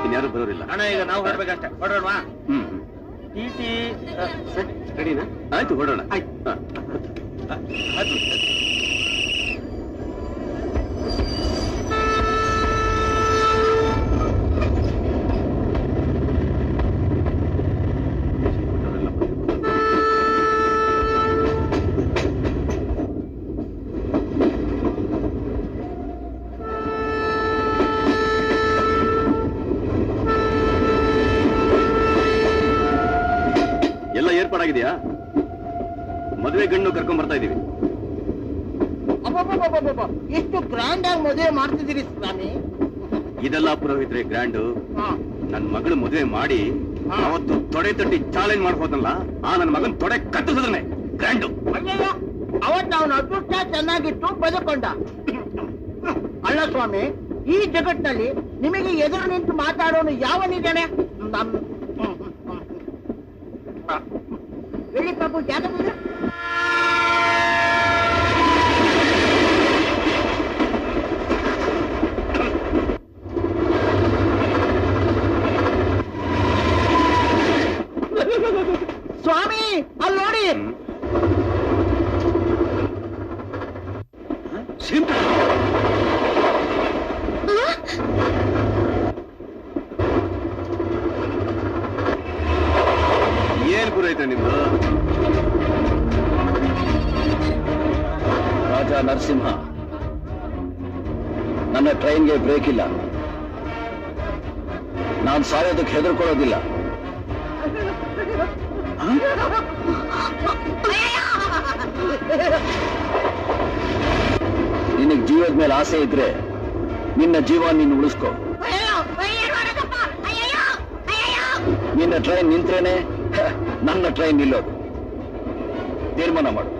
ಇನ್ಯಾರು ಬರೋರಿಲ್ಲ. ಅಣ್ಣ ಈಗ ನಾವು ಹೊರಡ್ಬೇಕಷ್ಟೇ, ಹೊರಡೋಣ. ಟಿ ರೆಡಿನಾ? ಆಯ್ತು, ಹೊರಡೋಣ. ಹಾ. ಎಲ್ಲ ಏರ್ಪಾಡಾಗಿದೆಯಾ? ಮದುವೆ ಗಂಡು ಕರ್ಕೊಂಡ್ ಬರ್ತಾ ಇದೀವಿ. ಎಷ್ಟು ಗ್ರ್ಯಾಂಡ್ ಆಗಿ ಮದುವೆ ಮಾಡ್ತಿದ್ದೀರಿ ಸ್ವಾಮಿ. ಇದೆಲ್ಲ ಪುರೋಹಿತ್ರೆ ಗ್ರ್ಯಾಂಡು. ನನ್ ಮಗಳು ಮದುವೆ ಮಾಡಿ ಅವತ್ತು ತೊಡೆ ತಟ್ಟಿ ಚಾಲೆಂಜ್ ಮಾಡ್ಬೋದಲ್ಲ, ಆ ನನ್ನ ಮಗನ್ ತೊಡೆ ಕತ್ತಿಸಿದ್ರೆ ಗ್ರ್ಯಾಂಡು. ಅಯ್ಯಯ್ಯ, ಅವತ್ತು ಅವನ ಅದೃಷ್ಟ ಚೆನ್ನಾಗಿತ್ತು, ಬದುಕೊಂಡ. ಅಲ್ಲ ಸ್ವಾಮಿ, ಈ ಜಗತ್ತಿನಲ್ಲಿ ನಿಮಗೆ ಎದುರು ನಿಂತು ಮಾತಾಡೋನು ಯಾವನಿದ್ದಾನೆ? ಹೇಳಿ ಪ್ರಭು, ಜಾಗವಿಲ್ಲ. ಸ್ವಾಮಿ ಅಲ್ಲಿ ನೋಡಿ. ಏನ್ ಪುರೋಹಿತ್ರೆ ನಿಮ್ದು? ರಾಜ ನರಸಿಂಹ, ನನ್ನ ಟ್ರೈನ್ಗೆ ಬ್ರೇಕ್ ಇಲ್ಲ. ನಾನು ಸಾಯೋದಕ್ಕೆ ಹೆದರ್ಕೊಳ್ಳೋದಿಲ್ಲ. ನಿನಗೆ ಜೀವದ ಮೇಲೆ ಆಸೆ ಇದ್ರೆ ನಿನ್ನ ಜೀವ ನೀನು ಉಳಿಸ್ಕೋ. ನಿನ್ನ ಟ್ರೈನ್ ನಿಂತ್ರೇನೆ ನನ್ನ ಟ್ರೈನ್ ನಿಲ್ಲೋದು. ತೀರ್ಮಾನ ಮಾಡು.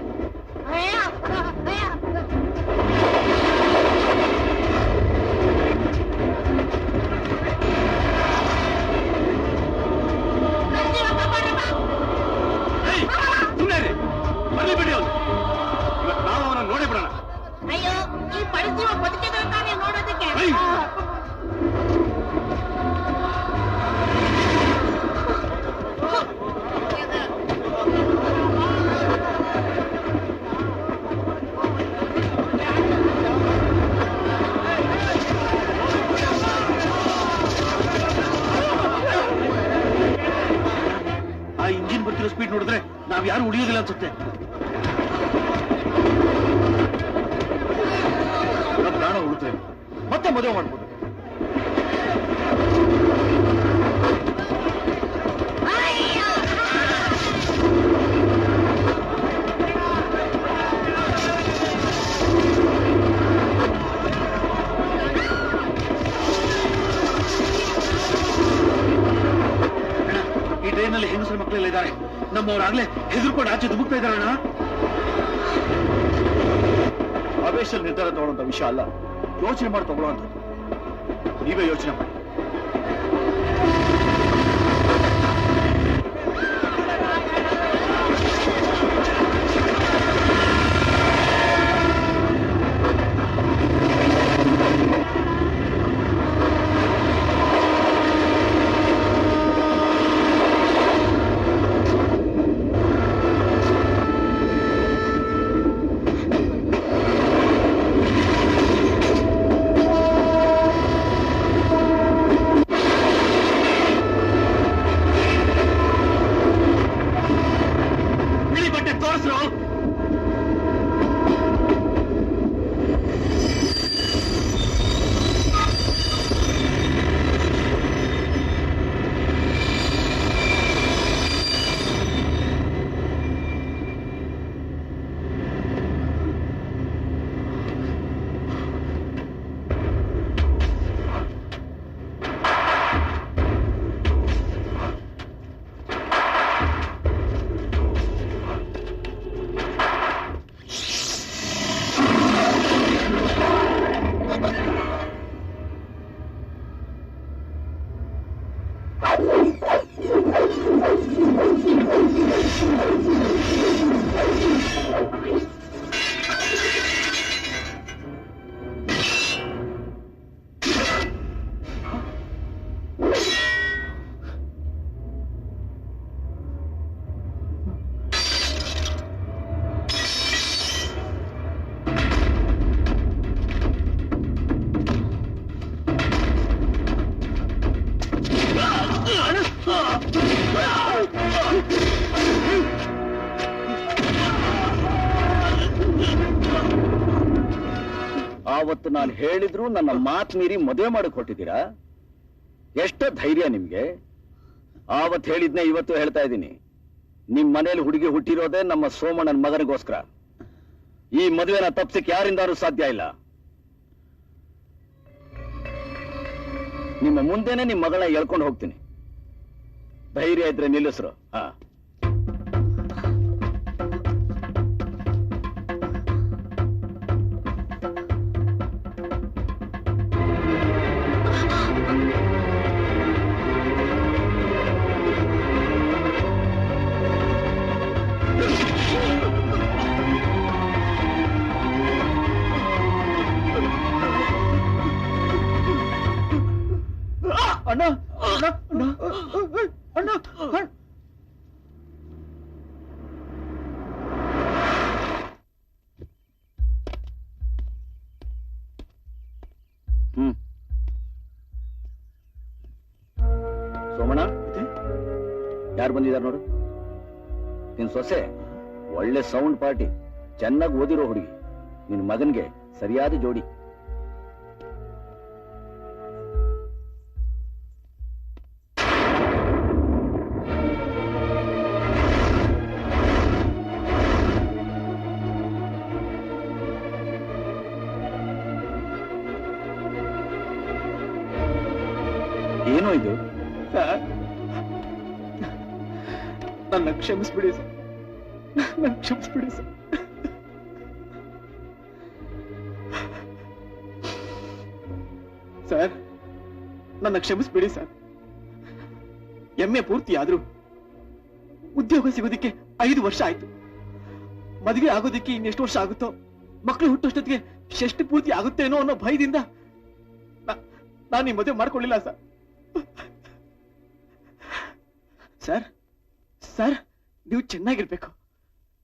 ಬರ್ಲಿ ಬಿಡಿ ಅವನು. ಇವತ್ತು ನಾವು ಅವನನ್ನು ನೋಡೇ ಬಿಡೋಣ. ಅಯ್ಯೋ, ಈ ಪರಿಸ್ಥಿತಿ ಬದುಕಿದ್ರೆ ತಾನೇ ನೋಡೋದಕ್ಕೆ. ಆ ಇಂಜಿನ್ ಬರ್ತಿರೋ ಸ್ಪೀಡ್ ನೋಡಿದ್ರೆ ನಾವ್ ಯಾರು ಉಳಿಯೋದಿಲ್ಲ ಅನ್ಸುತ್ತೆ. ಪ್ರಾಣ ಉಳಿದ್ರೆ ಮತ್ತೆ ಮದುವೆ ಮಾಡ್ಬೋದು. ಈ ಟ್ರೈನಲ್ಲಿ ಹೆಂಗಸರ ಮಕ್ಕಳೆಲ್ಲ ಇದ್ದಾರೆ. ನಮ್ಮವರಾಗ್ಲೇ ಹೆದರ್ಕೊಂಡು ಆಚೆ ದುಬುಕ್ತಾ ಇದ್ದಾರಣ್ಣ. ಆವೇಶದಲ್ಲಿ ನಿರ್ಧಾರ ತಗೊಳ್ಳೋಂಥ ವಿಷಯ ಅಲ್ಲ, ಯೋಚನೆ ಮಾಡಿ ತಗೊಳ್ಳೋಂಥದ್ದು. ನೀವೇ ಯೋಚನೆ ಮಾಡಿ. ಆವತ್ತು ನಾನು ಹೇಳಿದ್ರು ನನ್ನ ಮಾತು ಮೀರಿ ಮದುವೆ ಮಾಡಕ್ ಹೊಟ್ಟಿದ್ದೀರಾ? ಎಷ್ಟೋ ಧೈರ್ಯ ನಿಮ್ಗೆ? ಆವತ್ತು ಹೇಳಿದ್ನೆ ಇವತ್ತು ಹೇಳ್ತಾ ಇದ್ದೀನಿ. ನಿಮ್ ಮನೇಲಿ ಹುಡುಗಿ ಹುಟ್ಟಿರೋದೇ ನಮ್ಮ ಸೋಮಣ್ಣನ ಮಗನಿಗೋಸ್ಕರ. ಈ ಮದುವೆನ ತಪ್ಪಿಸಕ್ಕೆ ಯಾರಿಂದಾದ್ರೂ ಸಾಧ್ಯ ಇಲ್ಲ. ನಿಮ್ಮ ಮುಂದೆನೆ ನಿಮ್ ಮಗಳನ್ನ ಎಳ್ಕೊಂಡು ಹೋಗ್ತೀನಿ. ಧೈರ್ಯ ಇದ್ರೆ ನಿಲ್ಲಿಸ್ರು. ಹಾ, ಅಣ್ಣ ಅಣ್ಣ ಅಣ್ಣ ಅಣ್ಣ ಅಣ್ಣ. ಸೋಮಣ್ಣ, ಯಾರು ಬಂದಿದ್ದಾರೆ ನೋಡು. ನಿನ್ ಸೊಸೆ ಒಳ್ಳೆ ಸೌಂಡ್ ಪಾರ್ಟಿ, ಚೆನ್ನಾಗಿ ಓದಿರೋ ಹುಡುಗಿ. ನಿನ್ ಮಗನ್ಗೆ ಸರಿಯಾದ ಜೋಡಿ. ಏನೋ ಇದು? ಸರ್, ನನ್ನ ಕ್ಷಮಿಸ್ಬಿಡಿ ಸರ್, ನನ್ನ ಕ್ಷಮಿಸ್ಬಿಡಿ ಸರ್. ಸರ್, ನನ್ನ ಕ್ಷಮಿಸ್ಬಿಡಿ ಸರ್. ಎಮ್ಮೆ ಪೂರ್ತಿ ಆದ್ರೂ ಉದ್ಯೋಗ ಸಿಗೋದಿಕ್ಕೆ 5 ವರ್ಷ ಆಯ್ತು. ಮದುವೆ ಆಗೋದಿಕ್ಕೆ ಇನ್ನೆಷ್ಟು ವರ್ಷ ಆಗುತ್ತೋ, ಮಕ್ಕಳು ಹುಟ್ಟೋಷ್ಟೊತ್ತಿಗೆ ಷಷ್ಠಿ ಪೂರ್ತಿ ಆಗುತ್ತೇನೋ ಅನ್ನೋ ಭಯದಿಂದ ನಾನು ಈ ಮದುವೆ ಮಾಡ್ಕೊಳ್ಳಿಲ್ಲ ಸರ್. ಸರ್ ಸರ್, ನೀವು ಚೆನ್ನಾಗಿರ್ಬೇಕು,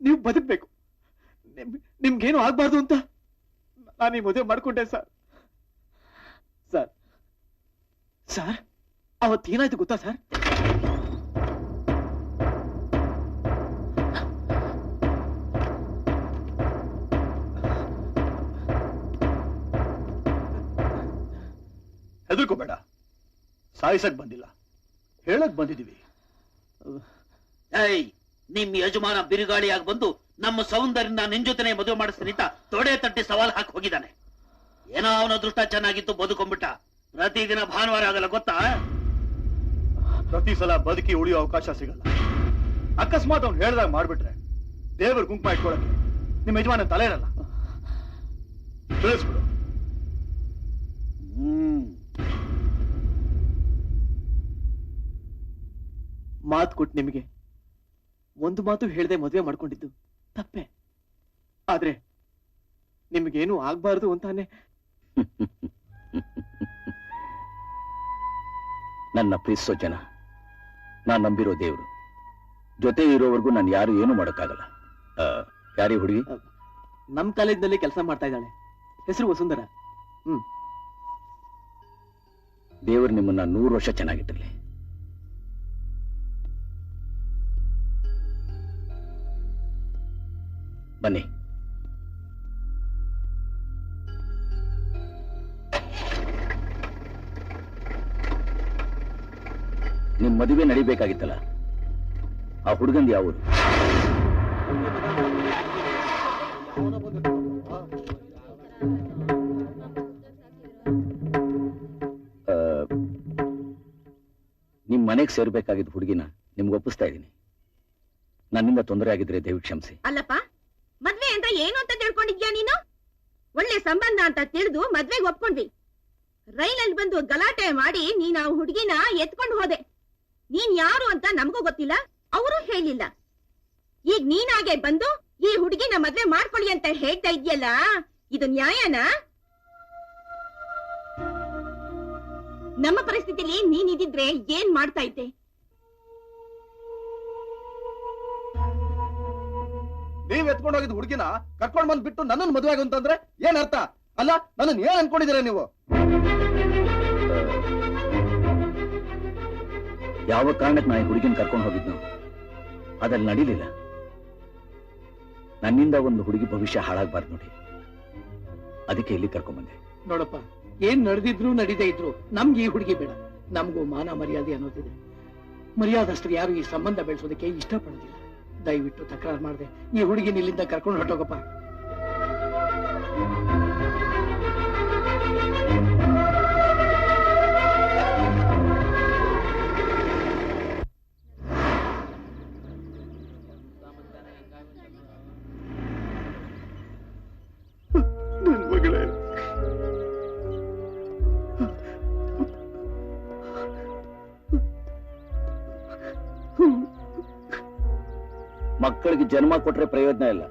ನೀವು ಬದುಕಬೇಕು, ನಿಮ್ಗೇನು ಆಗ್ಬಾರ್ದು ಅಂತ ನಾನು ಈ ಮದುವೆ ಮಾಡ್ಕೊಂಡೆ ಸರ್. ಸರ್ ಸರ್, ಅವತ್ತೇನಾಯ್ತು ಗೊತ್ತಾ ಸರ್? ಹೆದರ್ಕೋಬೇಡ, ಸಾಯಿಸಕ್ ಬಂದಿಲ್ಲ, ಹೇಳಕ್ ಬಂದಿದೀವಿ. ಏಯ್, ನಿಮ್ ಯಜಮಾನ ಬಿರುಗಾಳಿಯಾಗಿ ಬಂದು ನಮ್ಮ ಸೌಂದರ್ಯನ ನಿನ್ ಜೊತೆನೆ ಮದುವೆ ಮಾಡಿಸ್ತೀನಿ ಅಂತ ತೊಡೆ ತಟ್ಟಿ ಸವಾಲ್ ಹಾಕಿ ಹೋಗಿದ್ದಾನೆ. ಏನೋ ಅವನ ಅದೃಷ್ಟ ಚೆನ್ನಾಗಿತ್ತು, ಬದುಕೊಂಡ್ಬಿಟ್ಟ. ಪ್ರತಿದಿನ ಭಾನುವಾರ ಆಗಲ್ಲ ಗೊತ್ತಾ? ಪ್ರತಿ ಸಲ ಬದುಕಿ ಉಳಿಯೋ ಅವಕಾಶ ಸಿಗಲ್ಲ. ಅಕಸ್ಮಾತ್ ಅವ್ನು ಹೇಳ್ದಾಗ ಮಾಡ್ಬಿಟ್ರೆ ದೇವ್ರ ಕುಂಕುಮ ಇಟ್ಕೊಳಕ್ಕೆ ನಿಮ್ಮ ಯಜಮಾನ ತಲೆ ಇರಲ್ಲ. ತಿಳಿಸ್ಬಿಡು. ಮಾತು ಕೊಟ್ಟು ನಿಮಗೆ ಒಂದು ಮಾತು ಹೇಳ್ದೆ ಮದುವೆ ಮಾಡ್ಕೊಂಡಿದ್ದು ತಪ್ಪೆ. ಆದ್ರೆ ನಿಮ್ಗೇನು ಆಗ್ಬಾರ್ದು ಅಂತಾನೆ. ನನ್ನ ಪ್ರೀತಿಸೋ ಜನ, ನಾನ್ ನಂಬಿರೋ ದೇವ್ರು, ಜೊತೆ ಇರೋವರೆಗೂ ನಾನು ಯಾರು ಏನು ಮಾಡೋಕ್ಕಾಗಲ್ಲ. ಯಾರೀ ಹುಡುಗಿ? ನಮ್ ಕಾಲೇಜ್ನಲ್ಲಿ ಕೆಲಸ ಮಾಡ್ತಾ ಇದ್ದಾಳೆ, ಹೆಸರು ವಸುಂಧರ. ದೇವರು ನಿಮ್ಮನ್ನ 100 ವರ್ಷ ಚೆನ್ನಾಗಿಟ್ಟಿರ್ಲಿ. ಬನ್ನಿ. ನಿಮ್ ಮದುವೆ ನಡಿಬೇಕಾಗಿತ್ತಲ್ಲ, ಆ ಹುಡುಗಂದು ಯಾವುದು? ನಿಮ್ ಮನೆಗೆ ಸೇರ್ಬೇಕಾಗಿದ್ದ ಹುಡುಗಿನ ನಿಮ್ಗೆ ಒಪ್ಪಿಸ್ತಾ ಇದ್ದೀನಿ. ನನ್ನಿಂದ ತೊಂದರೆ ಆಗಿದ್ರೆ ದಯವಿಟ್ಟು ಕ್ಷಮಿಸಿ. ಅಲ್ಲಪ್ಪ, ಮದ್ವೆ ಅಂದ್ರೆ ಏನು ಅಂತ ತಿಳ್ಕೊಂಡಿದ್ಯಾ ನೀನು? ಒಳ್ಳೆ ಸಂಬಂಧ ಅಂತ ತಿಳಿದು ಮದ್ವೆಗೆ ಒಪ್ಕೊಂಡ್ವಿ. ರೈಲಲ್ಲಿ ಬಂದು ಗಲಾಟೆ ಮಾಡಿ ನೀನ್ ಆ ಹುಡುಗಿನ ಎತ್ಕೊಂಡು ಹೋದೆ. ನೀನ್ ಯಾರು ಅಂತ ನಮಗೂ ಗೊತ್ತಿಲ್ಲ, ಅವರು ಹೇಳಿಲ್ಲ. ಈಗ ನೀನಾಗೆ ಬಂದು ಈ ಹುಡುಗಿನ ಮದ್ವೆ ಮಾಡ್ಕೊಳ್ಳಿ ಅಂತ ಹೇಳ್ತಾ ಇದ್ಯಲ್ಲ, ಇದು ನ್ಯಾಯನಾ? ನಮ್ಮ ಪರಿಸ್ಥಿತಿಲಿ ನೀನಿದ್ರೆ ಏನ್ ಮಾಡ್ತಾ ಇದ್ದೆ? ನೀವ್ ಎತ್ಕೊಂಡು ಹೋಗಿದ್ ಹುಡುಗಿನ ಕರ್ಕೊಂಡ್ ಬಂದ್ಬಿಟ್ಟು ನನ್ನನ್ನು ಮದುವೆ ಆಗು ಅಂತಂದ್ರೆ ಏನ್ ಅರ್ಥ? ಅಲ್ಲ, ನನ್ನನ್ನು ಏನ್ ಅನ್ಕೊಂಡಿದ್ದೀರಾ ನೀವು? ಯಾವ ಕಾರಣಕ್ಕೆ ನಾನು ಹುಡುಗಿನ ಕರ್ಕೊಂಡು ಹೋಗಿದ್ನು ಅದಲ್ಲಿ ನಡೀಲಿಲ್ಲ. ನನ್ನಿಂದ ಒಂದು ಹುಡುಗಿ ಭವಿಷ್ಯ ಹಾಳಾಗಬಾರ್ದು ನೋಡಿ, ಅದಕ್ಕೆ ಇಲ್ಲಿ ಕರ್ಕೊಂಬಂದೆ. ನೋಡಪ್ಪ, ಏನ್ ನಡೆದಿದ್ರು ನಡೀದೇ ಇದ್ರು ನಮ್ಗೆ ಈ ಹುಡುಗಿ ಬೇಡ. ನಮಗೂ ಮಾನ ಮರ್ಯಾದೆ ಅನ್ನೋದಿದೆ. ಮರ್ಯಾದಸ್ಥರು ಯಾರು ಈ ಸಂಬಂಧ ಬೆಳೆಸೋದಕ್ಕೆ ಇಷ್ಟಪಡೋದಿಲ್ಲ. ದಯವಿಟ್ಟು ತಕರಾರು ಮಾಡದೆ ಈ ಹುಡುಗಿನ ಇಲ್ಲಿಂದ ಕರ್ಕೊಂಡು ಹೊರಟೋಗಪ್ಪ. ನನ್ ಮಗಳೇ, ಮಕ್ಕಳಿಗೆ ಜನ್ಮ ಕೊಟ್ರೆ ಪ್ರಯೋಜನ ಇಲ್ಲ.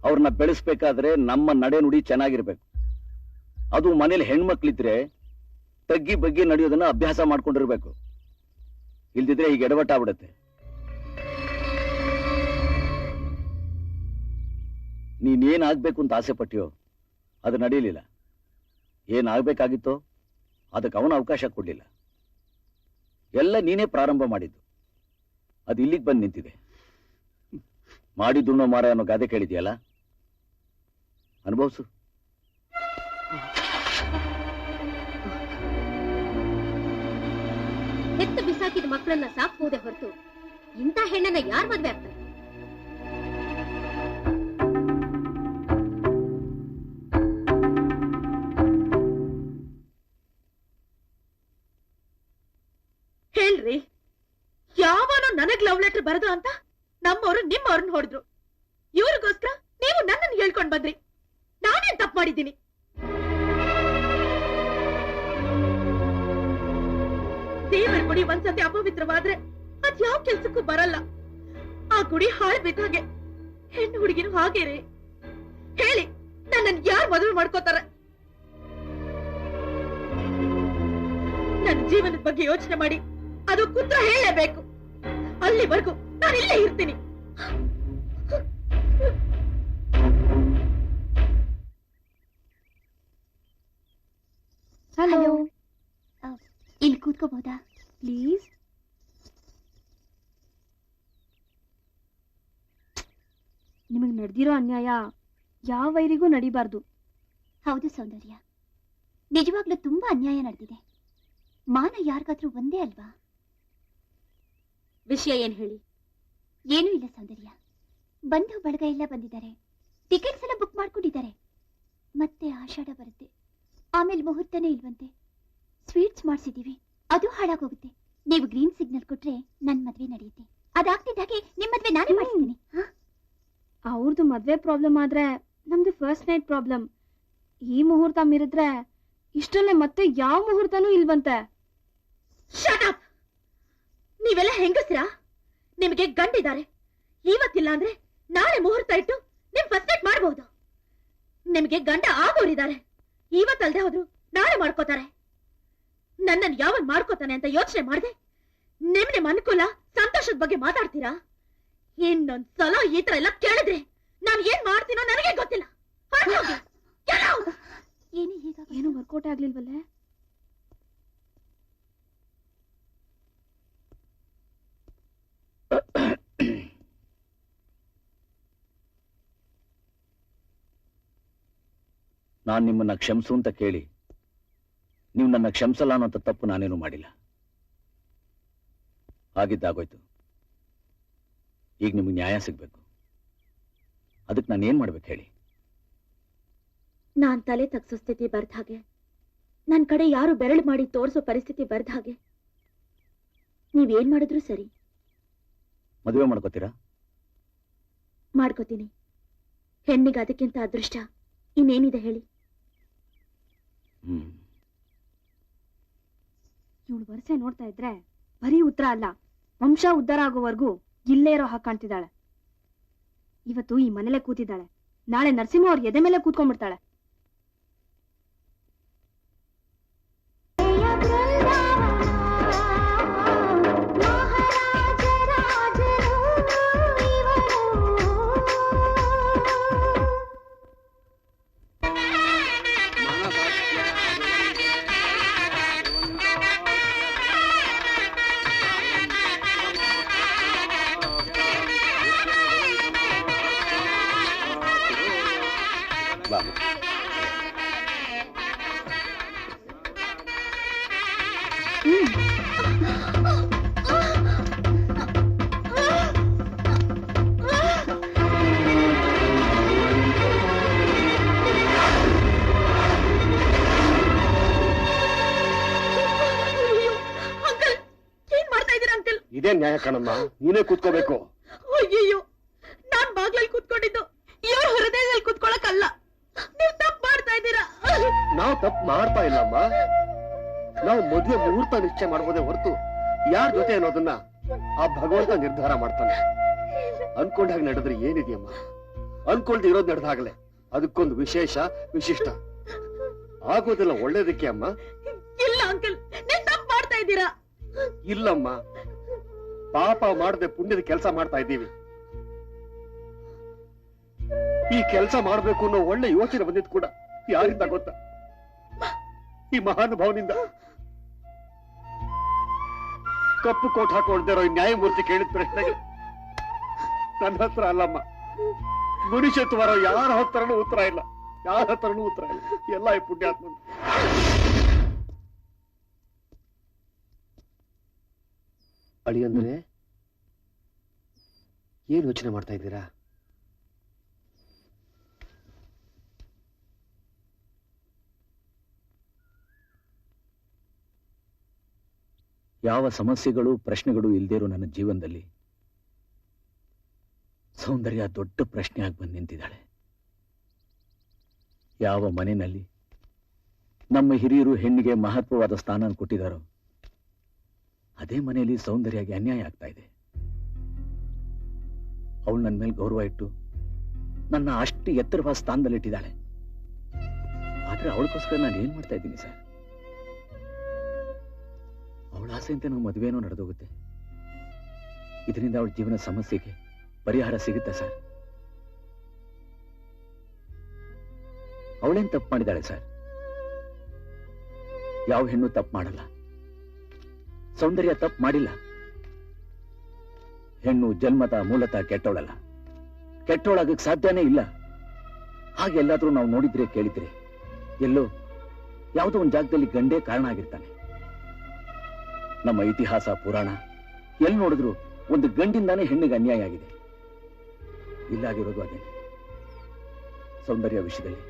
ಅವ್ರನ್ನ ಬೆಳೆಸ್ಬೇಕಾದ್ರೆ ನಮ್ಮ ನಡೆ ನುಡಿ ಚೆನ್ನಾಗಿರ್ಬೇಕು. ಅದು ಮನೇಲಿ ಹೆಣ್ಮಕ್ಳಿದ್ರೆ ತಗ್ಗಿ ಬಗ್ಗಿ ನಡೆಯೋದನ್ನ ಅಭ್ಯಾಸ ಮಾಡ್ಕೊಂಡಿರ್ಬೇಕು. ಇಲ್ದಿದ್ರೆ ಈಗ ಎಡವಟ್ಟ ಆಗ್ಬಿಡತ್ತೆ. ನೀನೇನಾಗ್ಬೇಕು ಅಂತ ಆಸೆ ಪಟ್ಟಿಯೋ ಅದು ನಡೆಯಲಿಲ್ಲ. ಏನಾಗ್ಬೇಕಾಗಿತ್ತೋ ಅದಕ್ಕೆ ಅವನ ಅವಕಾಶ ಕೊಡ್ಲಿಲ್ಲ. ಎಲ್ಲ ನೀನೇ ಪ್ರಾರಂಭ ಮಾಡಿದ್ದು. ಅದು ಇಲ್ಲಿಗೆ ಬಂದು ನಿಂತಿದೆ. ಮಾಡಿದ್ದುಣ್ಣೋ ಮಾರ ಅನ್ನೋ ಗಾದೆ ಕೇಳಿದ್ಯಲ್ಲ, ಅನುಭವಿಸು. ಹೆತ್ತು ಬಿಸಾಕಿದ ಮಕ್ಕಳನ್ನ ಸಾಕ್ಬೋದೇ ಹೊರತು ಇಂಥ ಹೆಣ್ಣನ್ನ ಯಾರ್ ಮದ್ವೆ ಆಗ್ತಾರೆ? ಹೇಳ್ರಿ, ಯಾವನೋ ನನಗ್ ಲವ್ ಲೆಟರ್ ಬರದು ಅಂತ ನಮ್ಮವರು ನಿಮ್ಮವ್ರನ್ನ ಹೊಡೆದ್ರು. ಇವ್ರಿಗೋಸ್ಕರ ನೀವು ನನ್ನನ್ನು ಹೇಳ್ಕೊಂಡ್ ಬಂದ್ರಿ. ನಾನೇನ್ ತಪ್ಪು ಮಾಡಿದ್ದೀನಿ? ದೇವರ ಗುಡಿ ಒಂದ್ಸತಿ ಅಪವಿತ್ರವಾದ್ರೆ ಅದ್ ಯಾವ ಕೆಲ್ಸಕ್ಕೂ ಬರಲ್ಲ. ಆ ಗುಡಿ ಹಾಳು ಬಿದ್ದಾಗೆ. ಹೆಣ್ಣು ಹುಡುಗಿನೂ ಹಾಗೇನೆ. ಹೇಳಿ, ನನ್ನನ್ನು ಯಾರು ಮದುವೆ ಮಾಡ್ಕೋತಾರೆ? ನನ್ನ ಜೀವನದ ಬಗ್ಗೆ ಯೋಚನೆ ಮಾಡಿ ಅದು ಕುತ್ರ ಹೇಳಲೇಬೇಕು. ಅಲ್ಲಿವರೆಗೂ ನಾನು ಇಲ್ಲೇ ಇರ್ತೀನಿ. ಹಲೋ, ಇಲ್ಲಿ ಕೂತ್ಕೋಬಹುದಾ ಪ್ಲೀಸ್? ನಿಮಗೆ ನಡೆದಿರೋ ಅನ್ಯಾಯ ಯಾವ ವೈರಿಗೂ ನಡಿಬಾರ್ದು. ಹೌದು ಸೌಂದರ್ಯ, ನಿಜವಾಗ್ಲೂ ತುಂಬಾ ಅನ್ಯಾಯ ನಡೆದಿದೆ. ಮಾನ ಯಾರಿಗಾದ್ರೂ ಒಂದೇ ಅಲ್ವಾ? ವಿಷಯ ಏನ್ ಹೇಳಿ? ಏನೂ ಇಲ್ಲ ಸೌಂದರ್ಯ, ಬಂಧು ಬಳಗ ಎಲ್ಲ ಬಂದಿದ್ದಾರೆ. ಟಿಕೆಟ್ಸ್ ಎಲ್ಲ ಬುಕ್ ಮಾಡ್ಕೊಂಡಿದ್ದಾರೆ. ಮತ್ತೆ ಆಷಾಢ ಬರುತ್ತೆ, ಆಮೇಲೆ ಮುಹೂರ್ತನೇ ಇಲ್ವಂತೆ. ಸ್ವೀಟ್ಸ್ ಮಾಡಿಸಿದೀವಿ, ಅದು ಹಾಳಾಗೋಗುತ್ತೆ. ನೀವು ಗ್ರೀನ್ ಸಿಗ್ನಲ್ ಕೊಟ್ರೆ ನನ್ ಮದ್ವೆ ನಡೆಯುತ್ತೆ. ಅದಾಗ್ತಿದ್ದಾಗೆ ನಿಮ್ ಮದ್ವೆ ನಾನೇ ಮಾಡಿಸ್ತೀನಿ. ಅವ್ರದ್ದು ಮದ್ವೆ ಪ್ರಾಬ್ಲಮ್ ಆದ್ರೆ ನಮ್ದು ಫಸ್ಟ್ ನೈಟ್ ಪ್ರಾಬ್ಲಮ್. ಈ ಮುಹೂರ್ತ ಮೀರಿದ್ರೆ ಇಷ್ಟಲ್ಲೇ ಮತ್ತೆ ಯಾವ ಮುಹೂರ್ತನೂ ಇಲ್ವಂತೆ. Shut up! ನೀವೆಲ್ಲ ಹೆಂಗಸ್ರಾ? ನಿಮಗೆ ಗಂಡಿದ್ದಾರೆ. ಇವತ್ತಿಲ್ಲ ಅಂದ್ರೆ ನಾಳೆ ಮುಹೂರ್ತ ಇಟ್ಟು ನಿಮ್ ಫಸ್ಟ್ ನೈಟ್ ಮಾಡಬಹುದು. ನಿಮಗೆ ಗಂಡ ಆಗೋರಿದ್ದಾರೆ. ಇವತ್ತಲ್ದೆ ಹೋದ್ರು ನಾಳೆ ಮಾಡ್ಕೋತಾರೆ. ನನ್ನನ್ನು ಯಾವಾಗ ಮಾಡ್ಕೋತಾನೆ ಅಂತ ಯೋಚನೆ ಮಾಡದೆ ನಿಮ್ ಅನುಕೂಲ ಸಂತೋಷದ ಬಗ್ಗೆ ಮಾತಾಡ್ತೀರಾ? ಇನ್ನೊಂದ್ಸಲ ಈ ತರ ಎಲ್ಲ ಕೇಳಿದ್ರೆ ನಾನು ಏನ್ ಮಾಡ್ತೀನೋ ನನಗೆ ಗೊತ್ತಿಲ್ಲ. ಏನು ವರ್ಕೌಟ್ ಆಗ್ಲಿಲ್ವಲ್ಲೇ? ನಾನು ನಿಮ್ಮನ್ನ ಕ್ಷಮಿಸು ಅಂತ ಕೇಳಿ ನೀವು ನನ್ನ ಕ್ಷಮಿಸಲ್ಲ ಅನ್ನೋಂಥ ತಪ್ಪು ನಾನೇನು ಮಾಡಿಲ್ಲ. ಆಗಿದ್ದಾಗೋಯ್ತು. ಈಗ ನಿಮಗೆ ನ್ಯಾಯ ಸಿಗ್ಬೇಕು. ಅದಕ್ಕೆ ನಾನೇನ್ ಮಾಡ್ಬೇಕು ಹೇಳಿ? ನಾನ್ ತಲೆ ತಗ್ಸೋ ಸ್ಥಿತಿ ಬರ್ದ ಹಾಗೆ, ನನ್ ಕಡೆ ಯಾರು ಬೆರಳು ಮಾಡಿ ತೋರಿಸೋ ಪರಿಸ್ಥಿತಿ ಬರ್ದ ಹಾಗೆ ನೀವೇನ್ ಮಾಡಿದ್ರು ಸರಿ. ಮದುವೆ ಮಾಡ್ಕೋತೀರಾ? ಮಾಡ್ಕೋತೀನಿ. ಹೆಣ್ಣಿಗೆ ಅದಕ್ಕಿಂತ ಅದೃಷ್ಟ ಇನ್ನೇನಿದೆ ಹೇಳಿ? ಇವಳು ವರ್ಷೆ ನೋಡ್ತಾ ಇದ್ರೆ ಬರೀ ಉತ್ತರ ಅಲ್ಲ, ವಂಶ ಉದ್ಧಾರ ಆಗೋವರೆಗೂ ಇಲ್ಲೇ ಇರೋ ಹಾಗೆ ಕಾಣ್ತಿದ್ದಾಳೆ. ಇವತ್ತು ಈ ಮನೇಲೆ ಕೂತಿದ್ದಾಳೆ, ನಾಳೆ ನರಸಿಂಹ ಅವ್ರ ಎದೆ ಮೇಲೆ ಕೂತ್ಕೊಂಡ್ಬಿಡ್ತಾಳೆ. ಬಾಬು ನ್ಯಾಯ ಕಣಮ್ಮ, ನೀನೇ ಕೂತ್ಕೋಬೇಕು. ಅಯ್ಯಯ್ಯೋ, ನಾನ್ ಬಾಗ್ಲಲ್ಲಿ ಕೂತ್ಕೊಂಡಿದ್ದು ಇವ್ರ ಹೃದಯದಲ್ಲಿ ಕೂತ್ಕೊಳಕಲ್ಲ. ನೀವ್ ತಪ್ಪು ಮಾಡ್ತಾ ಇದ್ದೀರಾ. ನಾವು ತಪ್ಪು ಮಾಡ್ತಾ ಇಲ್ಲಮ್ಮ. ನಾವು ಮದುವೆ ಮುಹೂರ್ತ ನಿಶ್ಚಯ ಮಾಡ್ಬೋದೇ ಹೊರತು ಯಾರ ಜೊತೆ ಅನ್ನೋದನ್ನ ಆ ಭಗವಂತ ನಿರ್ಧಾರ ಮಾಡ್ತಾನೆ. ಅನ್ಕೊಂಡಾಗ ನಡೆದ್ರೆ ಏನಿದೆಯಮ್ಮ, ಅನ್ಕೊಳ್ದೆ ಇರೋದು ನಡೆದಾಗಲೇ ಅದಕ್ಕೊಂದು ವಿಶೇಷ ವಿಶಿಷ್ಟ ಆಗೋದಿಲ್ಲ. ಒಳ್ಳೇದಕ್ಕೆ ಅಮ್ಮ. ಇಲ್ಲ ಅಂಕಲ್, ನೀವ್ ತಪ್ಪು ಮಾಡ್ತಾ ಇದ್ದೀರಾ. ಇಲ್ಲಮ್ಮ, ಪಾಪ ಮಾಡದೆ ಪುಣ್ಯದ ಕೆಲಸ ಮಾಡ್ತಾ ಇದ್ದೀವಿ. ಈ ಕೆಲಸ ಮಾಡ್ಬೇಕು ಅನ್ನೋ ಒಳ್ಳೆ ಯೋಚನೆ ಬಂದಿದ್ ಕೂಡ ಯಾರಿಂದ ಗೊತ್ತಾ? ಈ ಮಹಾನುಭಾವನಿಂದ. ಕಪ್ಪು ಕೋಟ್ ಹಾಕೊಳ್ದಿರೋ ಈ ನ್ಯಾಯಮೂರ್ತಿ ಕೇಳಿದ ಪ್ರಶ್ನೆಗೆ ನನ್ನ ಹತ್ರ ಅಲ್ಲಮ್ಮ, ಮನುಷ್ಯತ್ವರ ಯಾರ ಹತ್ರನೂ ಉತ್ತರ ಇಲ್ಲ, ಯಾರ ಹತ್ರನೂ ಉತ್ತರ ಇಲ್ಲ. ಎಲ್ಲ ಈ ಪುಣ್ಯಾತ್ಮ. ಅಳಿಯಂದ್ರೆ ಏನ್ ಯೋಚನೆ ಮಾಡ್ತಾ ಇದ್ದೀರಾ? ಯಾವ ಸಮಸ್ಯೆಗಳು ಪ್ರಶ್ನೆಗಳು ಇಲ್ದಿರೋ ನನ್ನ ಜೀವನದಲ್ಲಿ ಸೌಂದರ್ಯ ದೊಡ್ಡ ಪ್ರಶ್ನೆಯಾಗಿ ಬಂದು ನಿಂತಿದ್ದಾಳೆ. ಯಾವ ಮನೆಯಲ್ಲಿ ನಮ್ಮ ಹಿರಿಯರು ಹೆಣ್ಣಿಗೆ ಮಹತ್ವವಾದ ಸ್ಥಾನ ಕೊಟ್ಟಿದ್ದಾರೋ ಅದೇ ಮನೆಯಲ್ಲಿ ಸೌಂದರ್ಯಗೆ ಅನ್ಯಾಯ ಆಗ್ತಾ ಇದೆ. ಅವಳು ನನ್ನ ಮೇಲೆ ಗೌರವ ಇಟ್ಟು ನನ್ನ ಅಷ್ಟು ಎತ್ತರವಾದ ಸ್ಥಾನದಲ್ಲಿಟ್ಟಿದ್ದಾಳೆ. ಆದ್ರೆ ಅವಳಿಗೋಸ್ಕರ ನಾನು ಏನ್ ಮಾಡ್ತಾ ಇದ್ದೀನಿ ಸರ್? ಅವಳ ಆಸೆಯಂತೆ ನಾವು ಮದುವೆನೋ ನಡೆದೋಗುತ್ತೆ. ಇದರಿಂದ ಅವಳ ಜೀವನ ಸಮಸ್ಯೆಗೆ ಪರಿಹಾರ ಸಿಗುತ್ತೆ ಸರ್? ಅವಳೇನ್ ತಪ್ಪು ಮಾಡಿದಾಳೆ ಸರ್? ಯಾವ ಹೆಣ್ಣು ತಪ್ಪು ಮಾಡಲ್ಲ. ಸೌಂದರ್ಯ ತಪ್ಪು ಮಾಡಿಲ್ಲ. ಹೆಣ್ಣು ಜನ್ಮತ ಮೂಲತಃ ಕೆಟ್ಟವಳಲ್ಲ, ಕೆಟ್ಟವಳಾಗಕ್ಕೆ ಸಾಧ್ಯನೇ ಇಲ್ಲ. ಹಾಗೆಲ್ಲಾದ್ರೂ ನಾವು ನೋಡಿದ್ರೆ ಕೇಳಿದ್ರೆ ಎಲ್ಲೋ ಯಾವುದೋ ಒಂದು ಜಾಗದಲ್ಲಿ ಗಂಡೇ ಕಾರಣ ಆಗಿರ್ತಾನೆ. ನಮ್ಮ ಇತಿಹಾಸ ಪುರಾಣ ಎಲ್ಲಿ ನೋಡಿದ್ರು ಒಂದು ಗಂಡಿಂದಾನೇ ಹೆಣ್ಣಿಗೆ ಅನ್ಯಾಯ ಆಗಿದೆ. ಇಲ್ಲಾಗಿರೋದು ಅದೇನೆ. ಸೌಂದರ್ಯ ವಿಷಯದಲ್ಲಿ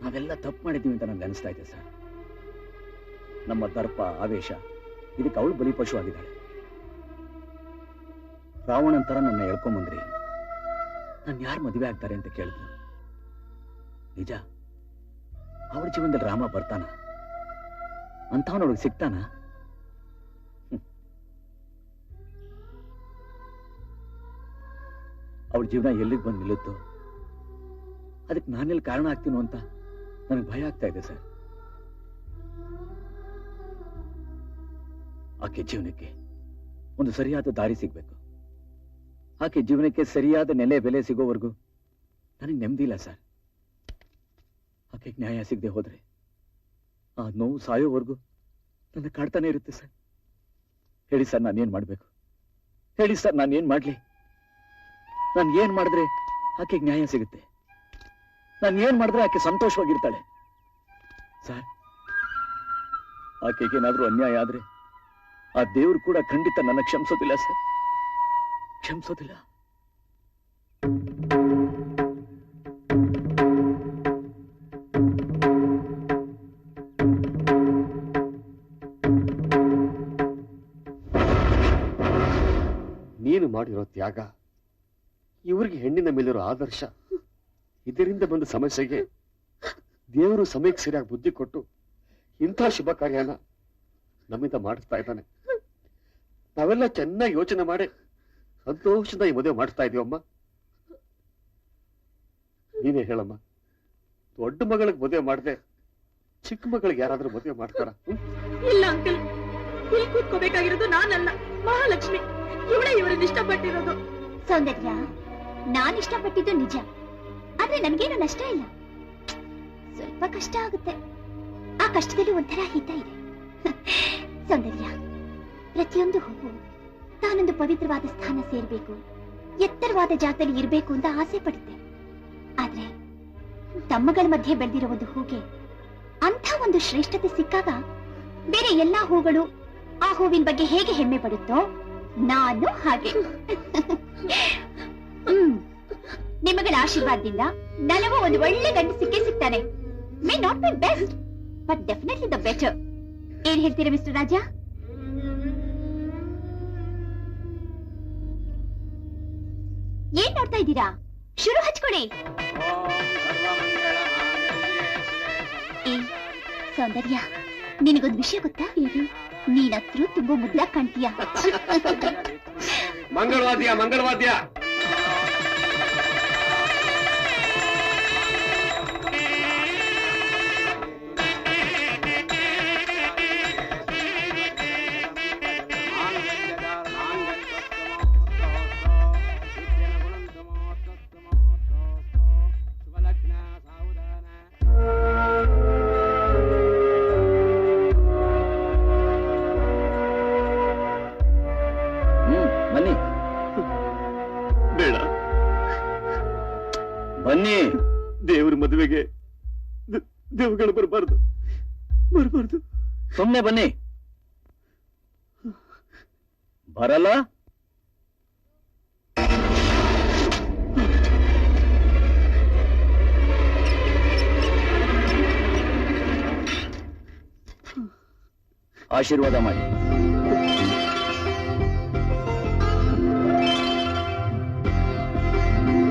ನಾವೆಲ್ಲ ತಪ್ಪು ಮಾಡಿದ್ದೀವಿ ಅಂತ ನನಗೆ ಅನಿಸ್ತಾ ಇದೆ ಸರ್. ನಮ್ಮ ದರ್ಪ ಆವೇಶ ಇದಕ್ಕೆ ಅವಳು ಬಲಿಪಶು ಆಗಿದ್ದಾಳೆ. ರಾವಣಂತರ ನನ್ನ ಎಳ್ಕೊಂಬಂದ್ರಿ, ನಾನು ಯಾರು ಮದುವೆ ಆಗ್ತಾರೆ ಅಂತ ಕೇಳಿದ್ನು. ನಿಜ, ಅವಳ ಜೀವನದಲ್ಲಿ ರಾಮ ಬರ್ತಾನ? ಅಂತವನೊಳಗೆ ಸಿಗ್ತಾನ? ಅವಳ ಜೀವನ ಎಲ್ಲಿಗೆ ಬಂದು ನಿಲ್ಲುತ್ತೋ ಅದಕ್ಕೆ ನಾನೆಲ್ಲಿ ಕಾರಣ ಆಗ್ತೀನೋ ಅಂತ ನನಗೆ ಭಯ ಆಗ್ತಾ ಇದೆ ಸರ್. ಆಕೆ ಜೀವನಕ್ಕೆ ಒಂದು ಸರಿಯಾದ ದಾರಿ ಸಿಗ್ಬೇಕು. ಆಕೆ ಜೀವನಕ್ಕೆ ಸರಿಯಾದ ನೆಲೆ ಬೆಲೆ ಸಿಗೋವರೆಗೂ ನನಗೆ ನೆಮ್ಮದಿ ಇಲ್ಲ ಸರ್. ಆಕೆಗೆ ನ್ಯಾಯ ಸಿಗದೆ ಹೋದ್ರೆ ಆ ನೋವು ಸಾಯೋವರೆಗೂ ನನ್ನ ಕಾಡ್ತಾನೆ ಇರುತ್ತೆ ಸರ್. ಹೇಳಿ ಸರ್, ನಾನೇನ್ ಮಾಡ್ಬೇಕು? ಹೇಳಿ ಸರ್, ನಾನೇನ್ ಮಾಡ್ಲಿ? ನಾನು ಏನ್ ಮಾಡಿದ್ರೆ ಆಕೆಗೆ ನ್ಯಾಯ ಸಿಗುತ್ತೆ? ನಾನು ಏನ್ ಮಾಡಿದ್ರೆ ಆಕೆ ಸಂತೋಷವಾಗಿರ್ತಾಳೆ? ಸರ್, ಆಕೆಗೇನಾದ್ರೂ ಅನ್ಯಾಯ ಆದ್ರೆ ಆ ದೇವರು ಕೂಡ ಖಂಡಿತ ನನ್ನ ಕ್ಷಮಿಸೋದಿಲ್ಲ ಸರ್, ಕ್ಷಮಿಸೋದಿಲ್ಲ. ನೀನು ಮಾಡಿರೋ ತ್ಯಾಗ, ಇವರಿಗೆ ಹೆಣ್ಣಿನ ಮೇಲಿರೋ ಆದರ್ಶ, ಇದರಿಂದ ಬಂದ ಸಮಸ್ಯೆಗೆ ದೇವರು ಸಮಯಕ್ಕೆ ಸರಿಯಾಗಿ ಬುದ್ಧಿ ಕೊಟ್ಟು ಇಂಥ ಶುಭ ಕಾರ್ಯನ ನಮ್ಮಿಂದ ಮಾಡಿಸ್ತಾ ಇದ್ದಾನೆ. ನಾವೆಲ್ಲ ಚೆನ್ನಾಗಿ ಯೋಚನೆ ಮಾಡಿ ಸಂತೋಷದ ಈ ಮದುವೆ ಮಾಡಿಸ್ತಾ ಇದೀವಮ್ಮ. ನೀನೇ ಹೇಳಮ್ಮ, ದೊಡ್ಡ ಮಗಳಿಗೆ ಮದುವೆ ಮಾಡದೆ ಚಿಕ್ಕ ಮಗಳಿಗೆ ಯಾರಾದ್ರೂ ಮದುವೆ ಮಾಡ್ತಾರ? ಇಲ್ಲ ಅಂಕಲ್, ಇಲ್ಲಿ ಕೂತ್ಕೋಬೇಕಾಗಿರೋದು ನಾನಲ್ಲ, ಮಹಾಲಕ್ಷ್ಮಿ. ಇವಳೇ ಇವರನ್ನ ಇಷ್ಟಪಟ್ಟಿರೋದು. ಸೌಂದರ್ಯ, ನಾನು ಇಷ್ಟಪಟ್ಟಿದ್ದು ನಿಜ, ಆದ್ರೆ ನನ್ಗೇನು ನಷ್ಟ ಇಲ್ಲ. ಸ್ವಲ್ಪ ಕಷ್ಟ ಆಗುತ್ತೆ, ಆ ಕಷ್ಟದಲ್ಲಿ ಒಂಥರ ಹಿತ ಇದೆ. ಸೌಂದರ್ಯ, ಪ್ರತಿಯೊಂದು ಹೂವು ತಾನೊಂದು ಪವಿತ್ರವಾದ ಸ್ಥಾನ ಸೇರ್ಬೇಕು, ಎತ್ತರವಾದ ಜಾಗದಲ್ಲಿ ಇರಬೇಕು ಅಂತ ಆಸೆ ಪಡುತ್ತೆ. ಆದ್ರೆ ತಮ್ಮಗಳ ಮಧ್ಯೆ ಬೆಳೆದಿರೋ ಒಂದು ಹೂಗೆ ಅಂಥ ಒಂದು ಶ್ರೇಷ್ಠತೆ ಸಿಕ್ಕಾಗ ಬೇರೆ ಎಲ್ಲಾ ಹೂಗಳು ಆ ಹೂವಿನ ಬಗ್ಗೆ ಹೇಗೆ ಹೆಮ್ಮೆ ಪಡುತ್ತೋ, ನಾನು ಹಾಗೆ. ನಿಮಗಳ ಆಶೀರ್ವಾದದಿಂದ ನನಗೂ ಒಂದು ಒಳ್ಳೆ ಗಂಡು ಸಿಕ್ಕೇ ಸಿಗ್ತಾನೆ. May not be best, but definitely the better. ಏನ್ ಹೇಳ್ತೀರಾ ಮಿಸ್ಟರ್ ರಾಜಾ? ಏನ್ ನೋಡ್ತಾ ಇದ್ದೀರಾ? ಶುರು ಹಚ್ಕೊಡಿ. ಏ ಸೌಂದರ್ಯ, ನಿನಗೊಂದು ವಿಷಯ ಗೊತ್ತಾ? ನೀನತ್ರ ತುಂಬಾ ಮುದ್ಲಾಗ್ ಕಾಣ್ತೀಯ. ಮಂಗಳವಾದ್ಯ ಮಂಗಳವಾದ್ಯ. ಬನ್ನಿ ಬೇಡ, ಬನ್ನಿ. ದೇವ್ರ ಮದುವೆಗೆ ದೇವಗಳು ಬರಬಾರ್ದು. ಸುಮ್ನೆ ಬನ್ನಿ. ಬರಲ್ಲ? ಆಶೀರ್ವಾದ ಮಾಡಿ.